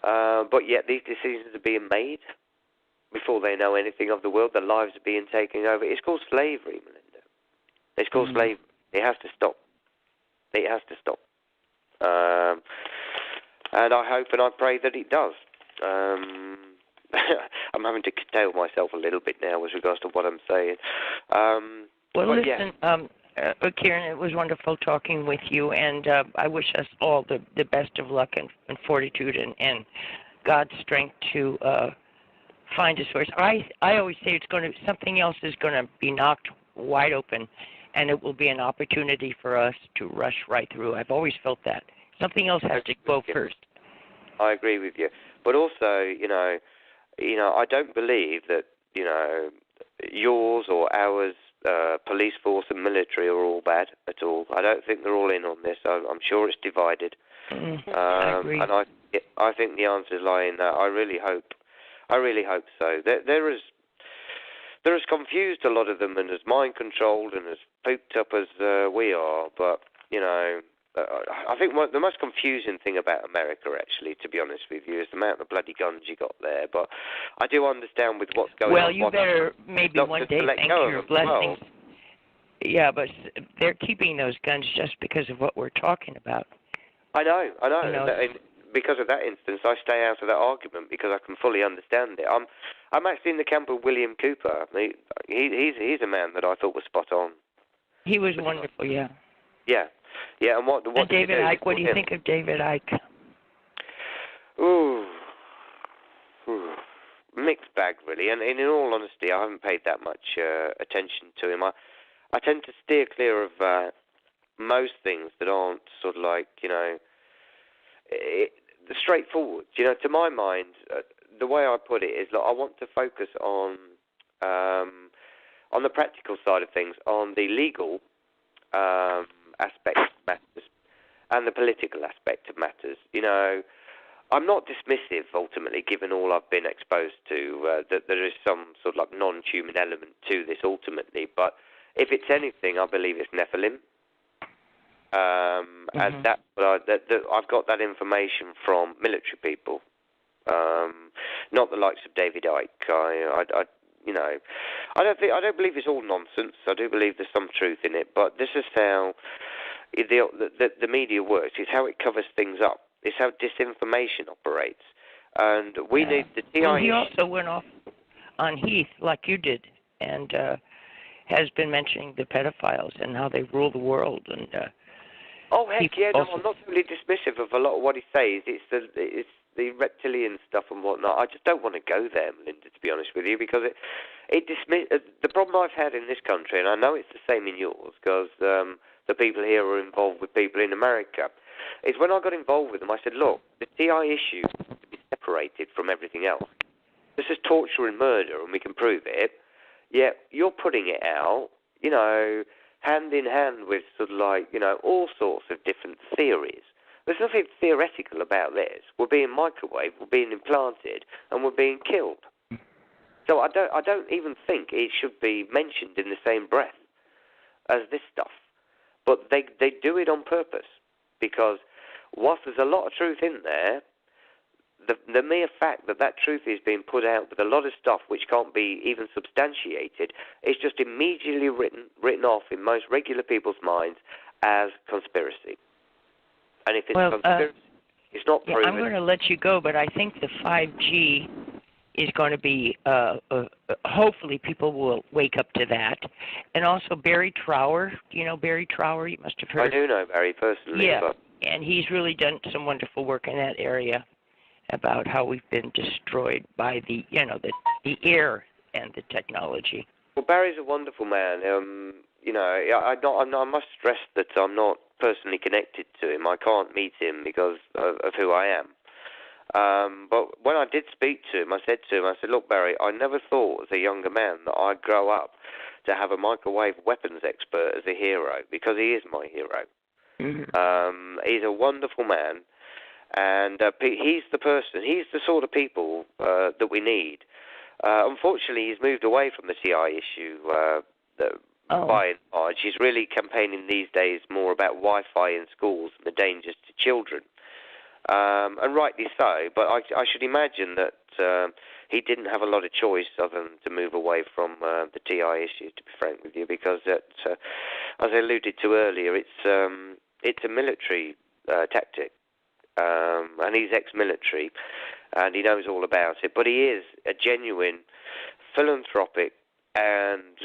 But yet these decisions are being made before they know anything of the world. Their lives are being taken over. It's called slavery, Melinda. It's called slavery. It has to stop. It has to stop. And I hope and I pray that it does. I'm having to curtail myself a little bit now with regards to what I'm saying. Well, listen, Kieron, it was wonderful talking with you, and I wish us all the best of luck and fortitude and God's strength to find a source. I always say something else is going to be knocked wide open, and it will be an opportunity for us to rush right through. I've always felt that. Something else has to go first. I agree with you. But also, you know, I don't believe that, you know, yours or ours, police force and military are all bad at all. I don't think they're all in on this. I'm sure it's divided. I agree. And I think the answers lie in that. I really hope so. They're as confused, a lot of them, and as mind-controlled and as pooped up as we are. But, you know, I think the most confusing thing about America, actually, to be honest with you, is the amount of bloody guns you got there. But I do understand with what's going on. Well, you better maybe one day thank your blessings. Well. Yeah, but they're keeping those guns just because of what we're talking about. I know. You know, because of that instance, I stay out of that argument because I can fully understand it. I'm actually in the camp of William Cooper. He's a man that I thought was spot on. He was wonderful, yeah. Yeah. Yeah, and what David Icke, what do you think of David Icke? Ooh. Mixed bag, really. And in all honesty, I haven't paid that much attention to him. I tend to steer clear of most things that aren't sort of like, you know, straightforward. You know, to my mind, the way I put it is that I want to focus on the practical side of things, on the legal aspect of matters and the political aspect of matters. You know, I'm not dismissive, ultimately, given all I've been exposed to, that there is some sort of like non-human element to this, ultimately. But if it's anything, I believe it's Nephilim. As that, I've got that information from military people, not the likes of David Icke. I don't believe it's all nonsense. I do believe there's some truth in it, but this is how the media works. It's how it covers things up. It's how disinformation operates, and we need the TI. Well, he also went off on Heath like you did, and has been mentioning the pedophiles and how they rule the world. And oh heck yeah, no, I'm not totally dismissive of a lot of what he says. It's the reptilian stuff and whatnot. I just don't want to go there, Melinda, to be honest with you, because the problem I've had in this country, and I know it's the same in yours, because the people here are involved with people in America, is when I got involved with them, I said, look, the TI issue is to be separated from everything else. This is torture and murder, and we can prove it. Yet you're putting it out, hand in hand with sort of like, all sorts of different theories. There's nothing theoretical about this. We're being microwaved, we're being implanted, and we're being killed. So I don't even think it should be mentioned in the same breath as this stuff. But they do it on purpose, because whilst there's a lot of truth in there, the mere fact that truth is being put out with a lot of stuff which can't be even substantiated is just immediately written off in most regular people's minds as conspiracy. And if it's conspiracy, it's not proven. I'm going to let you go, but I think the 5G is going to be, hopefully people will wake up to that. And also Barry Trower. Do you know Barry Trower? You must have heard. I do know Barry personally. Yeah, but... and he's really done some wonderful work in that area about how we've been destroyed by the air and the technology. Well, Barry's a wonderful man. I must stress that I'm not personally connected to him. I can't meet him because of who I am. But when I did speak to him, I said, look, Barry, I never thought as a younger man that I'd grow up to have a microwave weapons expert as a hero, because he is my hero. Mm-hmm. He's a wonderful man. And he's the sort of people that we need. Unfortunately, he's moved away from the TI issue by and large. He's really campaigning these days more about Wi-Fi in schools and the dangers to children. And rightly so, but I should imagine that he didn't have a lot of choice other than to move away from the TI issue, to be frank with you, because as I alluded to earlier, it's a military tactic. And he's ex-military, and he knows all about it. But he is a genuine philanthropic, and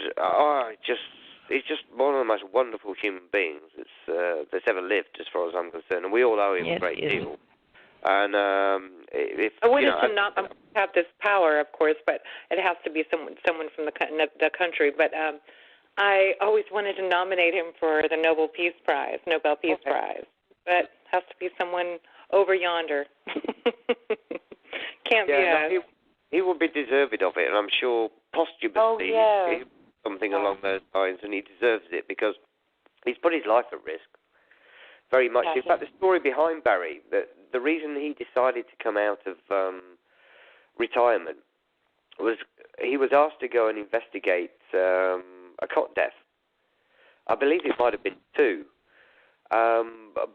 he's just one of the most wonderful human beings that's ever lived, as far as I'm concerned. And we all owe him a great deal. And if I wanted to not have this power, of course, but it has to be someone from the country. But I always wanted to nominate him for the Nobel Peace Prize, but it has to be someone over yonder. Can't be us. No, he will be deserved of it, and I'm sure posthumously he'll something along those lines, and he deserves it because he's put his life at risk very much. In fact, the story behind Barry, the reason he decided to come out of retirement was he was asked to go and investigate a cot death. I believe it might have been 2.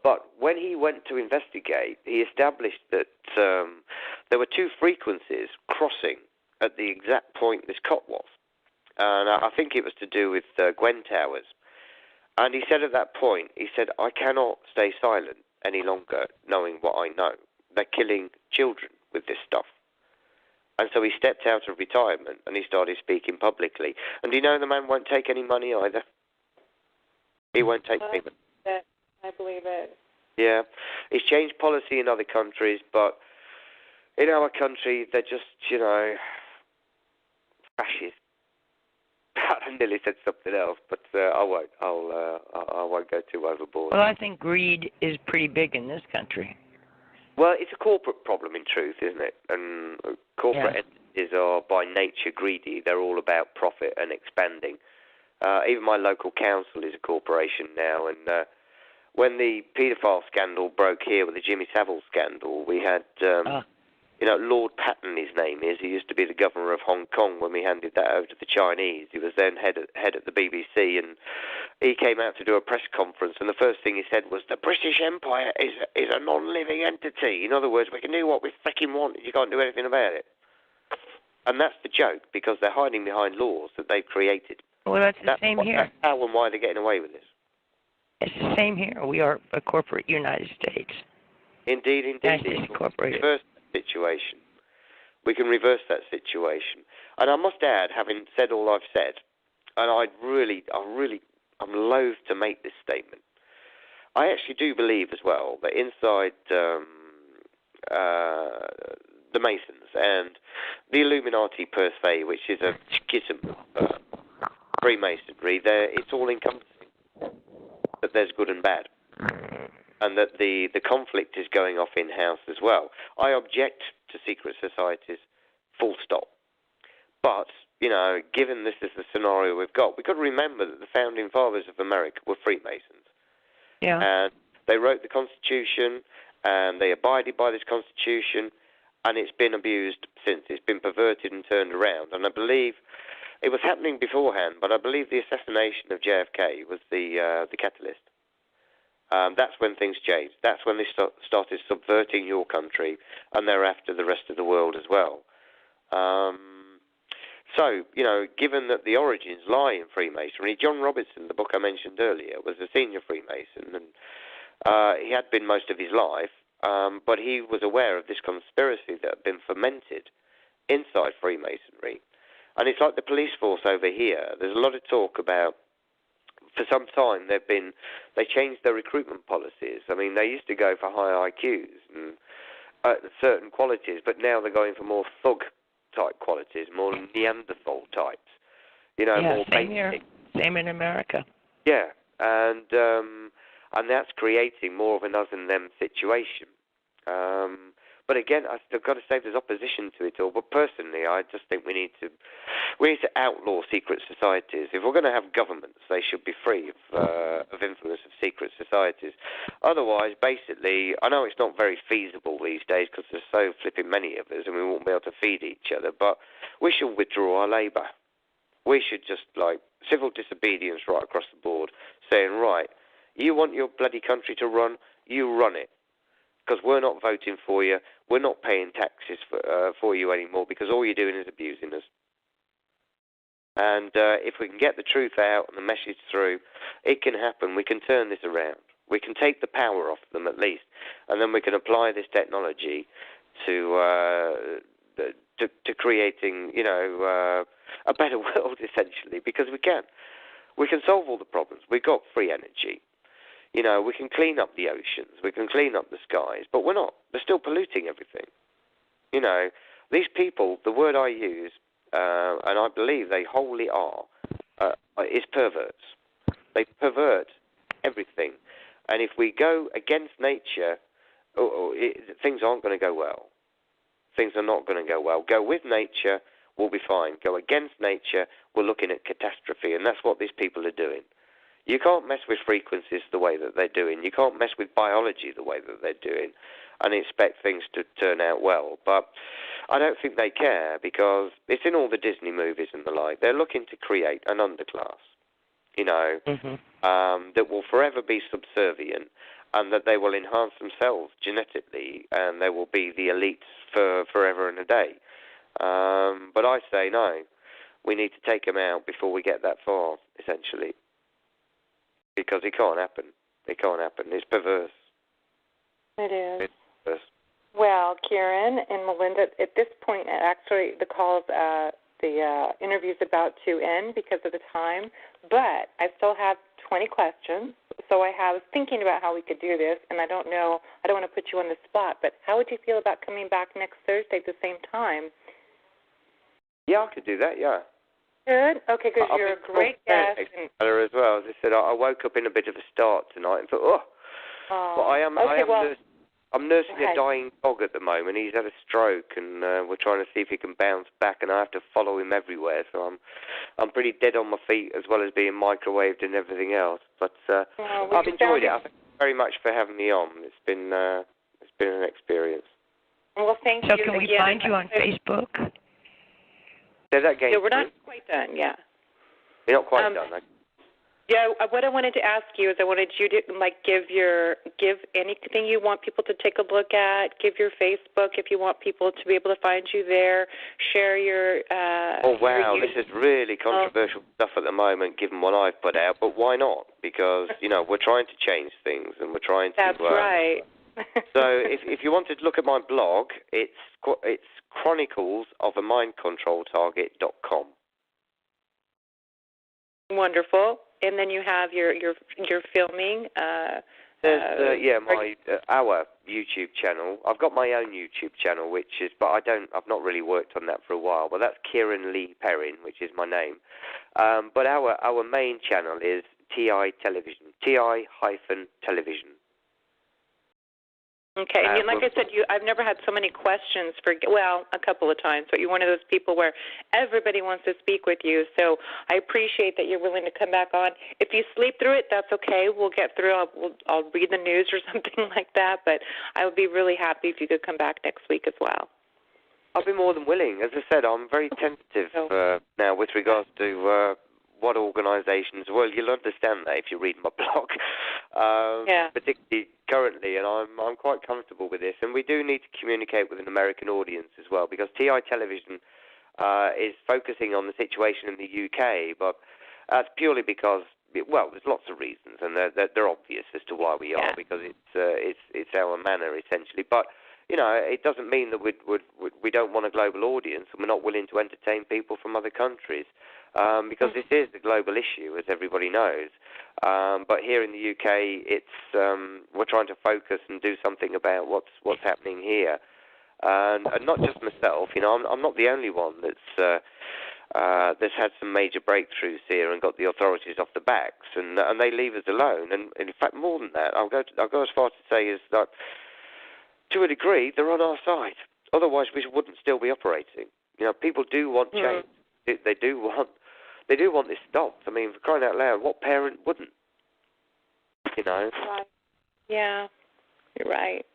But when he went to investigate, he established that there were 2 frequencies crossing at the exact point this cot was. And I think it was to do with Gwen Towers. And he said at that point, I cannot stay silent any longer knowing what I know. They're killing children with this stuff. And so he stepped out of retirement and he started speaking publicly. And do you know the man won't take any money either? He won't take payment. I believe it. Yeah. He's changed policy in other countries, but in our country, they're just, fascist. I nearly said something else, but I won't. I won't go too overboard. Well, I think greed is pretty big in this country. Well, it's a corporate problem in truth, isn't it? And corporate entities are by nature greedy. They're all about profit and expanding. Even my local council is a corporation now, and when the paedophile scandal broke here with the Jimmy Savile scandal, we had Lord Patton, his name is. He used to be the governor of Hong Kong when we handed that over to the Chinese. He was then head at the BBC, and he came out to do a press conference, and the first thing he said was, the British Empire is a non-living entity. In other words, we can do what we freaking want, and you can't do anything about it. And that's the joke, because they're hiding behind laws that they've created. Well, that's the same here. That's how and why they're getting away with this. It's the same here. We are a corporate United States. Indeed. United States Incorporated. Reverse that situation. We can reverse that situation. And I must add, having said all I've said, and I'm loath to make this statement, I actually do believe as well that inside the Masons and the Illuminati per se, which is a schism of Freemasonry, it's all encompassing. That there's good and bad, and that the conflict is going off in-house as well. I object to secret societies, full stop. But, given this is the scenario we've got to remember that the founding fathers of America were Freemasons. Yeah. And they wrote the Constitution, and they abided by this Constitution, and it's been abused since. It's been perverted and turned around. And I believe it was happening beforehand, but I believe the assassination of JFK was the catalyst. That's when things changed. That's when they started subverting your country, and thereafter the rest of the world as well. So, given that the origins lie in Freemasonry, John Robertson, the book I mentioned earlier, was a senior Freemason, and he had been most of his life, but he was aware of this conspiracy that had been fermented inside Freemasonry. And it's like the police force over here. There's a lot of talk about, for some time, they changed their recruitment policies. I mean, they used to go for high IQs and certain qualities, but now they're going for more thug-type qualities, more Neanderthal types. More same basic. here. Same in America. Yeah, and that's creating more of an us and them situation. But again, I've still got to say there's opposition to it all. But personally, I just think we need to outlaw secret societies. If we're going to have governments, they should be free of influence of secret societies. Otherwise, basically, I know it's not very feasible these days because there's so flipping many of us and we won't be able to feed each other. But we should withdraw our labour. We should just, civil disobedience right across the board, saying, right, you want your bloody country to run, you run it. Because we're not voting for you, we're not paying taxes for you anymore, because all you're doing is abusing us. And if we can get the truth out and the message through, it can happen. We can turn this around. We can take the power off them at least, and then we can apply this technology to creating, a better world essentially, because we can. We can solve all the problems. We've got free energy. We can clean up the oceans, we can clean up the skies, but we're not. They're still polluting everything. These people, the word I use, and I believe they wholly are, is perverts. They pervert everything. And if we go against nature, things aren't going to go well. Things are not going to go well. Go with nature, we'll be fine. Go against nature, we're looking at catastrophe, and that's what these people are doing. You can't mess with frequencies the way that they're doing. You can't mess with biology the way that they're doing and expect things to turn out well. But I don't think they care, because it's in all the Disney movies and the like. They're looking to create an underclass, that will forever be subservient, and that they will enhance themselves genetically, and they will be the elites for forever and a day. But I say no. We need to take them out before we get that far, essentially. Because it can't happen. It can't happen. It's perverse. It is. It's perverse. Well, Kieron and Melinda, at this point, actually, the interview's about to end because of the time, but I still have 20 questions. So I was thinking about how we could do this, and I don't want to put you on the spot, but how would you feel about coming back next Thursday at the same time? Yeah, I could do that, yeah. Good. Okay, because you're a great guest. As well. As I said, I woke up in a bit of a start tonight and thought, But I'm nursing a dying dog at the moment. He's had a stroke, and we're trying to see if he can bounce back, and I have to follow him everywhere. So I'm pretty dead on my feet, as well as being microwaved and everything else. But I've enjoyed it. Thank you very much for having me on. It's been an experience. Well, thank So you. can we again. find you on Facebook? Say that again. Yeah, we're not quite done. Yeah. You're not quite done. Yeah, what I wanted to ask you is I wanted you to give anything you want people to take a look at. Give your Facebook if you want people to be able to find you there. Share your. Oh wow, this is really controversial stuff at the moment, given what I've put out. But why not? Because we're trying to change things, and we're trying to. That's right. So if you wanted to look at my blog, it's chroniclesofamindcontroltarget.com. Wonderful. And then you have your filming. Our YouTube channel. I've got my own YouTube channel, but I've not really worked on that for a while. But that's Kieron Lee Perrin, which is my name. But our main channel is TI Television, TI-Television. Okay, and like I said, I've never had so many questions a couple of times, but you're one of those people where everybody wants to speak with you, so I appreciate that you're willing to come back on. If you sleep through it, that's okay. We'll get through. I'll read the news or something like that, but I would be really happy if you could come back next week as well. I'll be more than willing. As I said, I'm very tentative now with regards to what organisations. Well, you'll understand that if you read my blog, particularly currently, and I'm quite comfortable with this. And we do need to communicate with an American audience as well, because TI Television is focusing on the situation in the UK, but that's purely because, there's lots of reasons, and they're obvious as to why we are, because it's our manner essentially, but. It doesn't mean that we don't want a global audience and we're not willing to entertain people from other countries, because this is a global issue, as everybody knows. But here in the UK, we're trying to focus and do something about what's happening here, and not just myself. I'm not the only one that's had some major breakthroughs here and got the authorities off the backs, and they leave us alone. And in fact, more than that, I'll go as far to say is that. To a degree, they're on our side. Otherwise, we wouldn't still be operating. People do want change. They do want this stopped. I mean, for crying out loud, what parent wouldn't? Right. Yeah, you're right.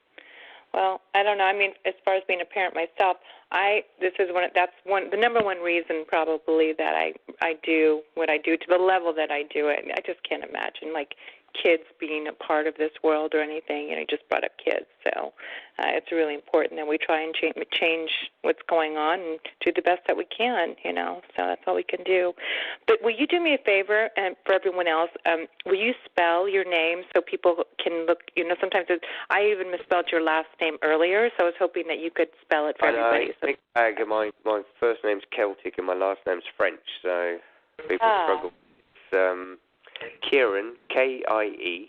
Well, I don't know. I mean, as far as being a parent myself, the number one reason probably that I do what I do to the level that I do it. I just can't imagine kids being a part of this world or anything. You just brought up kids, so it's really important that we try and change what's going on and do the best that we can. So that's all we can do. But will you do me a favor, and for everyone else, will you spell your name so people can look? Sometimes I even misspelled your last name earlier, so I was hoping that you could spell it for everybody. My first name's Celtic and my last name's French, so people struggle. It's Kieron, Kieron,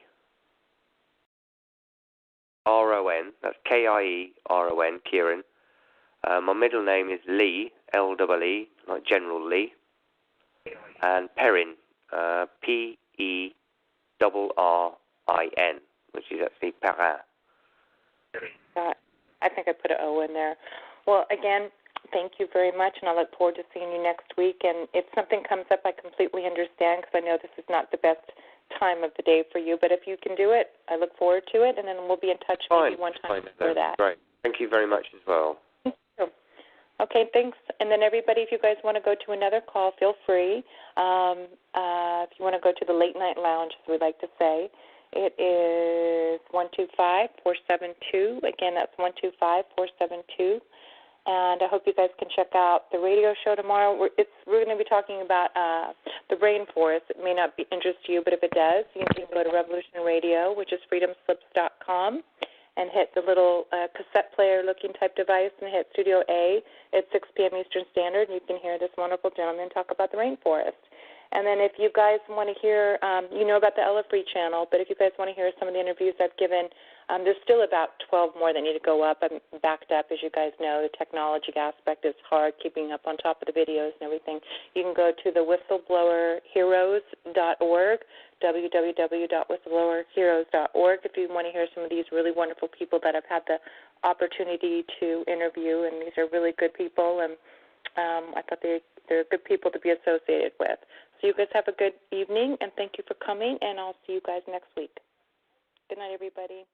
that's Kieron, Kieron. My middle name is Lee, L-E-E, like General Lee, and Perrin, P-E-R-R-I-N, which is actually Perrin. I think I put an O in there. Well, again, thank you very much, and I look forward to seeing you next week. And if something comes up, I completely understand, because I know this is not the best time of the day for you. But if you can do it, I look forward to it, and then we'll be in touch maybe one time for that. Great. Thank you very much as well. Okay, thanks. And then everybody, if you guys want to go to another call, feel free. If you want to go to the Late Night Lounge, as we like to say, it is 125-472. Again, that's 125-472. And I hope you guys can check out the radio show tomorrow. We're going to be talking about the rainforest. It may not interest you, but if it does, you can go to Revolution Radio, which is freedomslips.com, and hit the little cassette player-looking type device and hit Studio A at 6 p.m. Eastern Standard, and you can hear this wonderful gentleman talk about the rainforest. And then if you guys want to hear, you know about the Ella Free channel, but if you guys want to hear some of the interviews I've given, there's still about 12 more that need to go up. I'm backed up, as you guys know. The technology aspect is hard, keeping up on top of the videos and everything. You can go to the whistleblowerheroes.org, www.whistleblowerheroes.org, if you want to hear some of these really wonderful people that I've had the opportunity to interview, and these are really good people, and I thought they're good people to be associated with. So you guys have a good evening, and thank you for coming, and I'll see you guys next week. Good night, everybody.